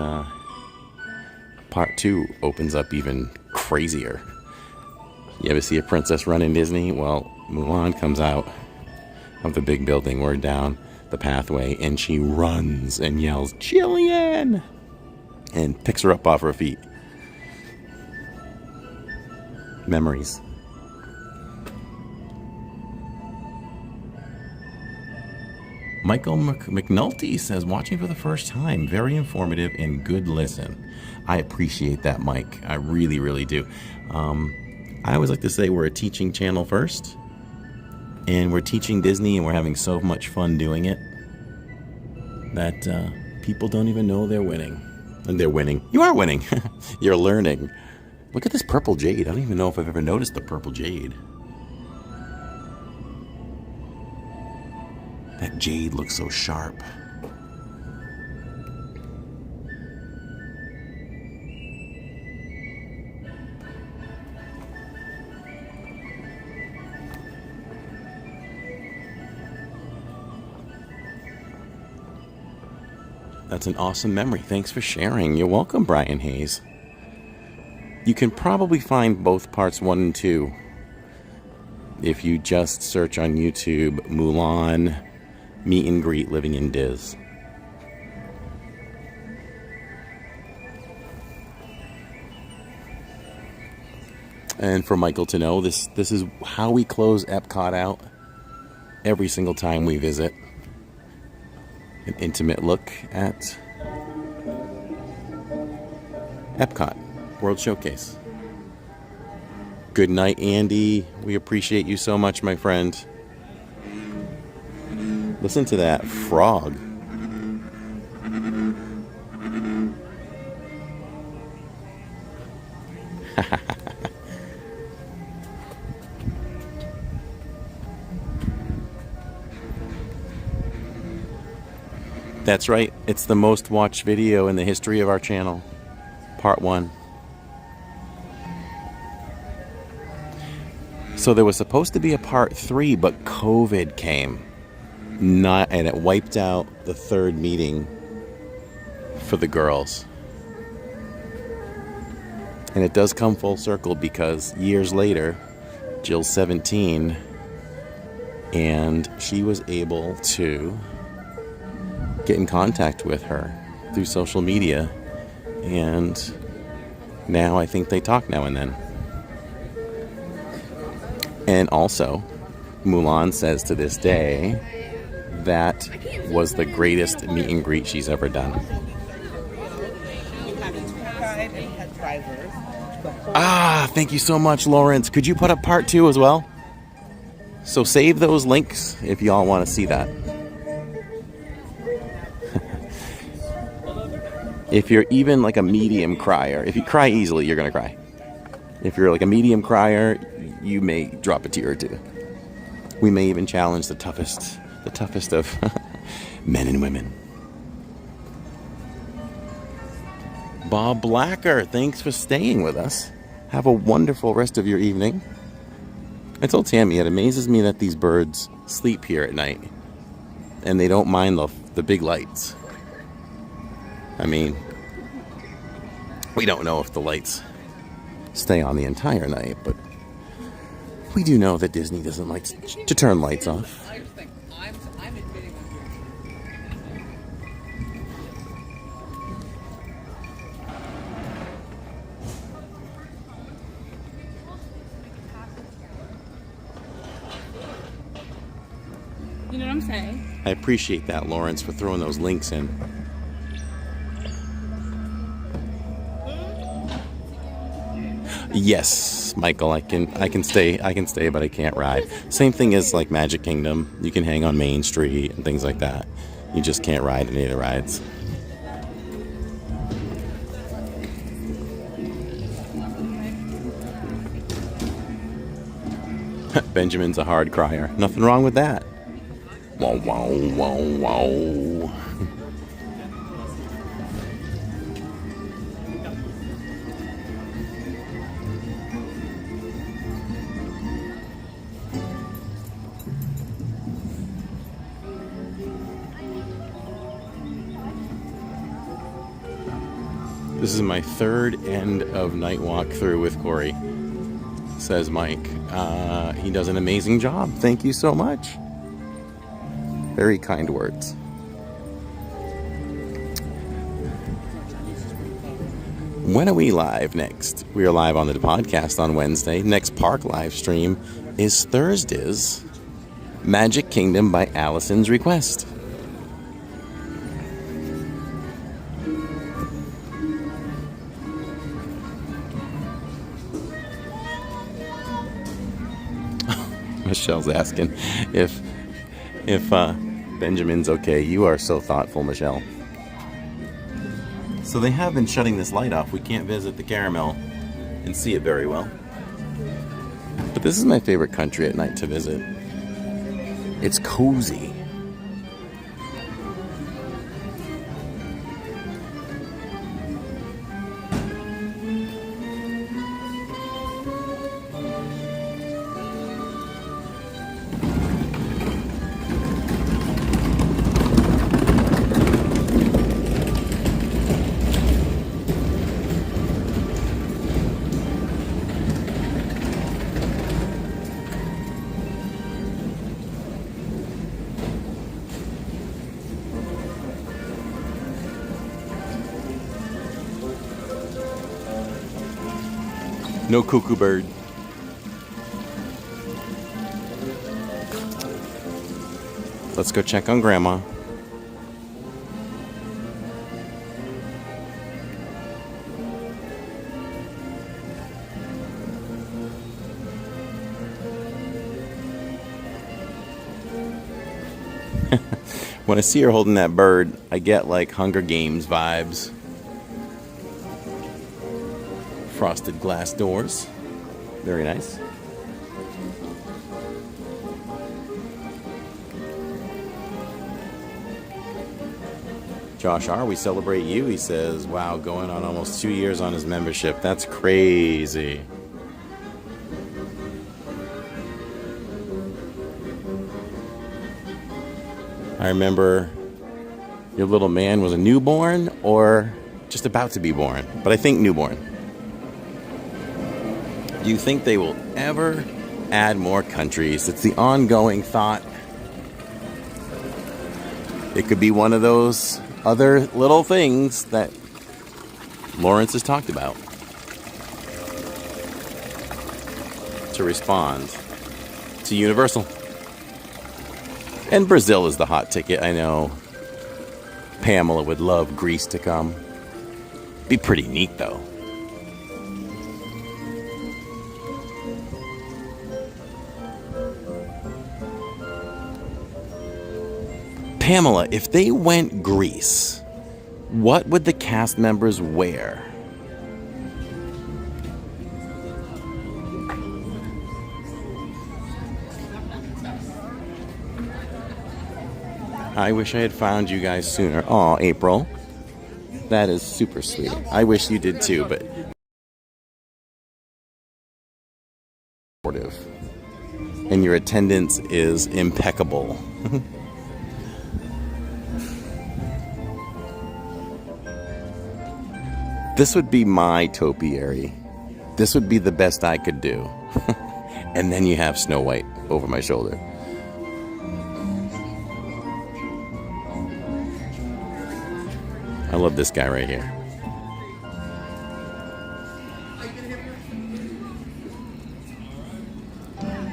Part 2 opens up even crazier. You ever see a princess run in Disney? Well, Mulan comes out of the big building. We're down the pathway. And she runs and yells, "Jillian!" And picks her up off her feet. Memories. Michael McNulty says, watching for the first time, very informative and good listen. I appreciate that, Mike. I really, really do. I always like to say we're a teaching channel first, and we're teaching Disney, and we're having so much fun doing it that people don't even know they're winning. And they're winning. You are winning. You're learning. Look at this purple jade. I don't even know if I've ever noticed the purple jade. That jade looks so sharp. That's an awesome memory. Thanks for sharing. You're welcome, Brian Hayes. You can probably find both parts 1 and 2 if you just search on YouTube Mulan Meet and Greet Living in Diz. And for Michael to know, this is how we close Epcot out every single time we visit. An intimate look at Epcot World Showcase. Good night, Andy. We appreciate you so much, my friend. Listen to that frog. That's right. It's the most watched video in the history of our channel. Part 1. So there was supposed to be a part 3, but COVID came. And it wiped out the 3rd meeting for the girls. And it does come full circle because years later, Jill's 17, and she was able to get in contact with her through social media, and now I think they talk now and then. And also, Mulan says to this day that was the greatest meet and greet she's ever done. Ah, thank you so much, Lawrence. Could you put up part 2 as well? So save those links if y'all want to see that. If you're even like a medium crier, if you cry easily, you're going to cry. If you're like a medium crier, you may drop a tear or two. We may even challenge the toughest of men and women. Bob Blacker, thanks for staying with us. Have a wonderful rest of your evening. I told Tammy it amazes me that these birds sleep here at night and they don't mind the big lights. I mean, we don't know if the lights stay on the entire night, but we do know that Disney doesn't like to turn lights off. You know what I'm saying? I appreciate that, Lawrence, for throwing those links in. Yes, Michael, I can stay, but I can't ride. Same thing as like Magic Kingdom. You can hang on Main Street and things like that. You just can't ride any of the rides. Benjamin's a hard crier. Nothing wrong with that. Wow, wow, wow, wow. This is my 3rd end of night walk through with Corey, says Mike. He does an amazing job. Thank you so much. Very kind words. When are we live next? We are live on the podcast on Wednesday. Next park live stream is Thursday's Magic Kingdom by Allison's request. Michelle's asking if Benjamin's okay. You are so thoughtful, Michelle. So they have been shutting this light off. We can't visit the Caramel and see it very well. But this is my favorite country at night to visit. It's cozy. No cuckoo bird. Let's go check on Grandma. When I see her holding that bird, I get like Hunger Games vibes. Frosted glass doors. Very nice. Josh R., we celebrate you, he says. Wow, going on almost 2 years on his membership. That's crazy. I remember your little man was a newborn or just about to be born, but I think newborn. Do you think they will ever add more countries? It's the ongoing thought. It could be one of those other little things that Lawrence has talked about to respond to Universal. And Brazil is the hot ticket. I know Pamela would love Greece to come. Be pretty neat, though. Pamela, if they went Greece, what would the cast members wear? I wish I had found you guys sooner. Aw, April. That is super sweet. I wish you did too, but... And your attendance is impeccable. This would be my topiary. This would be the best I could do. And then you have Snow White over my shoulder. I love this guy right here.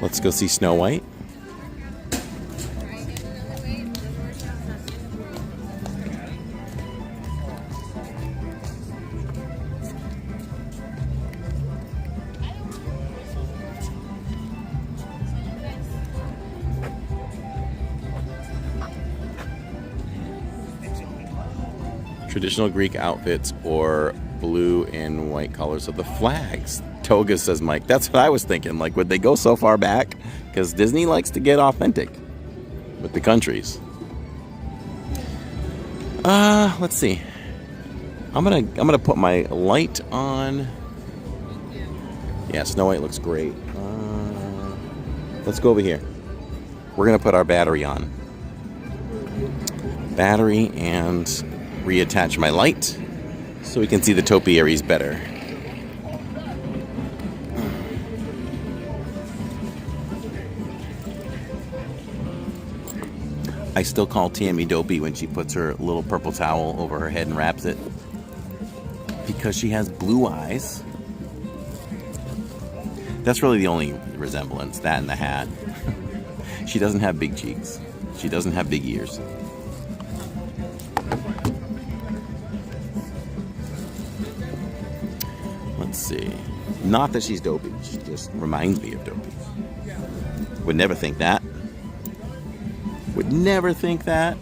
Let's go see Snow White. Traditional Greek outfits or blue and white colors of the flags. Toga, says Mike. That's what I was thinking. Like, would they go so far back? Because Disney likes to get authentic with the countries. Let's see. I'm gonna put my light on. Yeah, Snow White looks great. Let's go over here. We're gonna put our battery on. Battery and reattach my light so we can see the topiaries better. I still call Tammy dopey when she puts her little purple towel over her head and wraps it, because she has blue eyes. That's really the only resemblance, that and the hat. She doesn't have big cheeks. She doesn't have big ears. Let's see. Not that she's dopey. She just reminds me of dopey. Would never think that. Would never think that.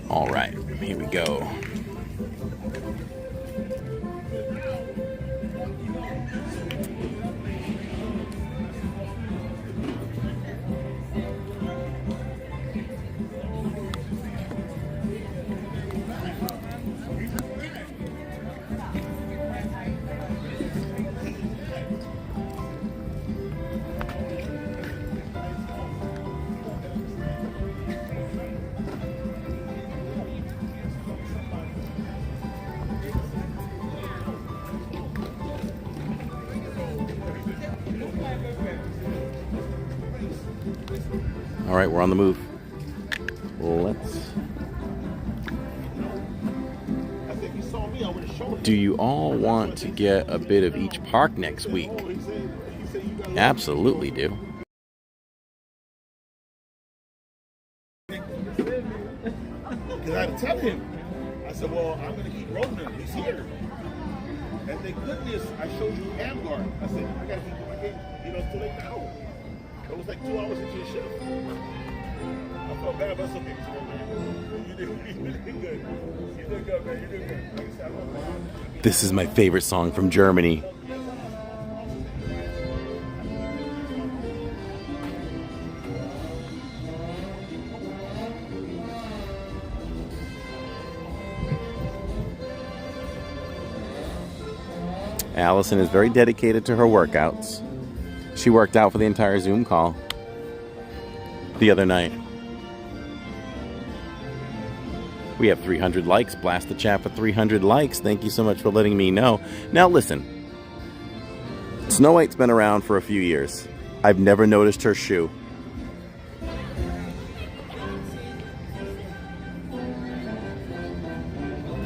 All right, here we go. All right, we're on the move. Let's. Do you all want to get a bit of each park next week? Absolutely do. Because I had to tell him. I said, well, I'm going to keep rolling him. He's here. And thank goodness I showed you Amgar. I said, I got to keep my game. You know, it's too late now. It was like 2 hours into your shift. I felt bad, but it's okay. You did good. You did good, man. You did good. Like I said, I love you. This is my favorite song from Germany. Allison is very dedicated to her workouts. She worked out for the entire Zoom call the other night. We have 300 likes. Blast the chat for 300 likes. Thank you so much for letting me know. Now listen. Snow White's been around for a few years. I've never noticed her shoe.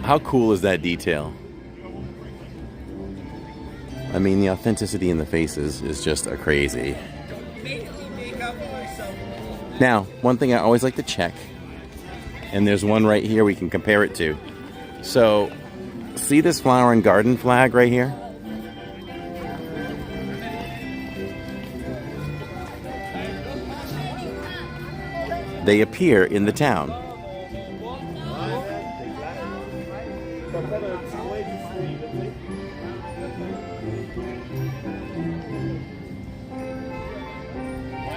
How cool is that detail? I mean, the authenticity in the faces is just a crazy. Now, one thing I always like to check, and there's one right here we can compare it to. So, see this flower and garden flag right here? They appear in the town.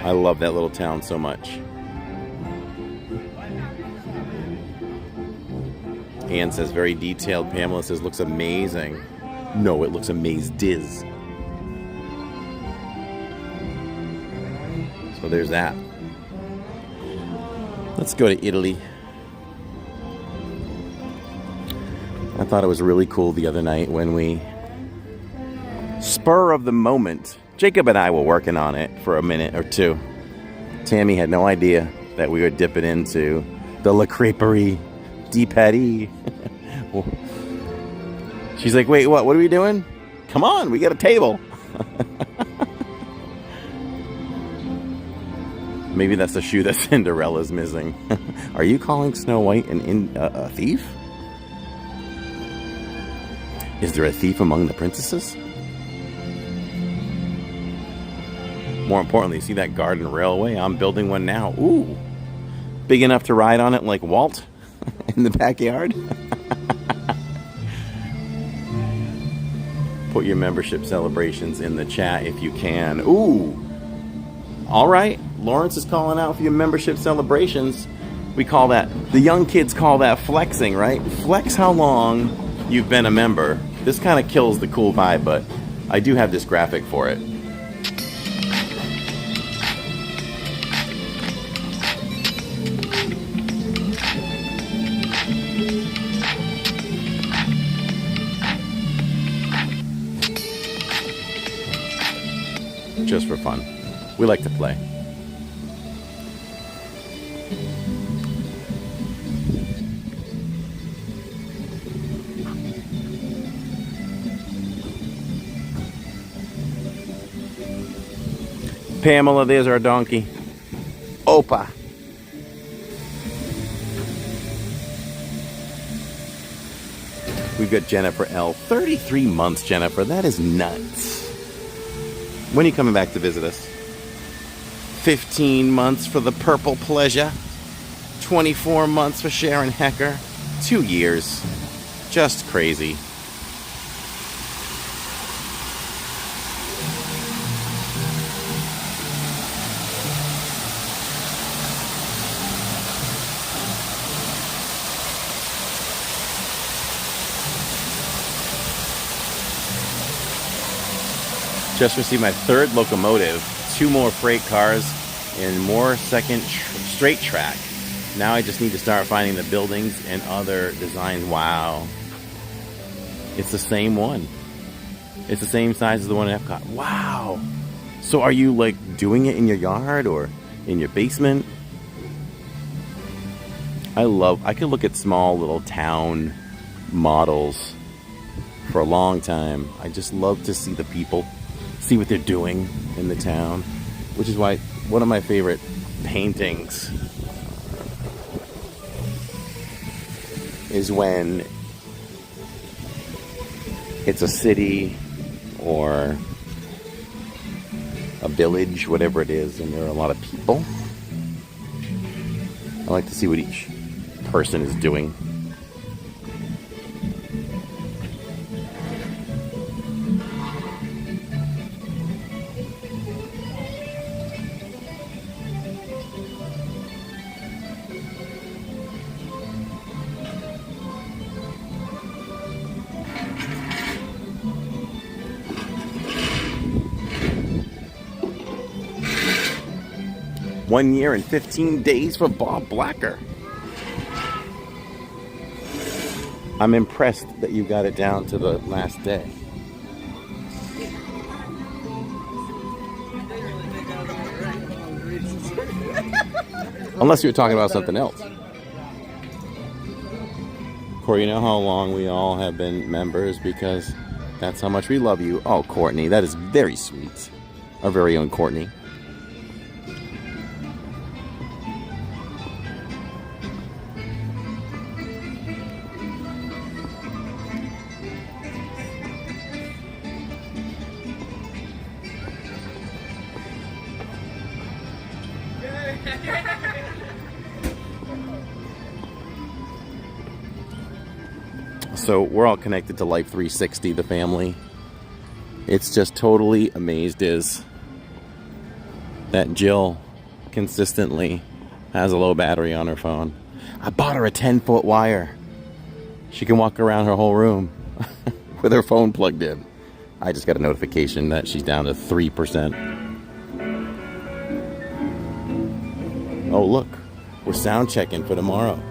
I love that little town so much. Anne says, very detailed. Pamela says, looks amazing. No, it looks amazed-diz. So there's that. Let's go to Italy. I thought it was really cool the other night when we, spur of the moment, Jacob and I were working on it for a minute or two. Tammy had no idea that we were dipping into the La Crêperie di Paris. She's like, wait, what are we doing? Come on, we got a table. Maybe that's the shoe that Cinderella's missing. Are you calling Snow White a thief? Is there a thief among the princesses? More importantly, see that garden railway? I'm building one now. Ooh, big enough to ride on it like Walt in the backyard. Put your membership celebrations in the chat if you can. Ooh, all right. Lawrence is calling out for your membership celebrations. We call that, the young kids call that flexing, right? Flex how long you've been a member. This kind of kills the cool vibe, but I do have this graphic for it. Just for fun. We like to play. Pamela, there's our donkey. Opa. We've got Jennifer L. 33 months, Jennifer. That is nuts. When are you coming back to visit us? 15 months for the Purple Pleasure. 24 months for Sharon Hecker. 2 years. Just crazy. Just received my third locomotive, 2 more freight cars, and more second straight track. Now I just need to start finding the buildings and other designs. Wow. It's the same one. It's the same size as the one at Epcot. Wow. So are you like doing it in your yard or in your basement? I could look at small little town models for a long time. I just love to see the people, see what they're doing in the town, which is why one of my favorite paintings is when it's a city or a village, whatever it is, and there are a lot of people. I like to see what each person is doing. One year and 15 days for Bob Blacker. I'm impressed that you got it down to the last day. Unless you're talking about something else. Corey, you know how long we all have been members because that's how much we love you. Oh, Courtney, that is very sweet. Our very own Courtney. So we're all connected to Life 360, the family. It's just totally amazed is that Jill consistently has a low battery on her phone. I bought her a 10-foot wire. She can walk around her whole room with her phone plugged in. I just got a notification that she's down to 3%. Oh, look. We're sound checking for tomorrow.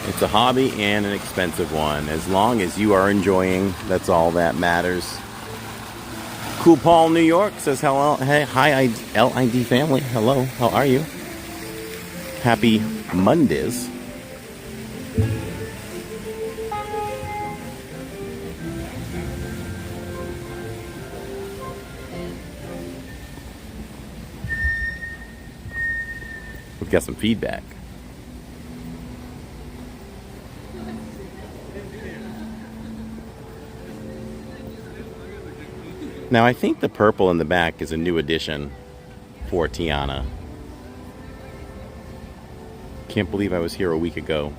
It's a hobby and an expensive one. As long as you are enjoying, that's all that matters. Cool Paul, New York says hello. Hey, hi, LID family. Hello, how are you? Happy Mondays. We've got some feedback. Now, I think the purple in the back is a new addition for Tiana. Can't believe I was here a week ago.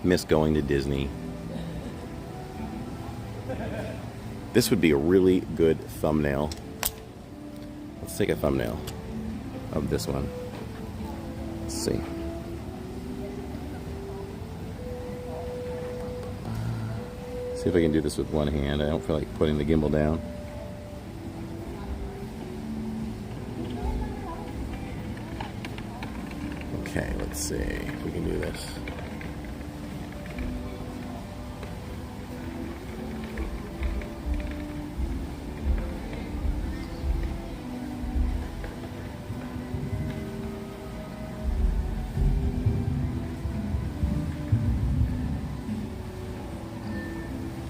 Miss going to Disney. This would be a really good thumbnail. Let's take a thumbnail of this one. Let's see. See if I can do this with one hand. I don't feel like putting the gimbal down. Okay, let's see if we can do this.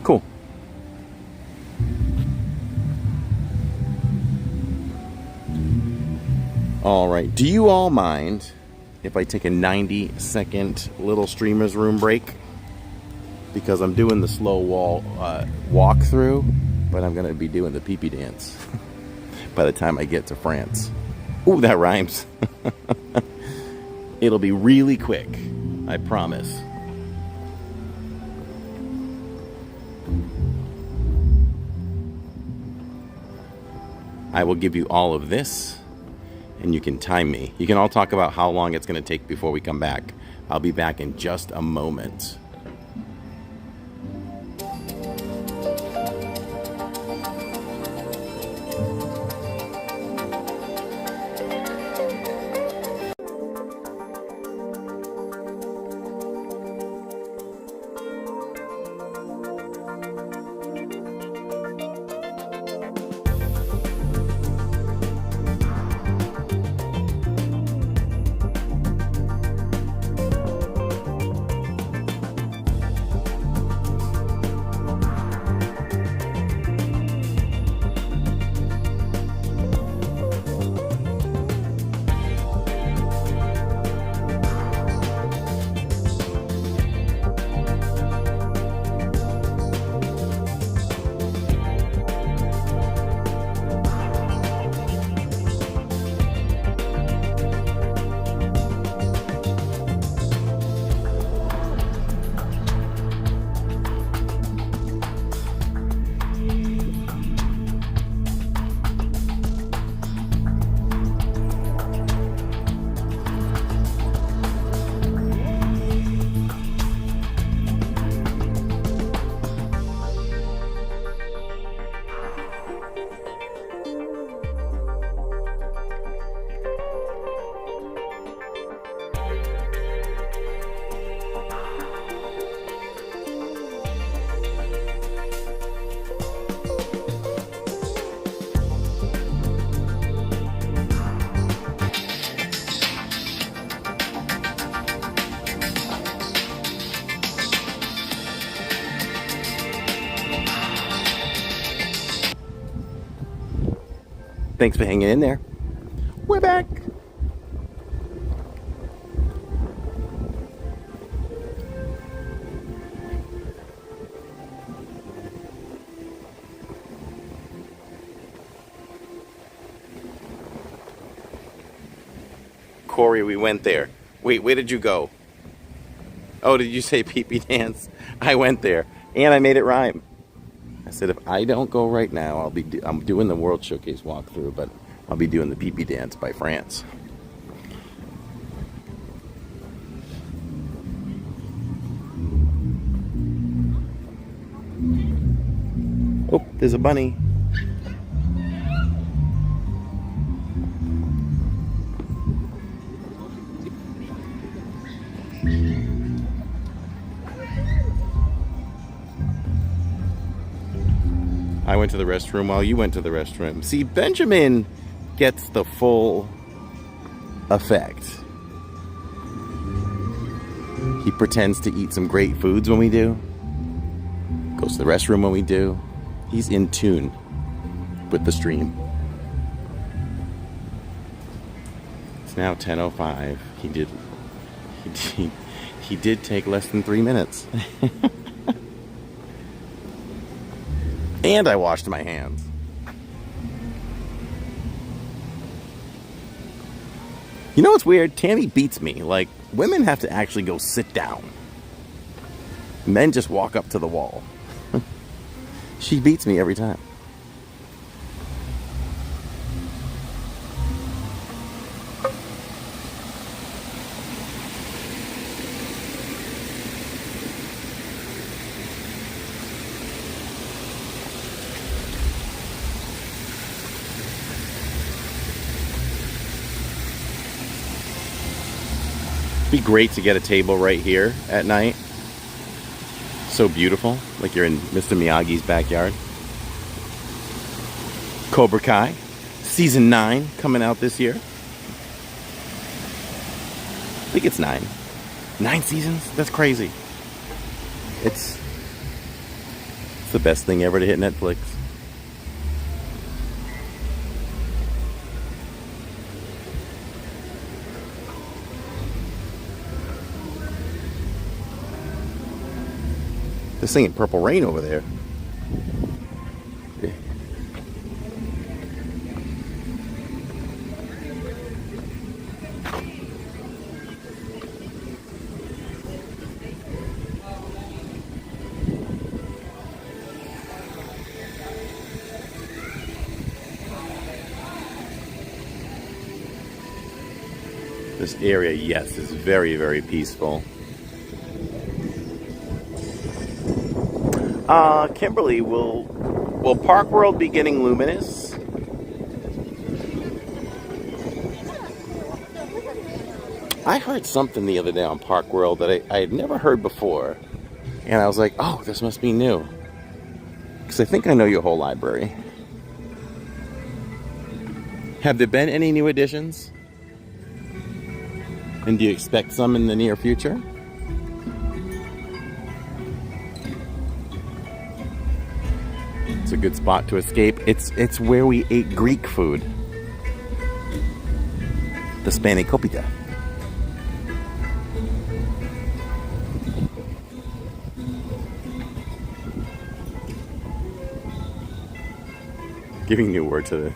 Cool. All right, do you all mind if I take a 90-second little streamer's room break? Because I'm doing the slow walkthrough, but I'm gonna be doing the pee-pee dance by the time I get to France. Ooh, that rhymes. It'll be really quick, I promise. I will give you all of this, and you can time me. You can all talk about how long it's going to take before we come back. I'll be back in just a moment. Thanks for hanging in there. We're back. Corey, we went there. Wait, where did you go? Oh, did you say pee-pee dance? I went there, and I made it rhyme. I said, if I don't go right now, I'm doing the World Showcase walkthrough, but I'll be doing the pee-pee dance by France. Oh, there's a bunny. I went to the restroom while you went to the restroom. See, Benjamin gets the full effect. He pretends to eat some great foods when we do. Goes to the restroom when we do. He's in tune with the stream. It's now 10:05. He did take less than 3 minutes. And I washed my hands. You know what's weird? Tammy beats me. Like, women have to actually go sit down. Men just walk up to the wall. She beats me every time. Be great to get a table right here at night. So beautiful, like you're in Mr. Miyagi's backyard. Cobra Kai, season 9 coming out this year. I think it's 9. 9 seasons? That's crazy. It's the best thing ever to hit Netflix. They're singing Purple Rain over there. This area, yes, is very, very peaceful. Kimberly, will Park World be getting luminous? I heard something the other day on Park World that I had never heard before. And I was like, oh, this must be new. Because I think I know your whole library. Have there been any new additions? And do you expect some in the near future? It's a good spot to escape. It's where we ate Greek food. The spanakopita. Giving new word to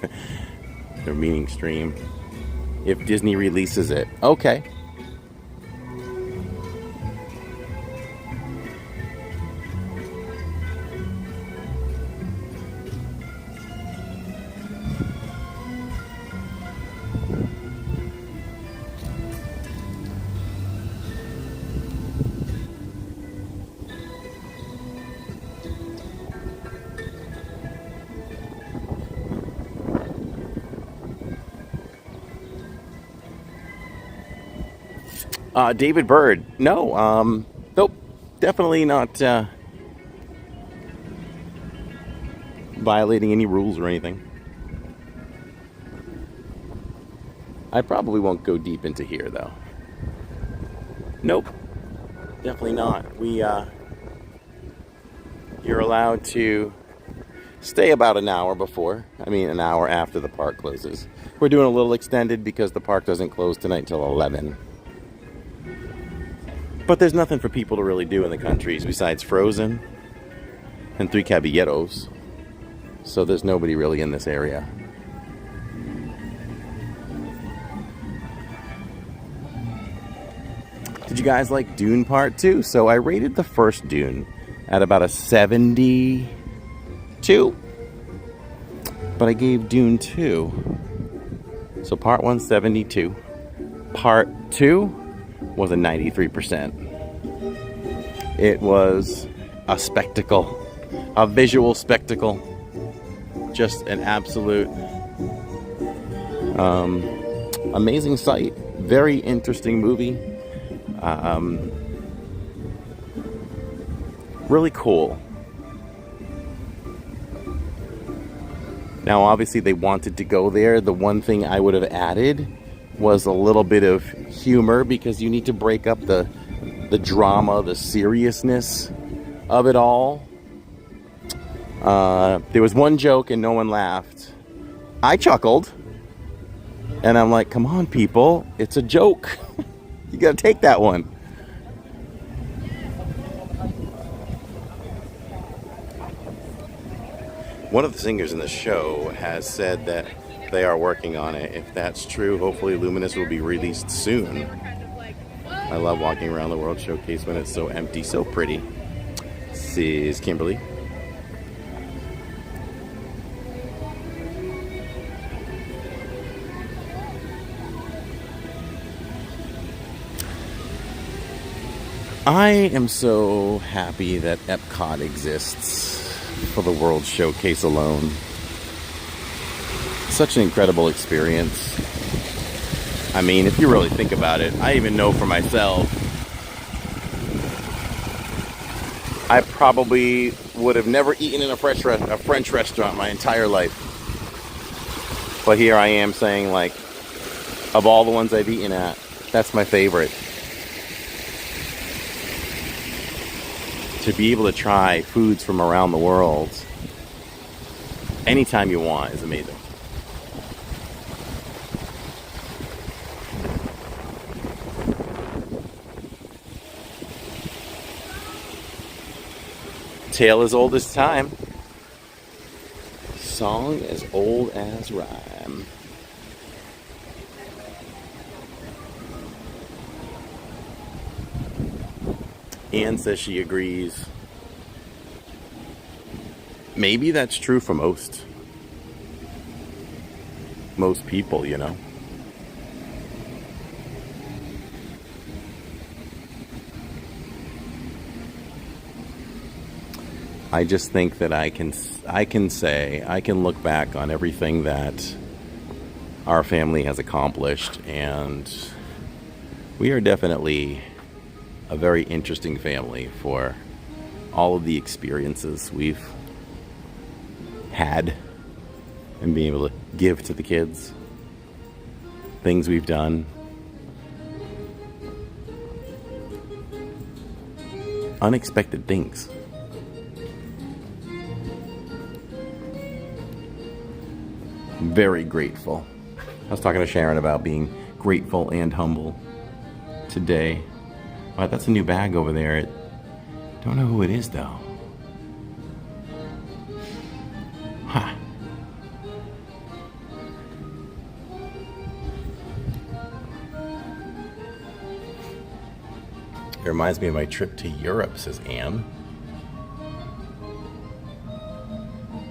their meaning stream. If Disney releases it. Okay. David Bird. No, nope. Definitely not violating any rules or anything. I probably won't go deep into here, though. Nope. Definitely not. You're allowed to stay about an hour an hour after the park closes. We're doing a little extended because the park doesn't close tonight till 11. But there's nothing for people to really do in the countries besides Frozen and Three Caballeros. So there's nobody really in this area. Did you guys like Dune Part 2? So I rated the first Dune at about a 72. But I gave Dune 2. So Part 1, 72. Part 2 was a 93%. It was a spectacle, a visual spectacle, just an absolute amazing sight. Very interesting movie. Really cool. Now, obviously, they wanted to go there. The one thing I would have added was a little bit of humor, because you need to break up the drama, the seriousness of it all. There was one joke and no one laughed. I chuckled, and I'm like, come on, people, it's a joke. You gotta take that one. One of the singers in the show has said that they are working on it. If that's true, hopefully Luminous will be released soon. I love walking around the World Showcase when it's so empty, so pretty. This is Kimberly. I am so happy that Epcot exists for the World Showcase alone. Such an incredible experience. I mean, if you really think about it, I even know for myself, I probably would have never eaten in a French restaurant my entire life. But here I am saying, like, of all the ones I've eaten at, that's my favorite. To be able to try foods from around the world anytime you want is amazing. Tale as old as time. Song as old as rhyme. Anne says she agrees. Maybe that's true for most people, you know. I just think that I can look back on everything that our family has accomplished, and we are definitely a very interesting family for all of the experiences we've had and being able to give to the kids, things we've done, unexpected things. Very grateful. I was talking to Sharon about being grateful and humble today. Wow, that's a new bag over there. Don't know who it is though. Huh. It reminds me of my trip to Europe, says Anne.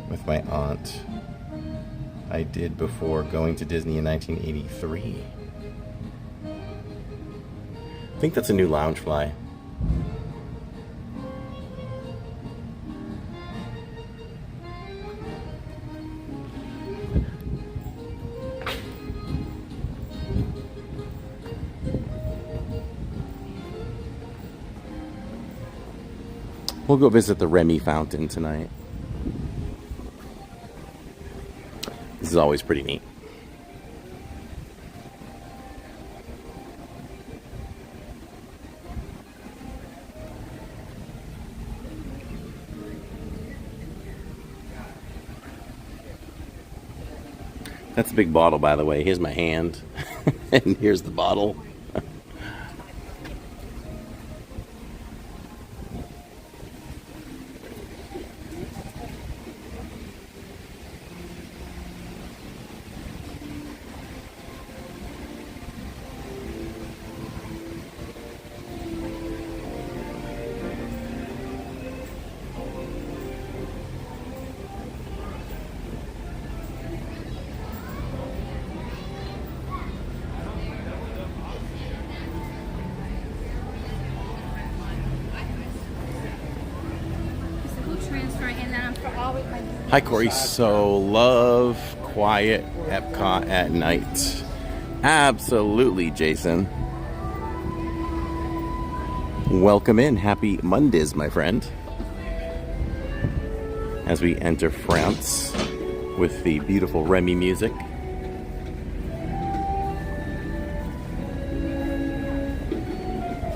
With my aunt. I did before going to Disney in 1983. I think that's a new lounge fly. We'll go visit the Remy fountain tonight. This is always pretty neat. That's a big bottle, by the way. Here's my hand, and here's the bottle. Hi, Corey. So, love quiet Epcot at night. Absolutely, Jason. Welcome in. Happy Mondays, my friend. As we enter France with the beautiful Remy music.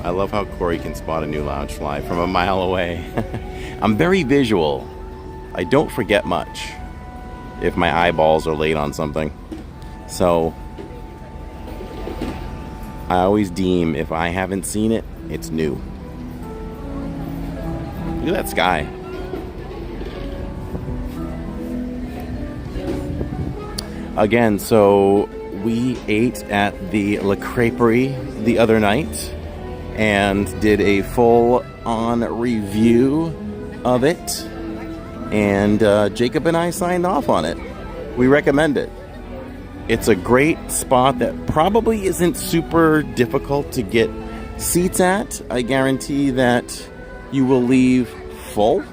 I love how Corey can spot a new lounge fly from a mile away. I'm very visual. I don't forget much if my eyeballs are laid on something. So I always deem if I haven't seen it, it's new. Look at that sky. Again, so we ate at the La Crêperie the other night and did a full-on review of it. And Jacob and I signed off on it. We recommend it. It's a great spot that probably isn't super difficult to get seats at. I guarantee that you will leave full.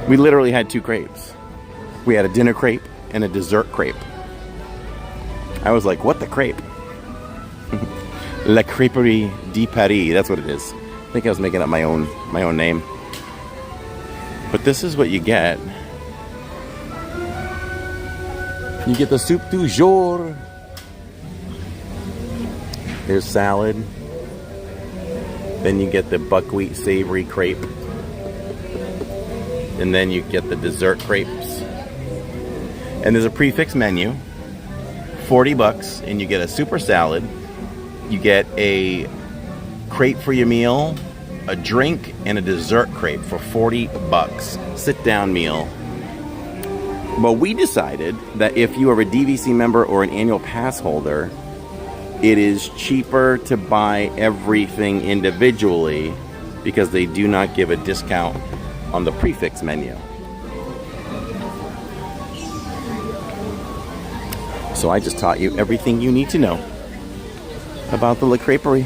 We literally had 2 crepes. We had a dinner crepe and a dessert crepe. I was like, what the crepe? La Crêperie de Paris, that's what it is. I think I was making up my own name. But this is what you get. You get the soup du jour. There's salad. Then you get the buckwheat savory crepe. And then you get the dessert crepes. And there's a prefix menu. $40, and you get a super salad. You get a crepe for your meal, a drink, and a dessert crepe for $40. Sit down meal. But we decided that if you are a DVC member or an annual pass holder, it is cheaper to buy everything individually because they do not give a discount on the prefix menu. So I just taught you everything you need to know about the La Crêperie.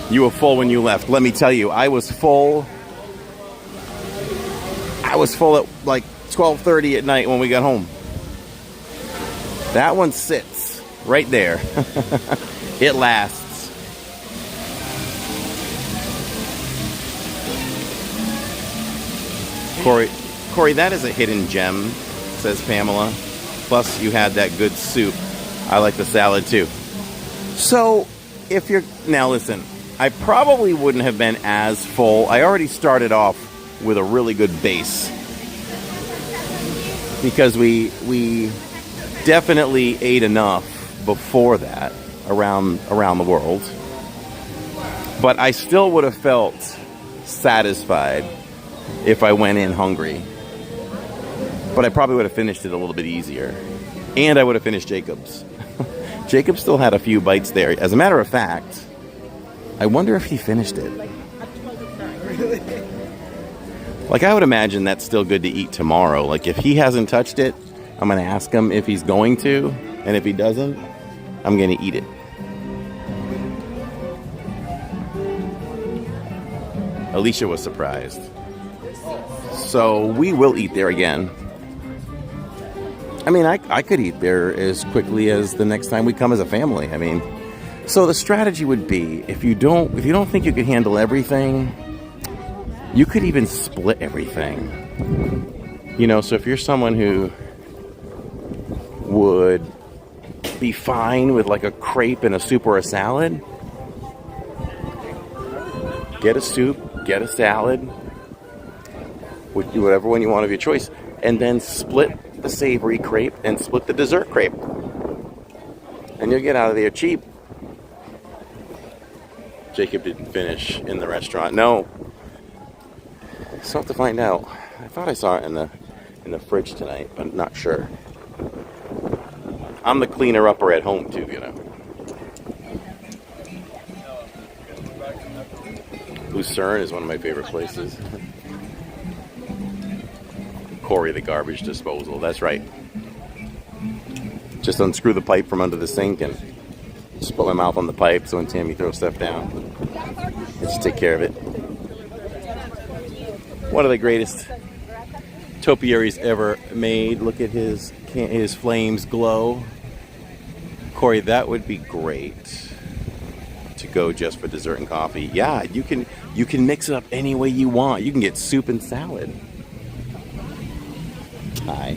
You were full when you left. Let me tell you, I was full. I was full at like 12:30 at night when we got home. That one sits right there. It lasts. Corey, that is a hidden gem, says Pamela. Plus, you had that good soup. I like the salad too. So, if you're... Now listen, I probably wouldn't have been as full. I already started off with a really good base. Because we definitely ate enough before that around the world. But I still would have felt satisfied if I went in hungry. But I probably would have finished it a little bit easier. And I would have finished Jacob's. Jacob still had a few bites there. As a matter of fact, I wonder if he finished it. Like, I would imagine that's still good to eat tomorrow. Like, if he hasn't touched it, I'm going to ask him if he's going to. And if he doesn't, I'm going to eat it. Alicia was surprised. So we will eat there again. I mean, I could eat there as quickly as the next time we come as a family. I mean, so the strategy would be, if you don't think you can handle everything, you could even split everything. You know, so if you're someone who would be fine with like a crepe and a soup or a salad, get a soup, get a salad, whatever one you want of your choice, and then split the savory crepe and split the dessert crepe. And you'll get out of there cheap. Jacob didn't finish in the restaurant. No. Still have to find out. I thought I saw it in the fridge tonight, but I'm not sure. I'm the cleaner upper at home too, you know. Lucerne is one of my favorite places. Corey, the garbage disposal. That's right. Just unscrew the pipe from under the sink and just put my mouth on the pipe so when Tammy throws stuff down, I just take care of it. One of the greatest topiaries ever made. Look at his flames glow. Corey, that would be great to go just for dessert and coffee. Yeah, you can mix it up any way you want. You can get soup and salad. Hi.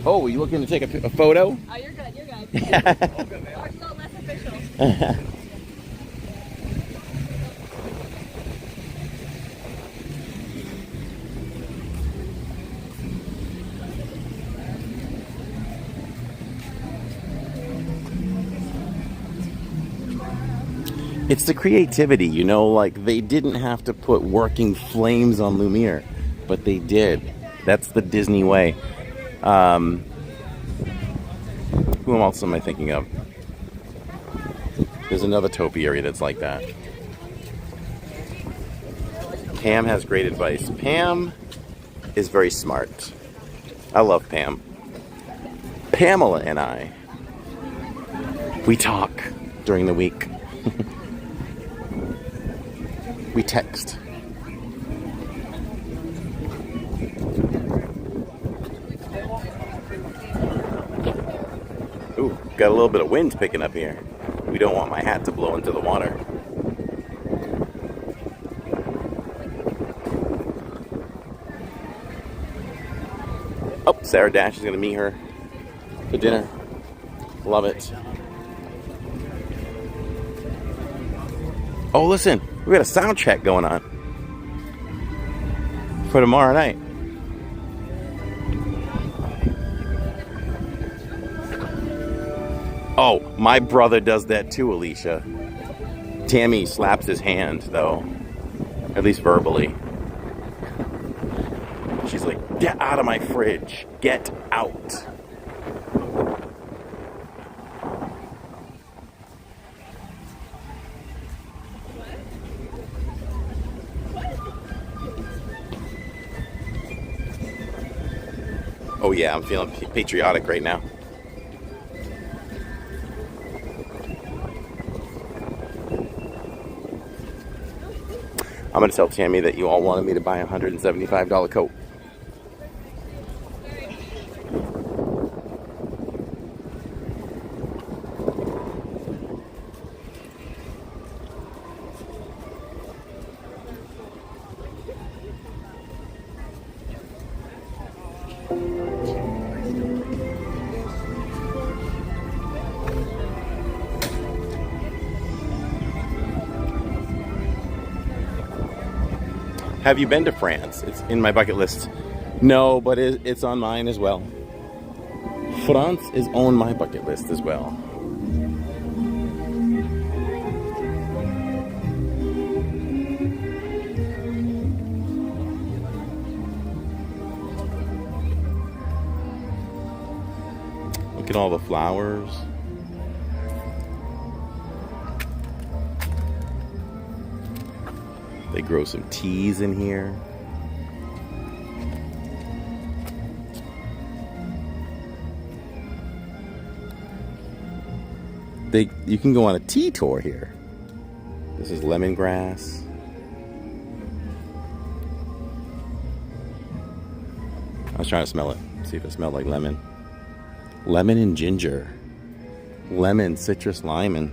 Oh, were you looking to take a photo? Oh, you're good. You're good. Ours is all less official. It's the creativity, you know, like they didn't have to put working flames on Lumiere, but they did. That's the Disney way. Who else am I thinking of? There's another topiary that's like that. Pam has great advice. Pam is very smart. I love Pam. Pamela and I, we talk during the week. We text. Ooh, got a little bit of wind picking up here. We don't want my hat to blow into the water. Oh, Sarah Dash is going to meet her for dinner. Love it. Oh, listen. We got a sound check going on for tomorrow night. Oh, my brother does that too, Alicia. Tammy slaps his hand, though. At least verbally. She's like, get out of my fridge. Get out. Oh yeah, I'm feeling patriotic right now. I'm going to tell Tammy that you all wanted me to buy a $175 coat. Have you been to France? It's in my bucket list. No, but it's on mine as well. France is on my bucket list as well. Look at all the flowers. They grow some teas in here. You can go on a tea tour here. This is lemongrass. I was trying to smell it, see if it smelled like lemon. Lemon and ginger. Lemon, citrus, lime.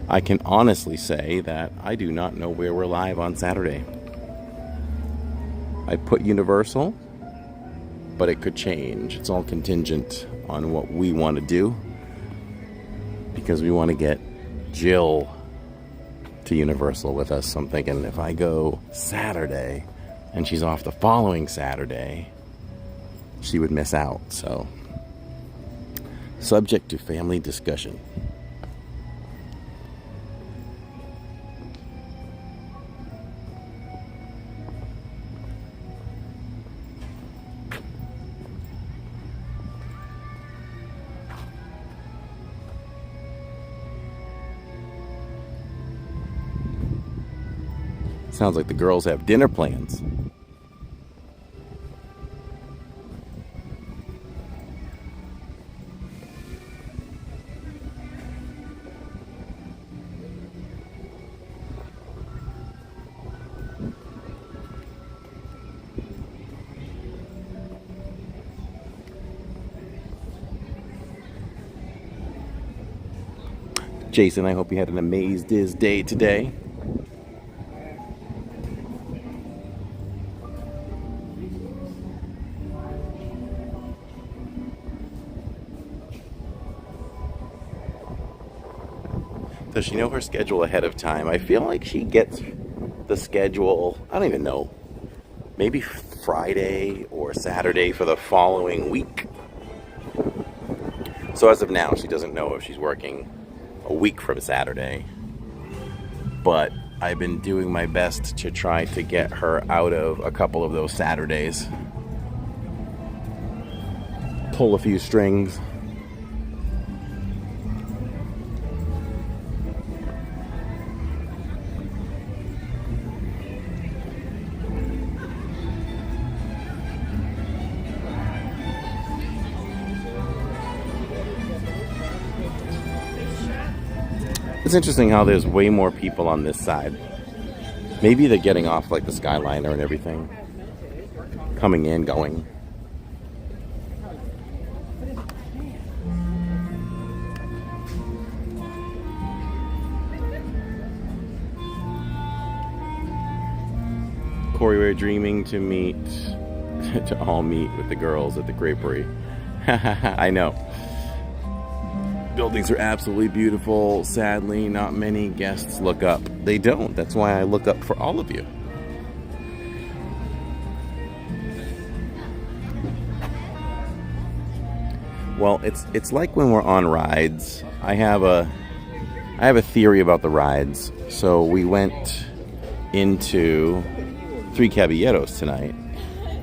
I can honestly say that I do not know where we're live on Saturday. I put Universal, but it could change. It's all contingent on what we want to do, because we want to get Jill to Universal with us. So I'm thinking if I go Saturday and she's off the following Saturday, she would miss out. So, subject to family discussion. Sounds like the girls have dinner plans. Jason, I hope you had an amazing day today. Does she know her schedule ahead of time? I feel like she gets the schedule, I don't even know, maybe Friday or Saturday for the following week. So as of now, she doesn't know if she's working a week from Saturday. But I've been doing my best to try to get her out of a couple of those Saturdays. Pull a few strings. It's interesting how there's way more people on this side. Maybe they're getting off like the Skyliner and everything. Coming in, going. Corey, we're dreaming to meet, to all meet with the girls at the Grapery. I know. Buildings are absolutely beautiful. Sadly, not many guests look up. They don't. That's why I look up for all of you. Well, it's like when we're on rides. I have a theory about the rides. So we went into Three Caballeros tonight,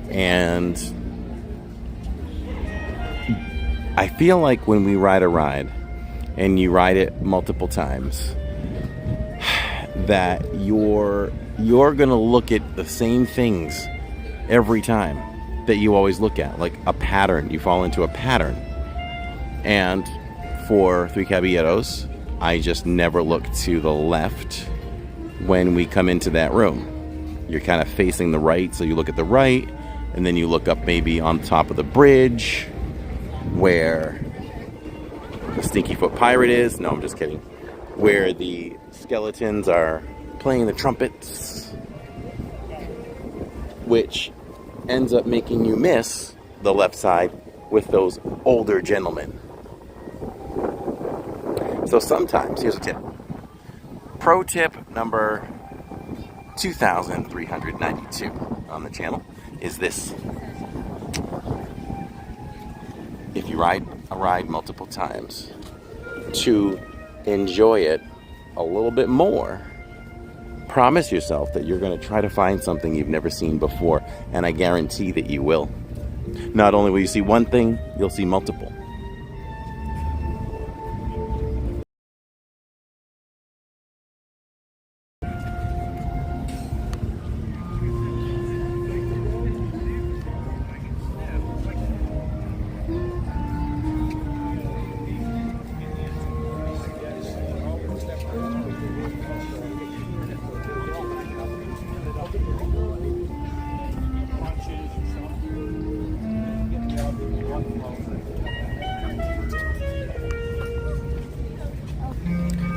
and I feel like when we ride a ride, and you ride it multiple times, that you're gonna look at the same things every time. that you always look at, like a pattern. You fall into a pattern. And for Three Caballeros, I just never look to the left when we come into that room. You're kind of facing the right, so you look at the right, and then you look up maybe on top of the bridge where the Stinky Foot Pirate is. No, I'm just kidding. Where the skeletons are playing the trumpets, which ends up making you miss the left side with those older gentlemen. So sometimes, here's a tip. Pro tip number 2392 on the channel is this. If you ride a ride multiple times, to enjoy it a little bit more, promise yourself that you're going to try to find something you've never seen before, and I guarantee that you will. Not only will you see one thing, you'll see multiple.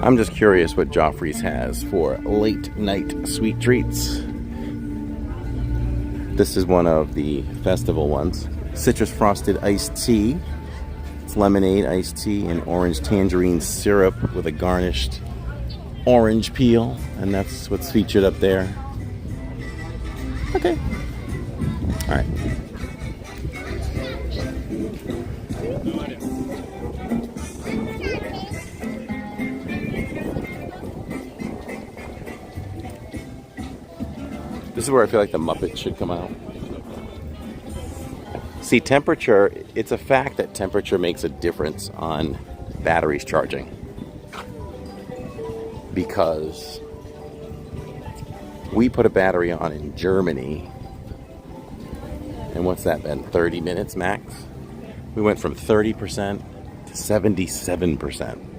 I'm just curious what Joffrey's has for late night sweet treats. This is one of the festival ones. Citrus frosted iced tea. It's lemonade, iced tea, and orange tangerine syrup with a garnished orange peel. And that's what's featured up there. Okay. All right. This is where I feel like the Muppets should come out. See, temperature, it's a fact that temperature makes a difference on batteries charging. Because we put a battery on in Germany, and what's that been, 30 minutes max? We went from 30% to 77%.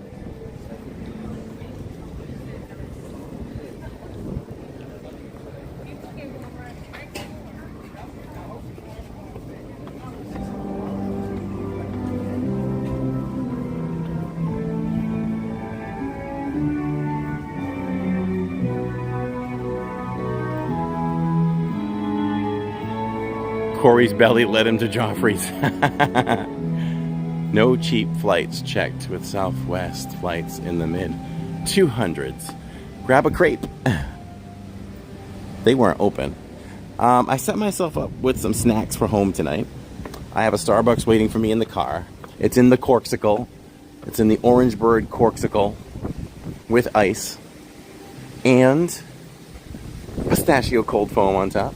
Corey's belly led him to Joffrey's. No cheap flights checked with Southwest flights in the mid-200s. Grab a crepe. They weren't open. I set myself up with some snacks for home tonight. I have a Starbucks waiting for me in the car. It's in the Corksicle. It's in the Orange Bird Corksicle with ice and pistachio cold foam on top.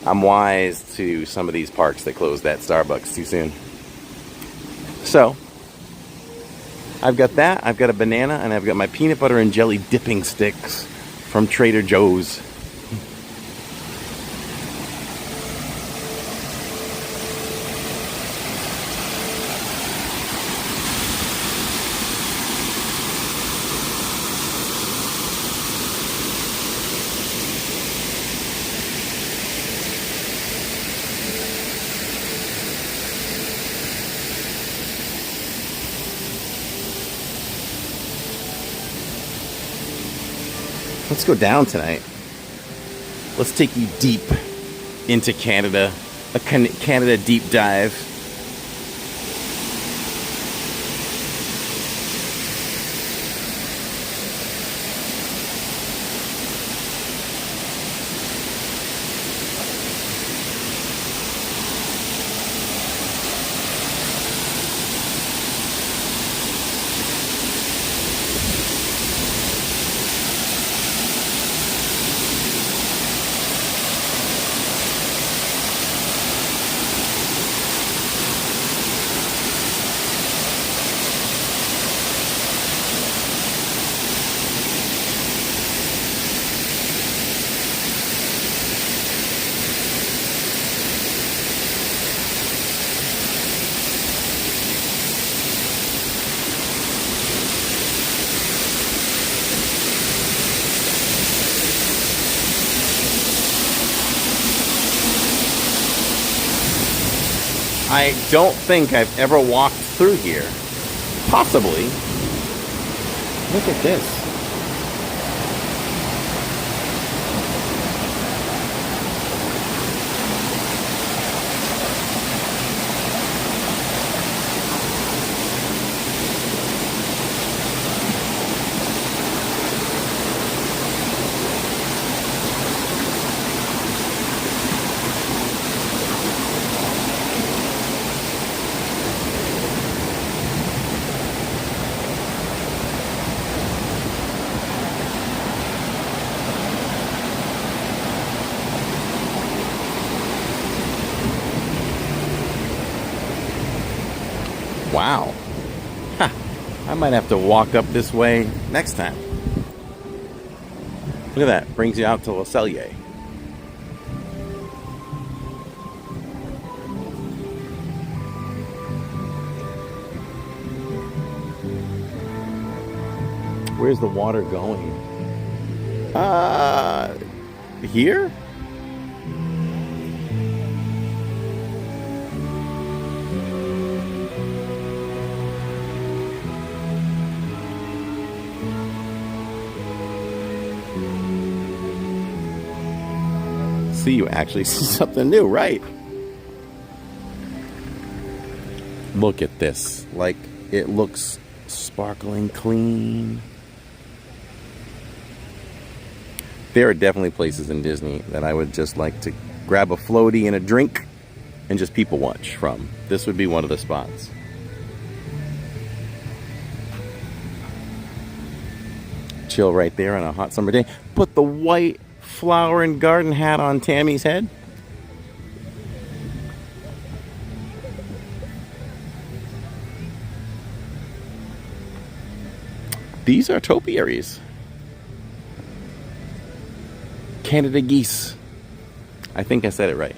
I'm wise to some of these parks that closed that Starbucks too soon. So, I've got that, I've got a banana, and I've got my peanut butter and jelly dipping sticks from Trader Joe's. Let's go down tonight. Let's take you deep into Canada. A Canada deep dive. I don't think I've ever walked through here. Possibly. Look at this. Wow. Huh. I might have to walk up this way next time. Look at that. Brings you out to Le Cellier. Where's the water going? Here? See, you actually see something new, right? Look at this. Like, it looks sparkling clean. There are definitely places in Disney that I would just like to grab a floaty and a drink and just people watch from. This would be one of the spots. Chill right there on a hot summer day. Put the white flower and garden hat on Tammy's head. These are topiaries. Canada geese. I think I said it right.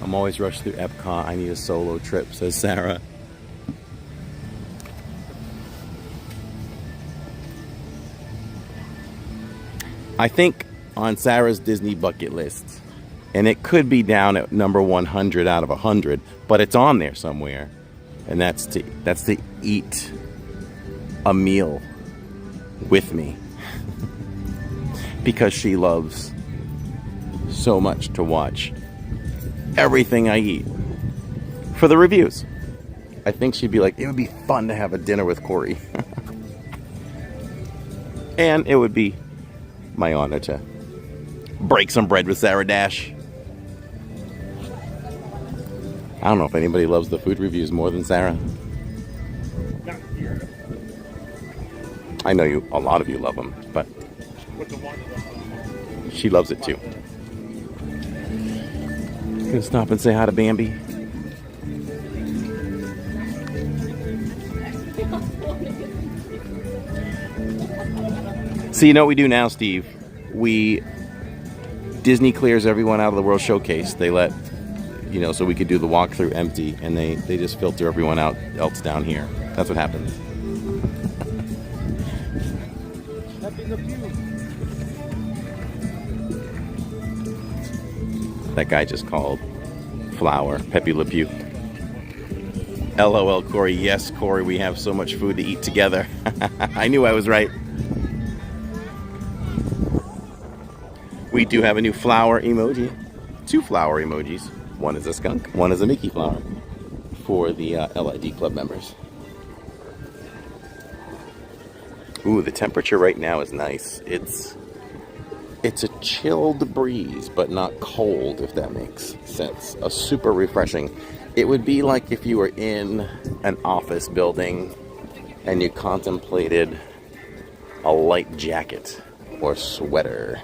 I'm always rushed through Epcot. I need a solo trip, says Sarah. I think on Sarah's Disney bucket list, and it could be down at number 100 out of 100, but it's on there somewhere, and that's to eat a meal with me because she loves so much to watch everything I eat for the reviews. I think she'd be like, it would be fun to have a dinner with Corey. And it would be my honor to break some bread with Sarah Dash. I don't know if anybody loves the food reviews more than Sarah. I know a lot of you love them, but she loves it too. Gonna stop and say hi to Bambi. So you know what we do now, Steve? Disney clears everyone out of the World Showcase. They let, so we could do the walkthrough empty, and they just filter everyone out else down here. That's what happens. That guy just called Flower Pepe Le Pew. LOL, Corey. Yes, Corey, we have so much food to eat together. I knew I was right. We do have a new flower emoji. 2 flower emojis. One is a skunk, one is a Mickey flower for the LID Club members. Ooh, the temperature right now is nice. It's a chilled breeze, but not cold, if that makes sense. A super refreshing. It would be like if you were in an office building and you contemplated a light jacket or sweater.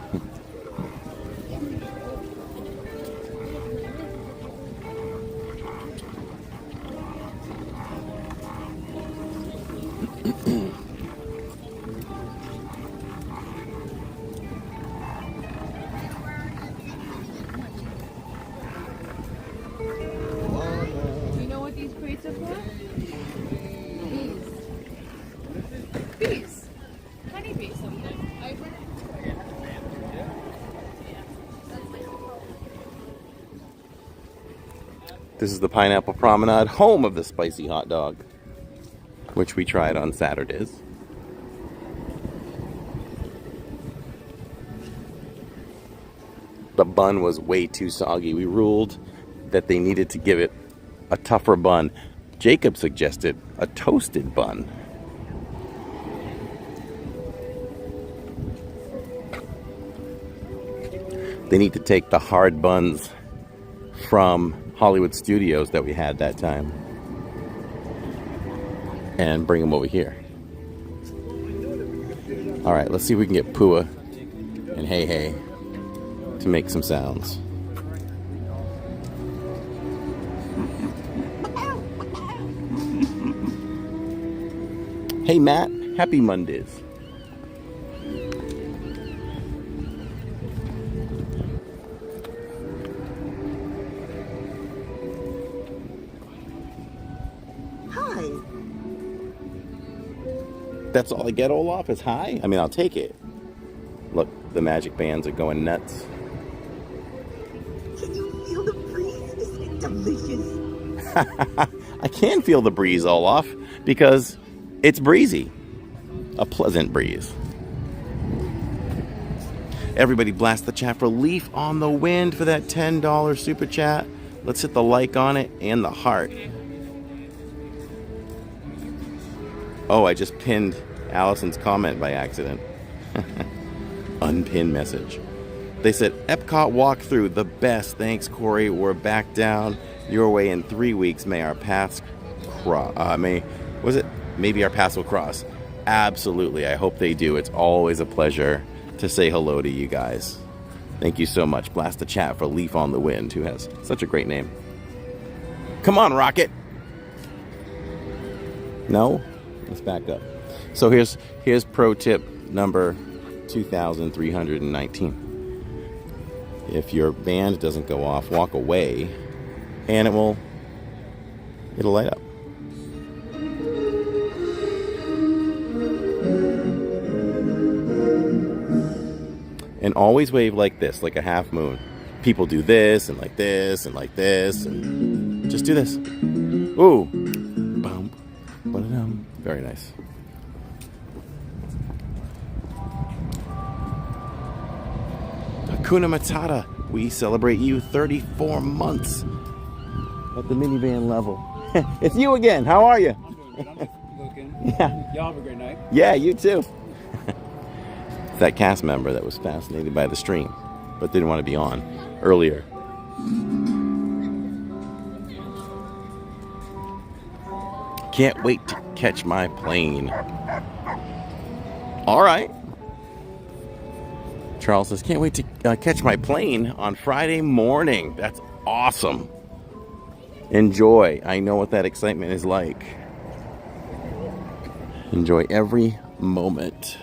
This is the Pineapple Promenade, home of the spicy hot dog, which we tried on Saturdays. The bun was way too soggy. We ruled that they needed to give it a tougher bun. Jacob suggested a toasted bun. They need to take the hard buns from Hollywood Studios that we had that time and bring them over here. All right, let's see if we can get Pua and Hey Hey to make some sounds. Hey Matt, happy Mondays. Hi. That's all I get, Olaf, is hi? I mean, I'll take it. Look, the magic bands are going nuts. Can you feel the breeze? Isn't it delicious? I can feel the breeze, Olaf, because it's breezy. A pleasant breeze. Everybody blast the chat for Leaf on the Wind for that $10 super chat. Let's hit the like on it and the heart. Oh, I just pinned Allison's comment by accident. Unpinned message. They said, Epcot walkthrough, the best. Thanks, Corey. We're back down your way in 3 weeks. May our paths cross. Maybe our paths will cross. Absolutely. I hope they do. It's always a pleasure to say hello to you guys. Thank you so much. Blast the chat for Leaf on the Wind, who has such a great name. Come on, Rocket. No? Let's back up. So here's pro tip number 2319. If your band doesn't go off, walk away and it'll light up. And always wave like this, like a half moon. People do this and like this and like this and just do this. Ooh. Bum. Ba-da-dum. Very nice. Hakuna Matata, we celebrate you 34 months at the minivan level. It's you again. How are you? I'm doing good. I'm just looking. Yeah. Y'all have a great night. Yeah, you too. It's that cast member that was fascinated by the stream, but didn't want to be on earlier. Can't wait to catch my plane. All right. Charles says, can't wait to catch my plane on Friday morning. That's awesome. Enjoy. I know what that excitement is like. Enjoy every moment.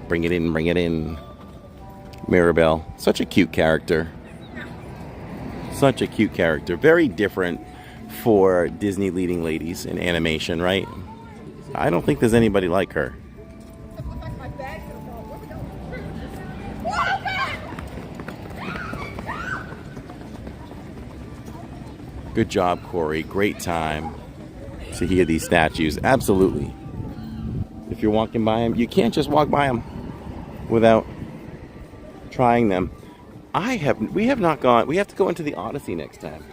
Bring it in, bring it in. Mirabelle, such a cute character. Such a cute character. Very different for Disney leading ladies in animation, right? I don't think there's anybody like her. Good job, Corey. Great time to hear these statues. Absolutely. If you're walking by them, you can't just walk by them without trying them. We have not gone. We have to go into the Odyssey next time.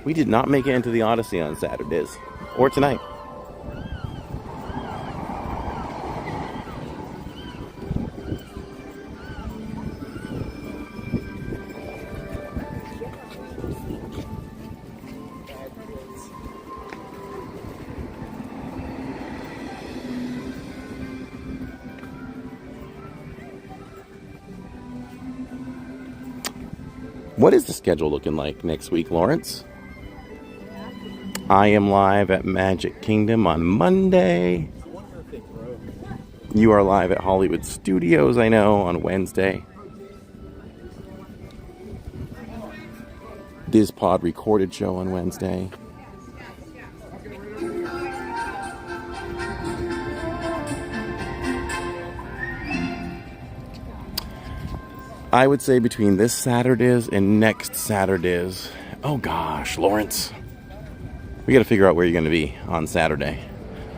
We did not make it into the Odyssey on Saturdays or tonight. What is the schedule looking like next week, Lawrence? I am live at Magic Kingdom on Monday. You are live at Hollywood Studios, I know, on Wednesday. DizPod recorded show on Wednesday. I would say between this Saturday's and next Saturday's. Oh gosh, Lawrence. We got to figure out where you're going to be on Saturday.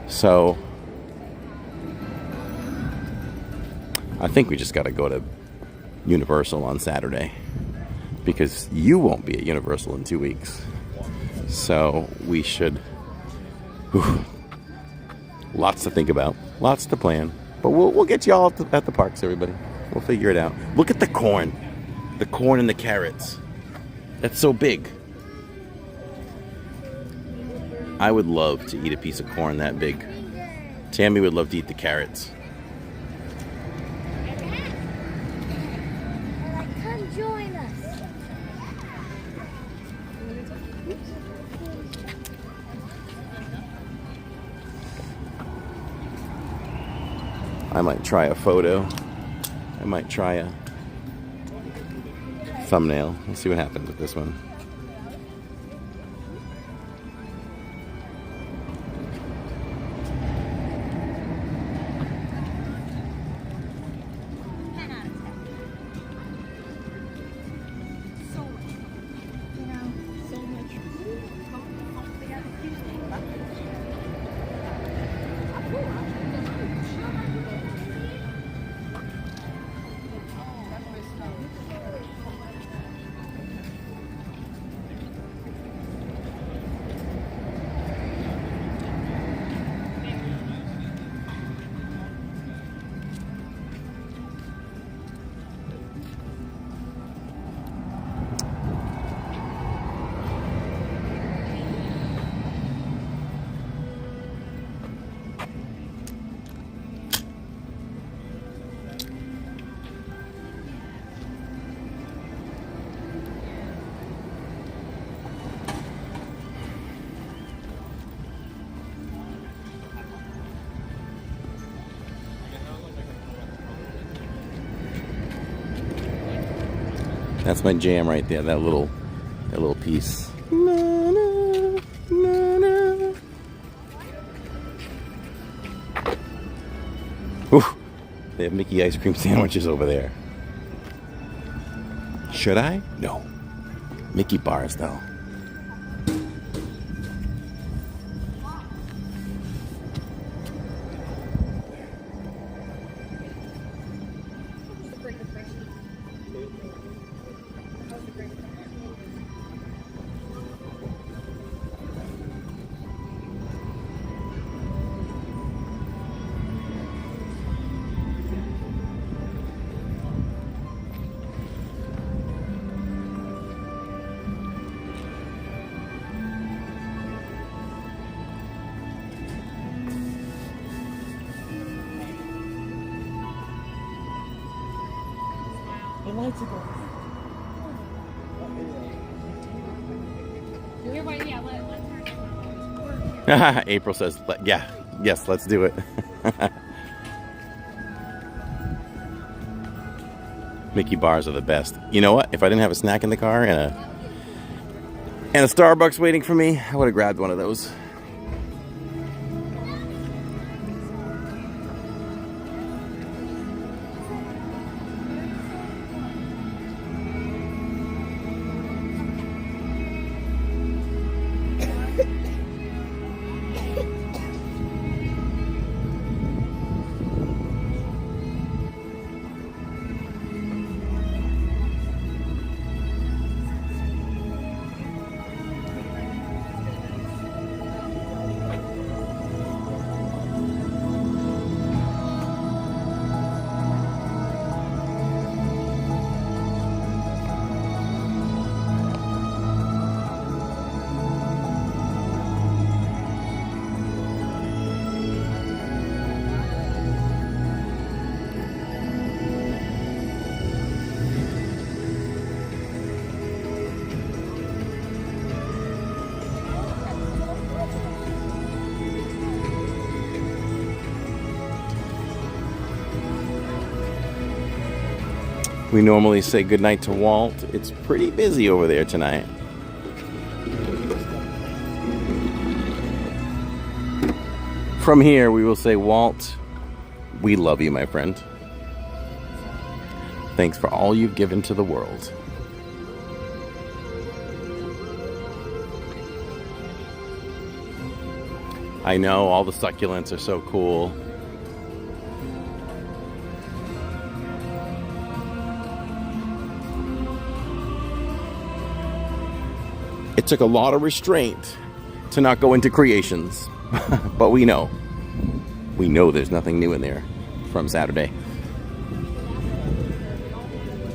So I think we just got to go to Universal on Saturday, because you won't be at Universal in 2 weeks. So we should... Whew, lots to think about, lots to plan. But we'll get you all at the parks, everybody. We'll figure it out. Look at the corn and the carrots. That's so big. I would love to eat a piece of corn that big. Tammy would love to eat the carrots. Come join us. I might try a photo. I might try a thumbnail. Let's see what happens with this one. That's my jam right there, that little piece. Whew. They have Mickey ice cream sandwiches over there. Should I? No. Mickey bars, though. April says, yes, let's do it. Mickey bars are the best. You know what? If I didn't have a snack in the car and a Starbucks waiting for me, I would have grabbed one of those. We normally say goodnight to Walt. It's pretty busy over there tonight. From here, we will say, Walt, we love you, my friend. Thanks for all you've given to the world. I know, all the succulents are so cool. It took a lot of restraint to not go into creations, but we know there's nothing new in there from Saturday.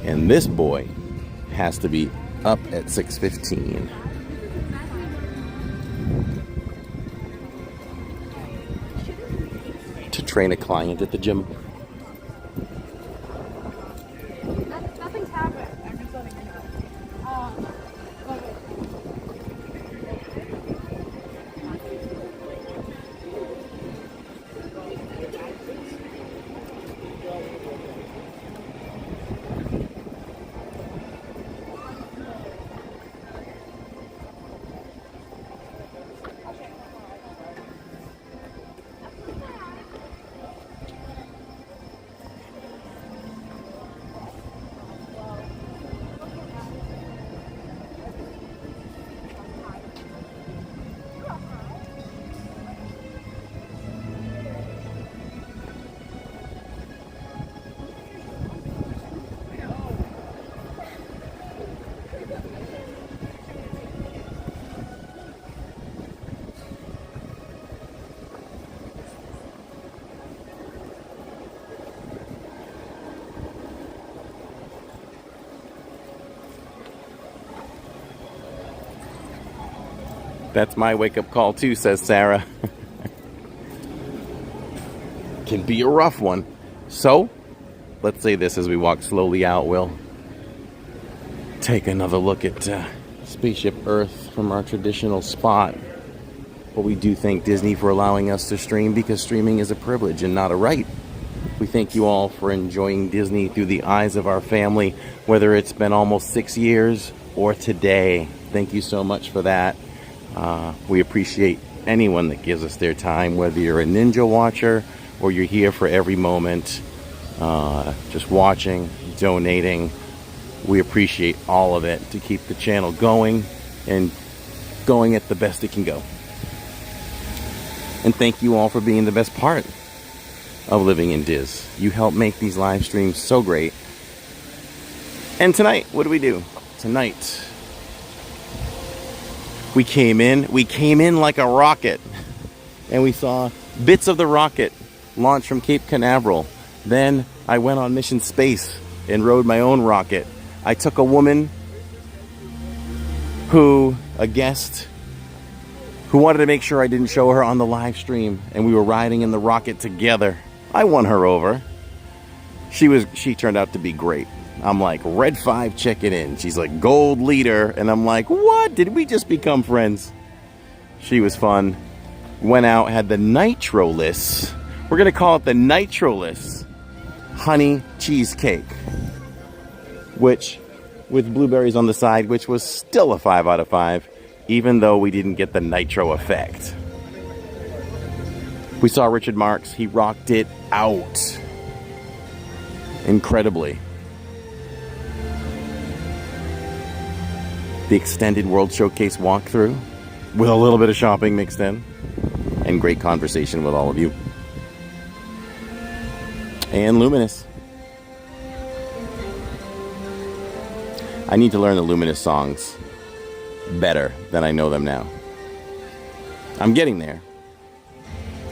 And this boy has to be up at 6:15. To train a client at the gym. Nothing's happened. I'm just letting you know. That's my wake-up call too, says Sarah. Can be a rough one. So, let's say this as we walk slowly out. We'll take another look at Spaceship Earth from our traditional spot. But we do thank Disney for allowing us to stream, because streaming is a privilege and not a right. We thank you all for enjoying Disney through the eyes of our family, whether it's been almost 6 years or today. Thank you so much for that. We appreciate anyone that gives us their time, whether you're a Ninja watcher or you're here for every moment, just watching, donating. We appreciate all of it to keep the channel going and going at the best it can go. And thank you all for being the best part of living in Diz. You help make these live streams so great. And tonight, what do we do? Tonight, we came in like a rocket, and we saw bits of the rocket launch from Cape Canaveral. Then I went on Mission Space and rode my own rocket. I took a woman a guest who wanted to make sure I didn't show her on the live stream, and we were riding in the rocket together. I won her over. She turned out to be great. I'm like, red 5, check it in. She's like, gold leader. And I'm like, what? Did we just become friends? She was fun. Went out, had the nitroless. We're going to call it the nitroless honey cheesecake, which, with blueberries on the side, which was still a 5 out of 5, even though we didn't get the nitro effect. We saw Richard Marx. He rocked it out incredibly. The extended World Showcase walkthrough with a little bit of shopping mixed in, and great conversation with all of you. And Luminous. I need to learn the Luminous songs better than I know them now. I'm getting there.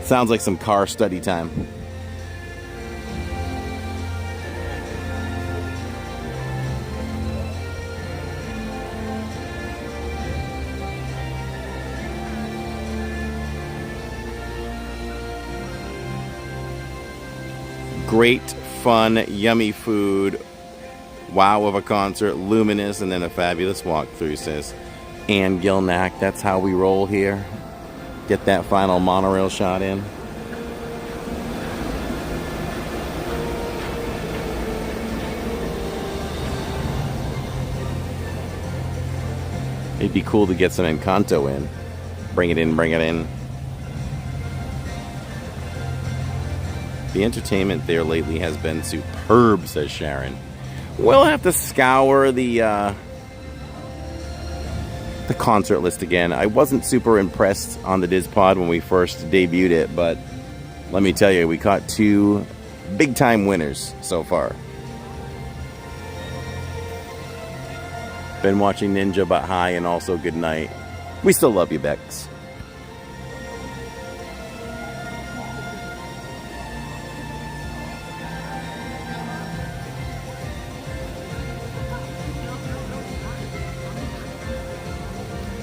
Sounds like some car study time. Great, fun, yummy food. Wow of a concert, Luminous, and then a fabulous walkthrough, says Ann Gilnack. That's how we roll here. Get that final monorail shot in. It'd be cool to get some Encanto in. Bring it in, bring it in. The entertainment there lately has been superb, says Sharon. We'll have to scour the concert list again. I wasn't super impressed on the DizPod when we first debuted it, but let me tell you, we caught 2 big-time winners so far. Been watching Ninja But High and also Good Night. We still love you, Bex.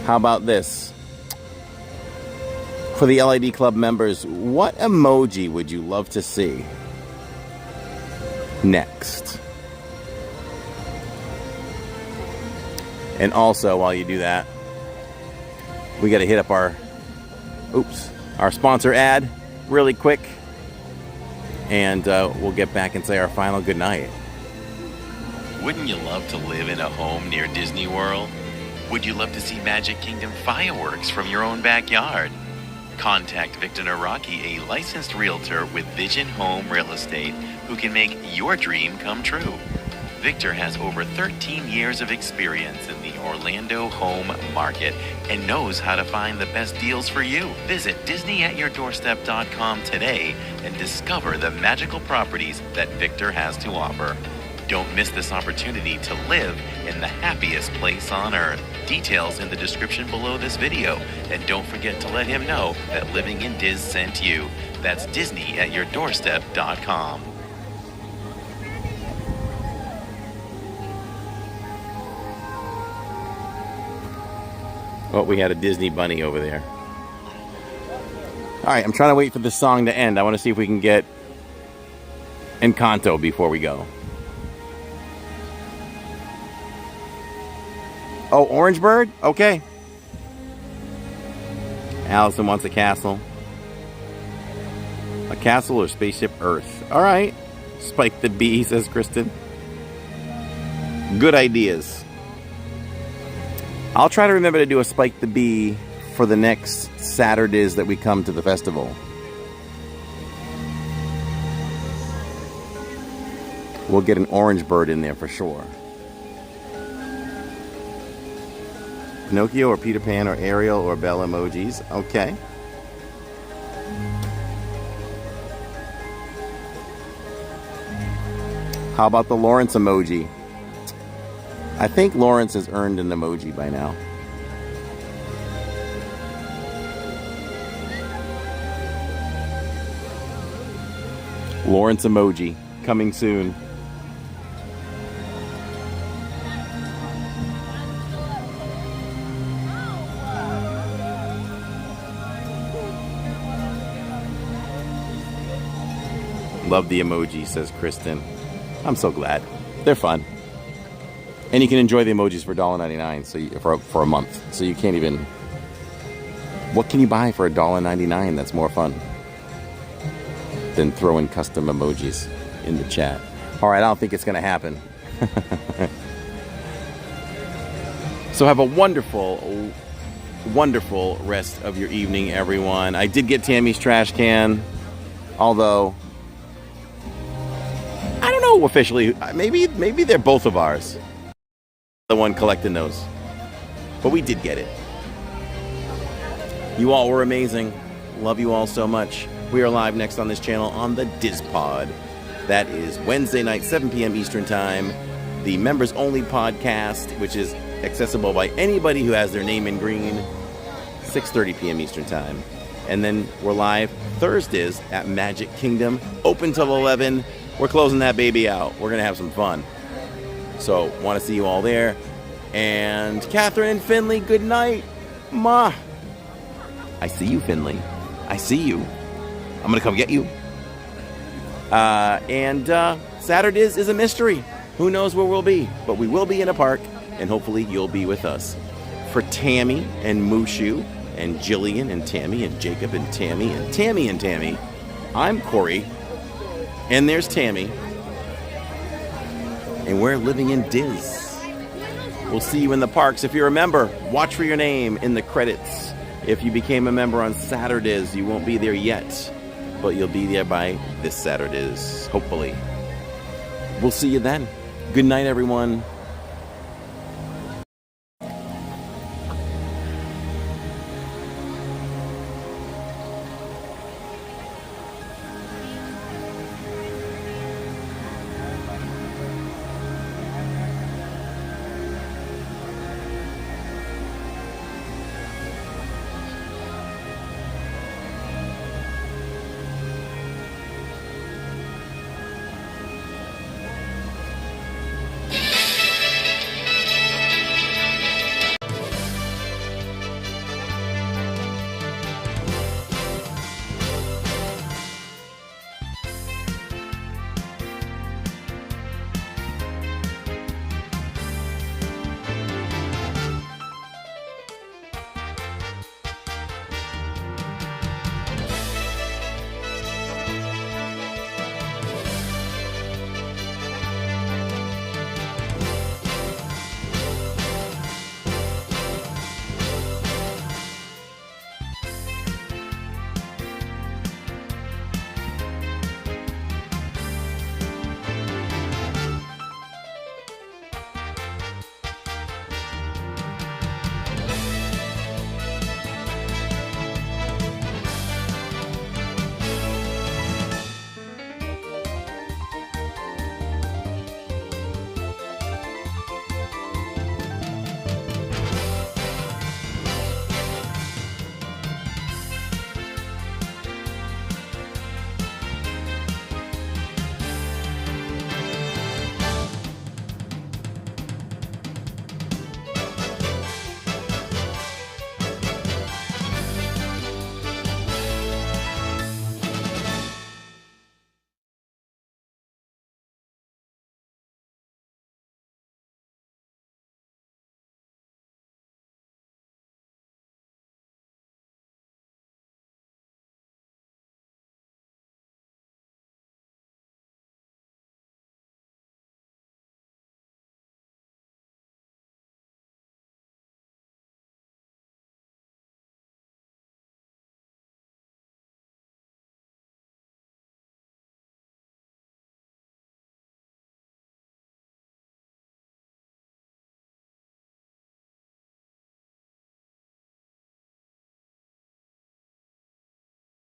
How about this? For the LID Club members, what emoji would you love to see next? And also, while you do that, we got to hit up our sponsor ad really quick. And we'll get back and say our final goodnight. Wouldn't you love to live in a home near Disney World? Would you love to see Magic Kingdom fireworks from your own backyard? Contact Victor Naraki, a licensed realtor with Vision Home Real Estate, who can make your dream come true. Victor has over 13 years of experience in the Orlando home market and knows how to find the best deals for you. Visit DisneyAtYourDoorstep.com today and discover the magical properties that Victor has to offer. Don't miss this opportunity to live in the happiest place on earth. Details in the description below this video. And don't forget to let him know that Living in Diz sent you. That's DisneyAtYourDoorstep.com. Oh, we had a Disney bunny over there. Alright, I'm trying to wait for this song to end. I want to see if we can get Encanto before we go. Oh, Orange Bird? Okay. Allison wants a castle. A castle or Spaceship Earth? Alright. Spike the Bee, says Kristen. Good ideas. I'll try to remember to do a Spike the Bee for the next Saturdays that we come to the festival. We'll get an Orange Bird in there for sure. Pinocchio or Peter Pan or Ariel or Belle emojis. Okay. How about the Lawrence emoji? I think Lawrence has earned an emoji by now. Lawrence emoji coming soon. Love the emoji, says Kristen. I'm so glad. They're fun. And you can enjoy the emojis for $1.99 for a month. So you can't even... What can you buy for $1.99 that's more fun than throwing custom emojis in the chat? Alright, I don't think it's going to happen. So have a wonderful, wonderful rest of your evening, everyone. I did get Tammy's trash can. Although... I don't know officially. Maybe they're both of ours. The one collecting those. But we did get it. You all were amazing. Love you all so much. We are live next on this channel on the DizPod. That is Wednesday night, 7 p.m. Eastern Time. The members only podcast, which is accessible by anybody who has their name in green, 6:30 p.m. Eastern Time. And then we're live Thursdays at Magic Kingdom, open till 11. We're closing that baby out. We're going to have some fun. So, want to see you all there. And Catherine and Finley, good night. Ma. I see you, Finley. I see you. I'm going to come get you. And Saturdays is a mystery. Who knows where we'll be? But we will be in a park, and hopefully you'll be with us. For Tammy and Mushu and Jillian and Tammy and Jacob and Tammy and Tammy and Tammy, I'm Corey. And there's Tammy. And we're living in Diz. We'll see you in the parks. If you're a member, watch for your name in the credits. If you became a member on Saturdays, you won't be there yet. But you'll be there by this Saturdays, hopefully. We'll see you then. Good night, everyone.